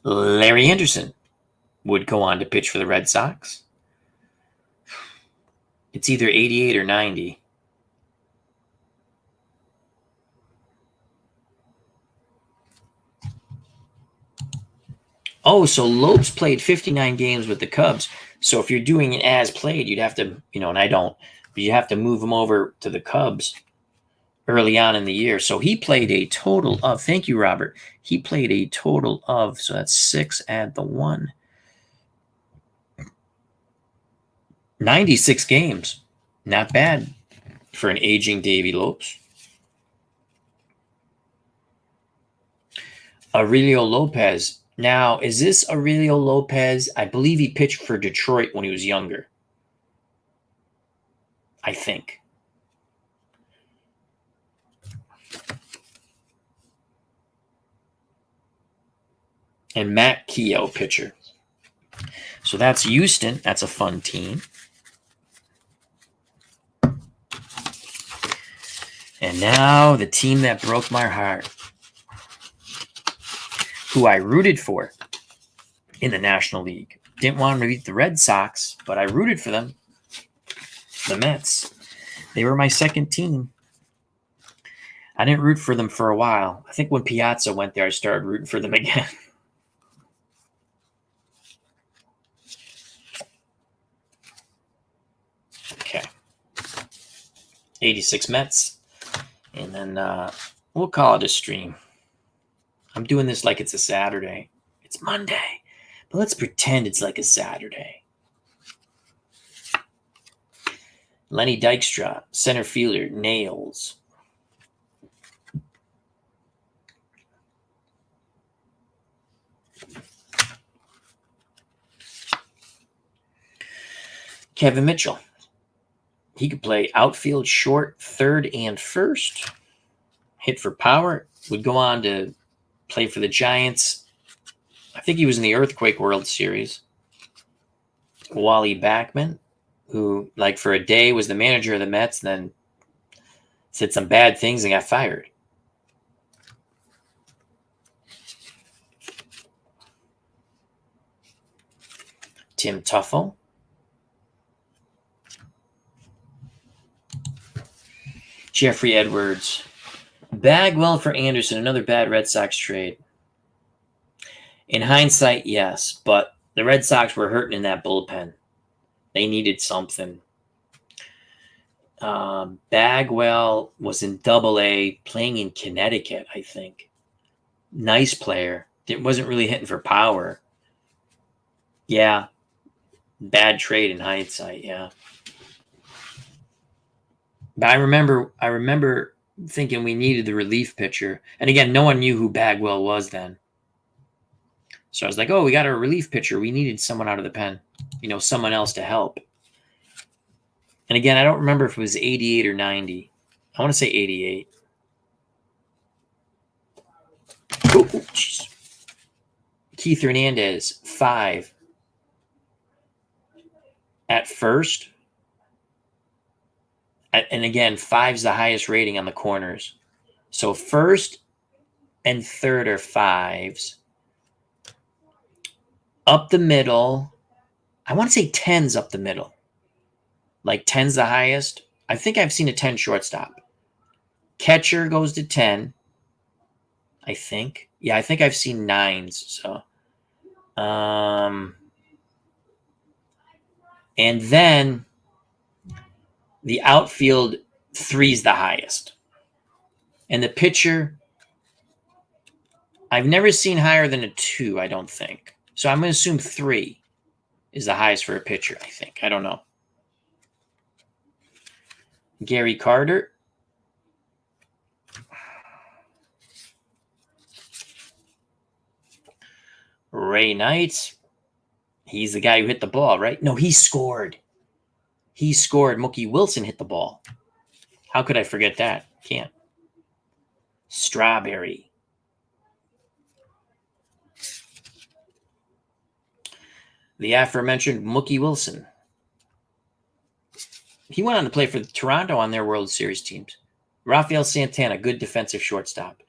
Larry Anderson would go on to pitch for the Red Sox. It's either 88 or 90. Oh, so Lopes played 59 games with the Cubs. So if you're doing it as played, you'd have to, and I don't, but you have to move him over to the Cubs early on in the year. So he played a total of, thank you, Robert. He played a total of, so that's 6, add the 1. 96 games. Not bad for an aging Davey Lopes. Aurelio Lopez. Now, is this Aurelio Lopez? I believe he pitched for Detroit when he was younger. I think. And Matt Keogh, pitcher. So that's Houston. That's a fun team. And now the team that broke my heart, who I rooted for in the National League. Didn't want them to beat the Red Sox, but I rooted for them. The Mets. They were my second team. I didn't root for them for a while. I think when Piazza went there, I started rooting for them again. Okay. 86 Mets. And then we'll call it a stream. I'm doing this like it's a Saturday. It's Monday. But let's pretend it's like a Saturday. Lenny Dykstra, center fielder, nails. Kevin Mitchell. He could play outfield, short, third, and first. Hit for power. Would go on to play for the Giants. I think he was in the Earthquake World Series. Wally Backman, who, like, for a day was the manager of the Mets and then said some bad things and got fired. Tim Tuffle. Jeffrey Edwards. Bagwell for Anderson, another bad Red Sox trade. In hindsight, yes, but the Red Sox were hurting in that bullpen. They needed something. Bagwell was in Double-A, playing in Connecticut, I think. Nice player. Wasn't really hitting for power. Yeah. Bad trade in hindsight, yeah. But I remember thinking we needed the relief pitcher. And again, no one knew who Bagwell was then. So I was like, oh, we got a relief pitcher. We needed someone out of the pen. Someone else to help. And again, I don't remember if it was 88 or 90. I want to say 88. Oh, jeez. Keith Hernandez, 5. At first. And again, 5's the highest rating on the corners. So first and third are 5s. Up the middle, I want to say 10's up the middle. Like 10's the highest. I think I've seen a 10 shortstop. Catcher goes to 10, I think. Yeah, I think I've seen 9s. So, and then the outfield 3's the highest. And the pitcher, I've never seen higher than a 2, I don't think. So I'm going to assume 3 is the highest for a pitcher, I think. I don't know. Gary Carter. Ray Knight. He's the guy who hit the ball, right? No, he scored. He scored. Mookie Wilson hit the ball. How could I forget that? Can't. Strawberry. The aforementioned Mookie Wilson. He went on to play for Toronto on their World Series teams. Rafael Santana, good defensive shortstop.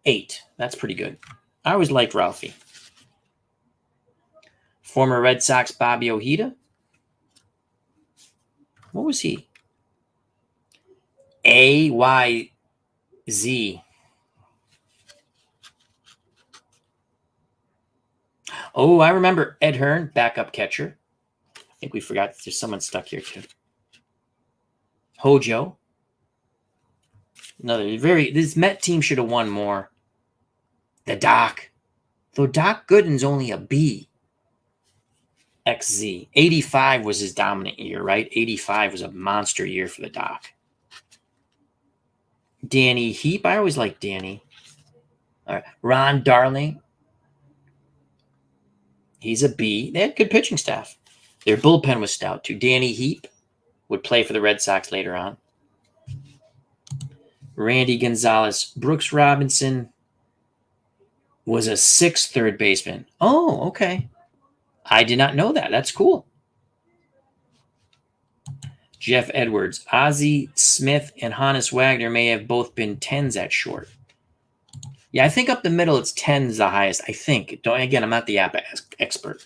8. That's pretty good. I always liked Ralphie. Former Red Sox Bobby Ojeda. What was he? AYZ. Oh, I remember Ed Hearn, backup catcher. I think we forgot there's someone stuck here too. Hojo. This Met team should have won more. The Doc. Though Doc Gooden's only a B. XZ. 85 was his dominant year, right? 85 was a monster year for the Doc. Danny Heap. I always liked Danny. All right. Ron Darling. He's a B. They had good pitching staff. Their bullpen was stout too. Danny Heap would play for the Red Sox later on. Randy Gonzalez. Brooks Robinson was a 6th third baseman. Oh, okay. I did not know that. That's cool. Jeff Edwards. Ozzie Smith and Hannes Wagner may have both been 10s at short. Yeah, I think up the middle it's 10s the highest. I think. Again, I'm not the app expert.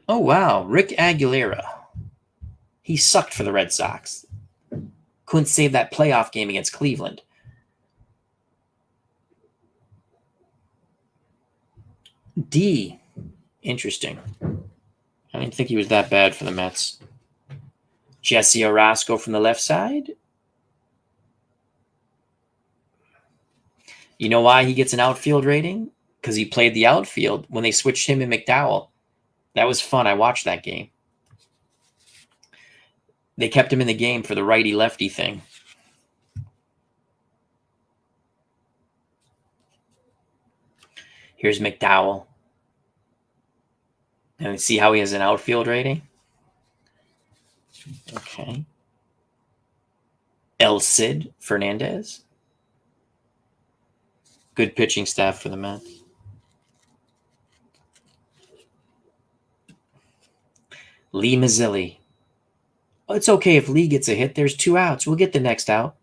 Oh, wow. Rick Aguilera. He sucked for the Red Sox. Couldn't save that playoff game against Cleveland. D. Interesting. I didn't think he was that bad for the Mets. Jesse Orosco from the left side. You know why he gets an outfield rating? Because he played the outfield when they switched him and McDowell. That was fun. I watched that game. They kept him in the game for the righty-lefty thing. Here's McDowell. And see how he has an outfield rating? Okay. El Cid Fernandez. Good pitching staff for the Mets. Lee Mazzilli. Oh, it's okay if Lee gets a hit. There's 2 outs. We'll get the next out.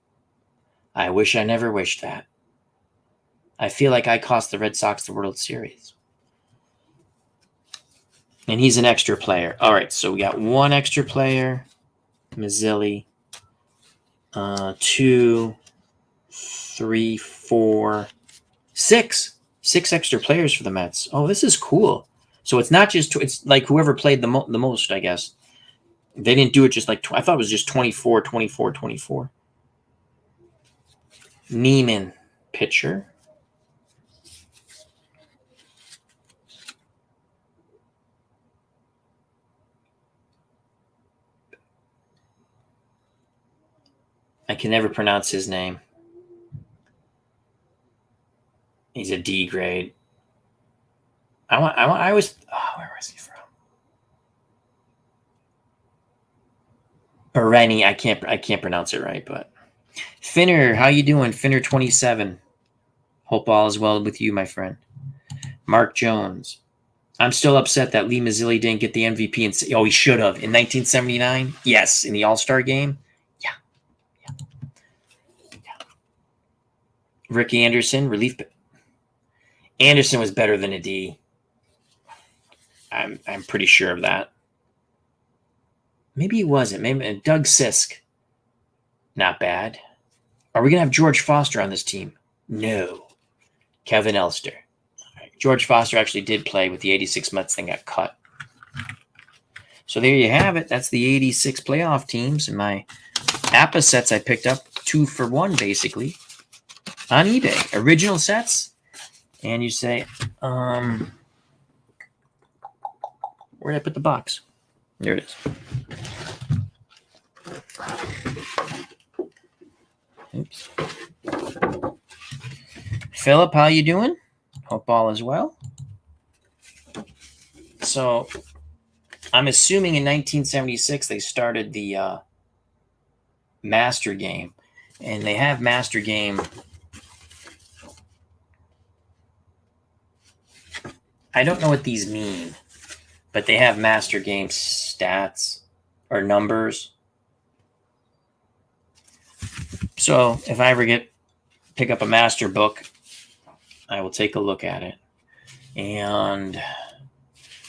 I wish I never wished that. I feel like I cost the Red Sox the World Series. And he's an extra player. All right, so we got 1 extra player. Mazzilli. 2, 3, 4, 6. 6 extra players for the Mets. Oh, this is cool. So it's not just, it's like whoever played the most, I guess. They didn't do it just like, I thought it was just 24, 24, 24. Neiman, pitcher. I can never pronounce his name. He's a D grade. I was, where was he from? Bereni. I can't pronounce it right, but Finner, how you doing? Finner 27. Hope all is well with you, my friend. Mark Jones. I'm still upset that Lee Mazzilli didn't get the MVP. And he should have in 1979. Yes, in the All-Star game. Yeah. Ricky Anderson, relief. Anderson was better than a D. I'm pretty sure of that. Maybe he wasn't. Maybe Doug Sisk. Not bad. Are we going to have George Foster on this team? No. Kevin Elster. All right. George Foster actually did play with the 86 Mets, then got cut. So there you have it. That's the 86 playoff teams. And my APA sets I picked up 2 for 1, basically, on eBay. Original sets. And you say, where did I put the box? There it is. Oops. Philip, how you doing? Hope all is well. So I'm assuming in 1976 they started the Master Game, and they have Master Game. I don't know what these mean, but they have Master Game stats or numbers. So if I ever pick up a Master book, I will take a look at it. And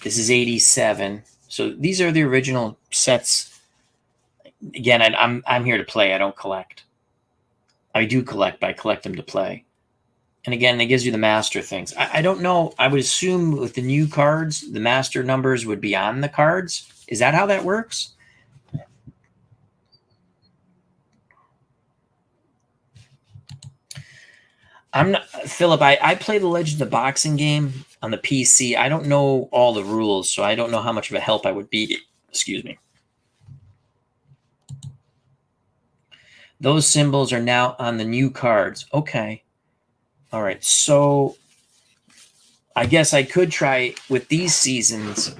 this is 87. So these are the original sets. Again, I'm here to play. I don't collect. I do collect, but I collect them to play. And again, it gives you the Master things. I don't know. I would assume with the new cards, the Master numbers would be on the cards. Is that how that works? I'm not, Philip, I play the Legends of Boxing game on the PC. I don't know all the rules, so I don't know how much of a help I would be. Excuse me. Those symbols are now on the new cards. Okay. All right. So I guess I could try with these seasons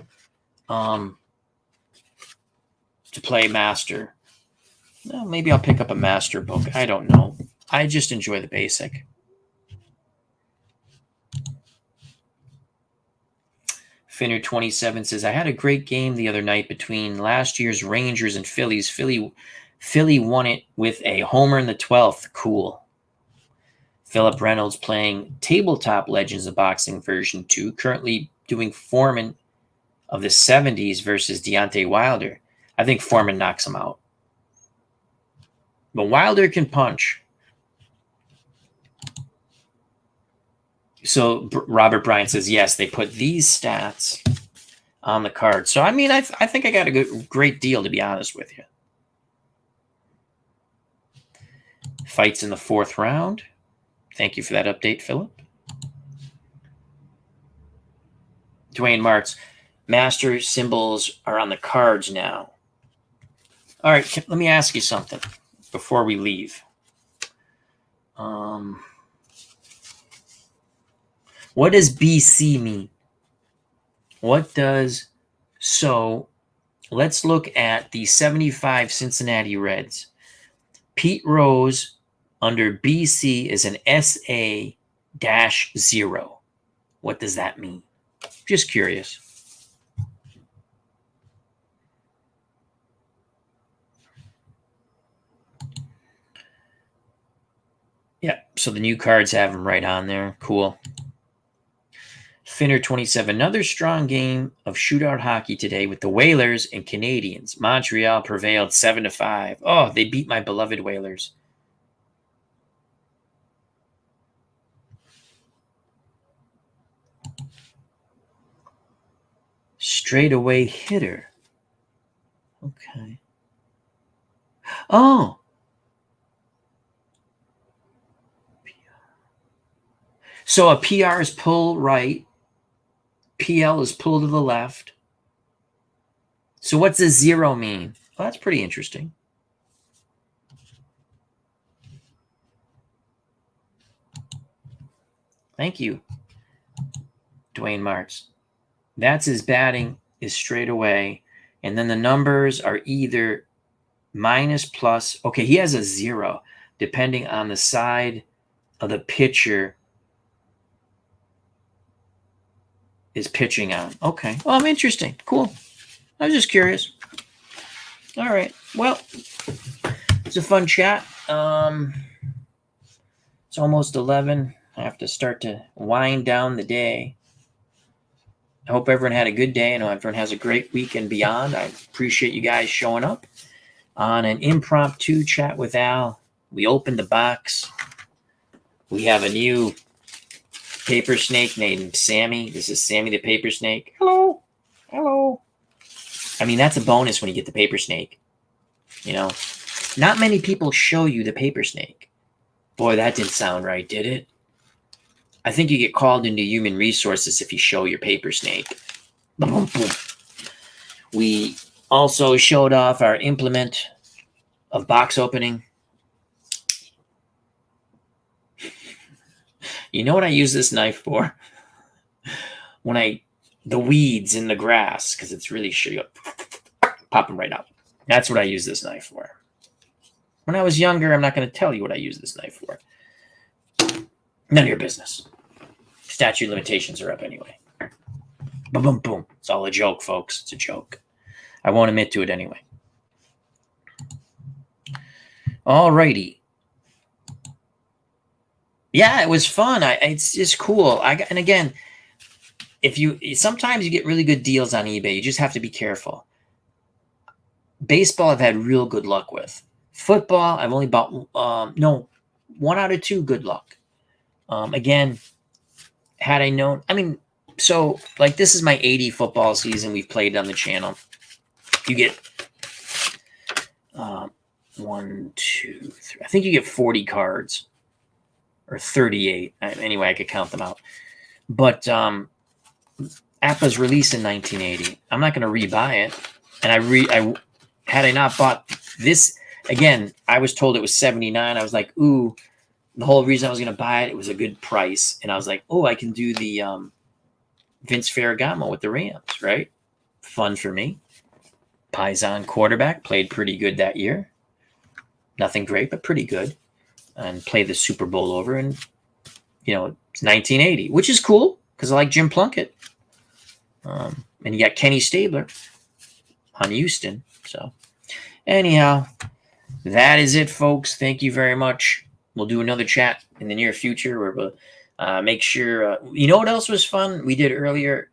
to play Master. Well, maybe I'll pick up a Master book. I don't know. I just enjoy the basic. Finner 27 says, I had a great game the other night between last year's Rangers and Phillies. Philly won it with a homer in the 12th. Cool. Philip Reynolds playing Tabletop Legends of Boxing version 2, currently doing Foreman of the 70s versus Deontay Wilder. I think Foreman knocks him out. But Wilder can punch. So Robert Bryant says, yes, they put these stats on the card. So, I mean, I think I got a great deal, to be honest with you. Fights in the 4th round. Thank you for that update, Philip. Dwayne Martz, Master symbols are on the cards now. All right, let me ask you something before we leave. What does BC mean? So let's look at the 75 Cincinnati Reds. Pete Rose under BC is an SA-0. What does that mean? Just curious. Yeah, so the new cards have them right on there. Cool. Finner 27, another strong game of shootout hockey today with the Whalers and Canadians. Montreal prevailed 7-5. Oh, they beat my beloved Whalers. Straightaway hitter. Okay. Oh. So a PR is pull right. PL is pull to the left. So what's a 0 mean? Well, that's pretty interesting. Thank you, Dwayne Martz. That's his batting is straight away. And then the numbers are either minus, plus. Okay, he has a 0, depending on the side of the pitcher is pitching on. Okay. Oh, interesting. Cool. I was just curious. All right. Well, it's a fun chat. It's almost 11. I have to start to wind down the day. I hope everyone had a good day. I know everyone has a great week and beyond. I appreciate you guys showing up on an impromptu chat with Al. We opened the box. We have a new paper snake named Sammy. This is Sammy the paper snake. Hello. Hello. I mean, that's a bonus when you get the paper snake. You know, not many people show you the paper snake. Boy, that didn't sound right, did it? I think you get called into human resources if you show your paper snake. Boom, boom. We also showed off our implement of box opening. You know what I use this knife for? When the weeds in the grass, because it's really pop them right out. That's what I use this knife for. When I was younger, I'm not going to tell you what I use this knife for. None of your business. Statute limitations are up anyway. Boom, boom, boom. It's all a joke, folks. It's a joke. I won't admit to it anyway. All righty. Yeah, it was fun. It's just cool. And again, sometimes you get really good deals on eBay. You just have to be careful. Baseball, I've had real good luck with. Football, I've only bought 1 out of 2 good luck. Again, had I known, so like this is my 80 football season we've played on the channel. You get 1, 2, 3. I think you get 40 cards or 38. Anyway, I could count them out. But APPA's released in 1980. I'm not going to rebuy it. And had I not bought this, again, I was told it was 79. I was like, ooh, the whole reason I was going to buy it, it was a good price. And I was like, oh, I can do the Vince Ferragamo with the Rams, right? Fun for me. Paisan quarterback, played pretty good that year. Nothing great, but pretty good. And played the Super Bowl over. And, it's 1980, which is cool because I like Jim Plunkett. And you got Kenny Stabler on Houston. So, anyhow, that is it, folks. Thank you very much. We'll do another chat in the near future where we'll make sure. You know what else was fun? We did earlier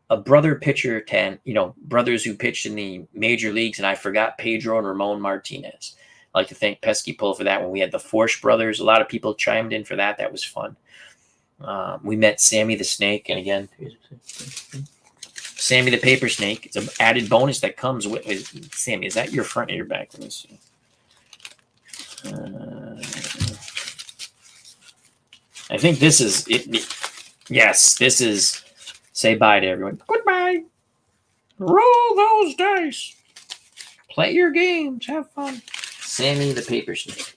a brother pitcher 10, brothers who pitched in the major leagues, and I forgot Pedro and Ramon Martinez. I'd like to thank Pesky Pull for that when we had the Forsch brothers. A lot of people chimed in for that. That was fun. We met Sammy the Snake, and again, Sammy the Paper Snake. It's an added bonus that comes with Sammy. Is that your front or your back? Let me see. I think this is it. Yes, this is say bye to everyone. Goodbye. Roll those dice. Play your games. Have fun. Sammy the Paper Snake.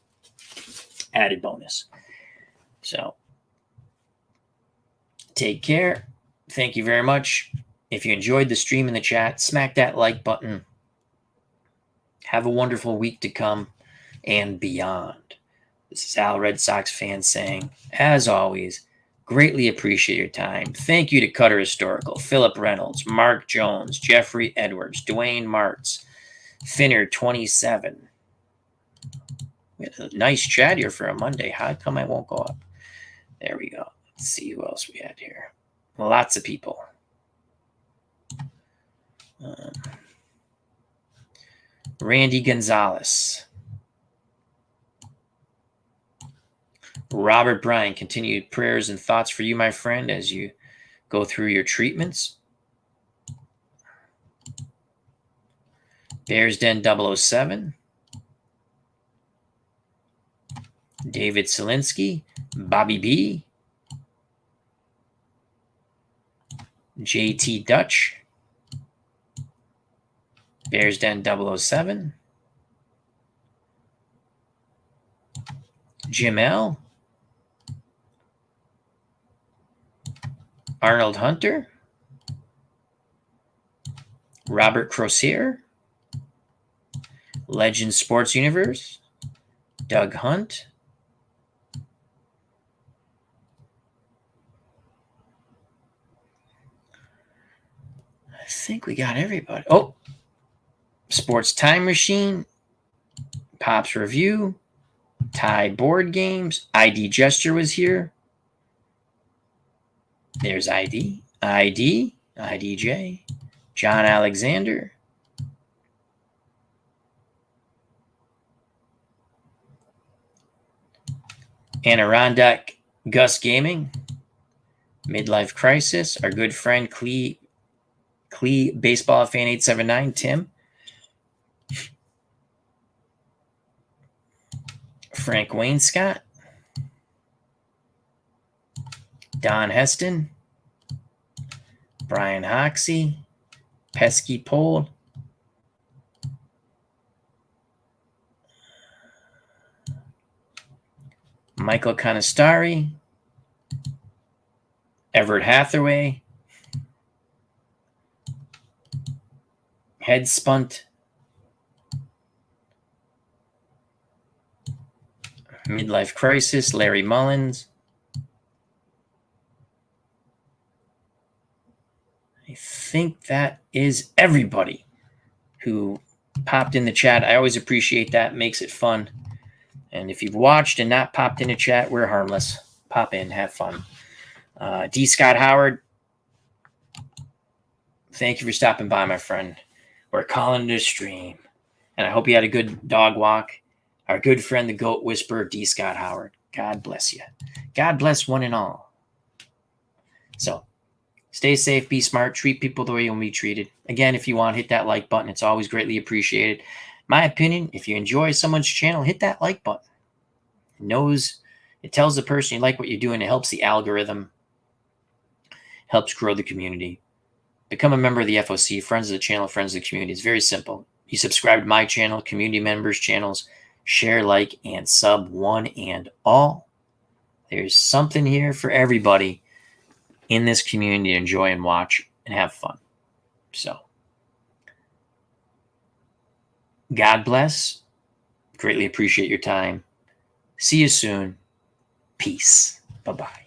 Added bonus. So, take care. Thank you very much. If you enjoyed the stream in the chat, smack that like button. Have a wonderful week to come and beyond. This is Al, Red Sox fan, saying, as always, greatly appreciate your time. Thank you to Cutter Historical, Philip Reynolds, Mark Jones, Jeffrey Edwards, Dwayne Martz, Finner 27. We had a nice chat here for a Monday. How come I won't go up? There we go. Let's see who else we had here. Lots of people. Randy Gonzalez. Robert Bryan, continued prayers and thoughts for you, my friend, as you go through your treatments. Bears Den 007. David Selinsky. Bobby B. JT Dutch. Bears Den 007. Jim L. Arnold Hunter. Robert Crozier. Legend Sports Universe. Doug Hunt. I think we got everybody. Oh, Sports Time Machine. Pops Review. Thai Board Games. ID Gesture was here. There's ID. ID. IDJ. John Alexander. Adirondack Gus Gaming. Midlife Crisis. Our good friend Clee Baseball Fan 879, Tim. Frank Wainscott. Don Heston. Brian Hoxie. Pesky Pole. Michael Canistari. Everett Hathaway. Head Spunt. Midlife Crisis. Larry Mullins. I think that is everybody who popped in the chat. I always appreciate that. Makes it fun. And if you've watched and not popped in the chat, we're harmless. Pop in, have fun. D. Scott Howard, thank you for stopping by, my friend. We're calling it a stream. And I hope you had a good dog walk. Our good friend, the Goat Whisperer, D. Scott Howard. God bless you. God bless one and all. So, stay safe, be smart, treat people the way you want to be treated. Again, if you want, hit that like button. It's always greatly appreciated. My opinion, if you enjoy someone's channel, hit that like button. It tells the person you like what you're doing. It helps the algorithm, helps grow the community. Become a member of the FOC, friends of the channel, friends of the community. It's very simple. You subscribe to my channel, community members' channels, share, like, and sub one and all. There's something here for everybody in this community to enjoy and watch and have fun. So, God bless. Greatly appreciate your time. See you soon. Peace. Bye-bye.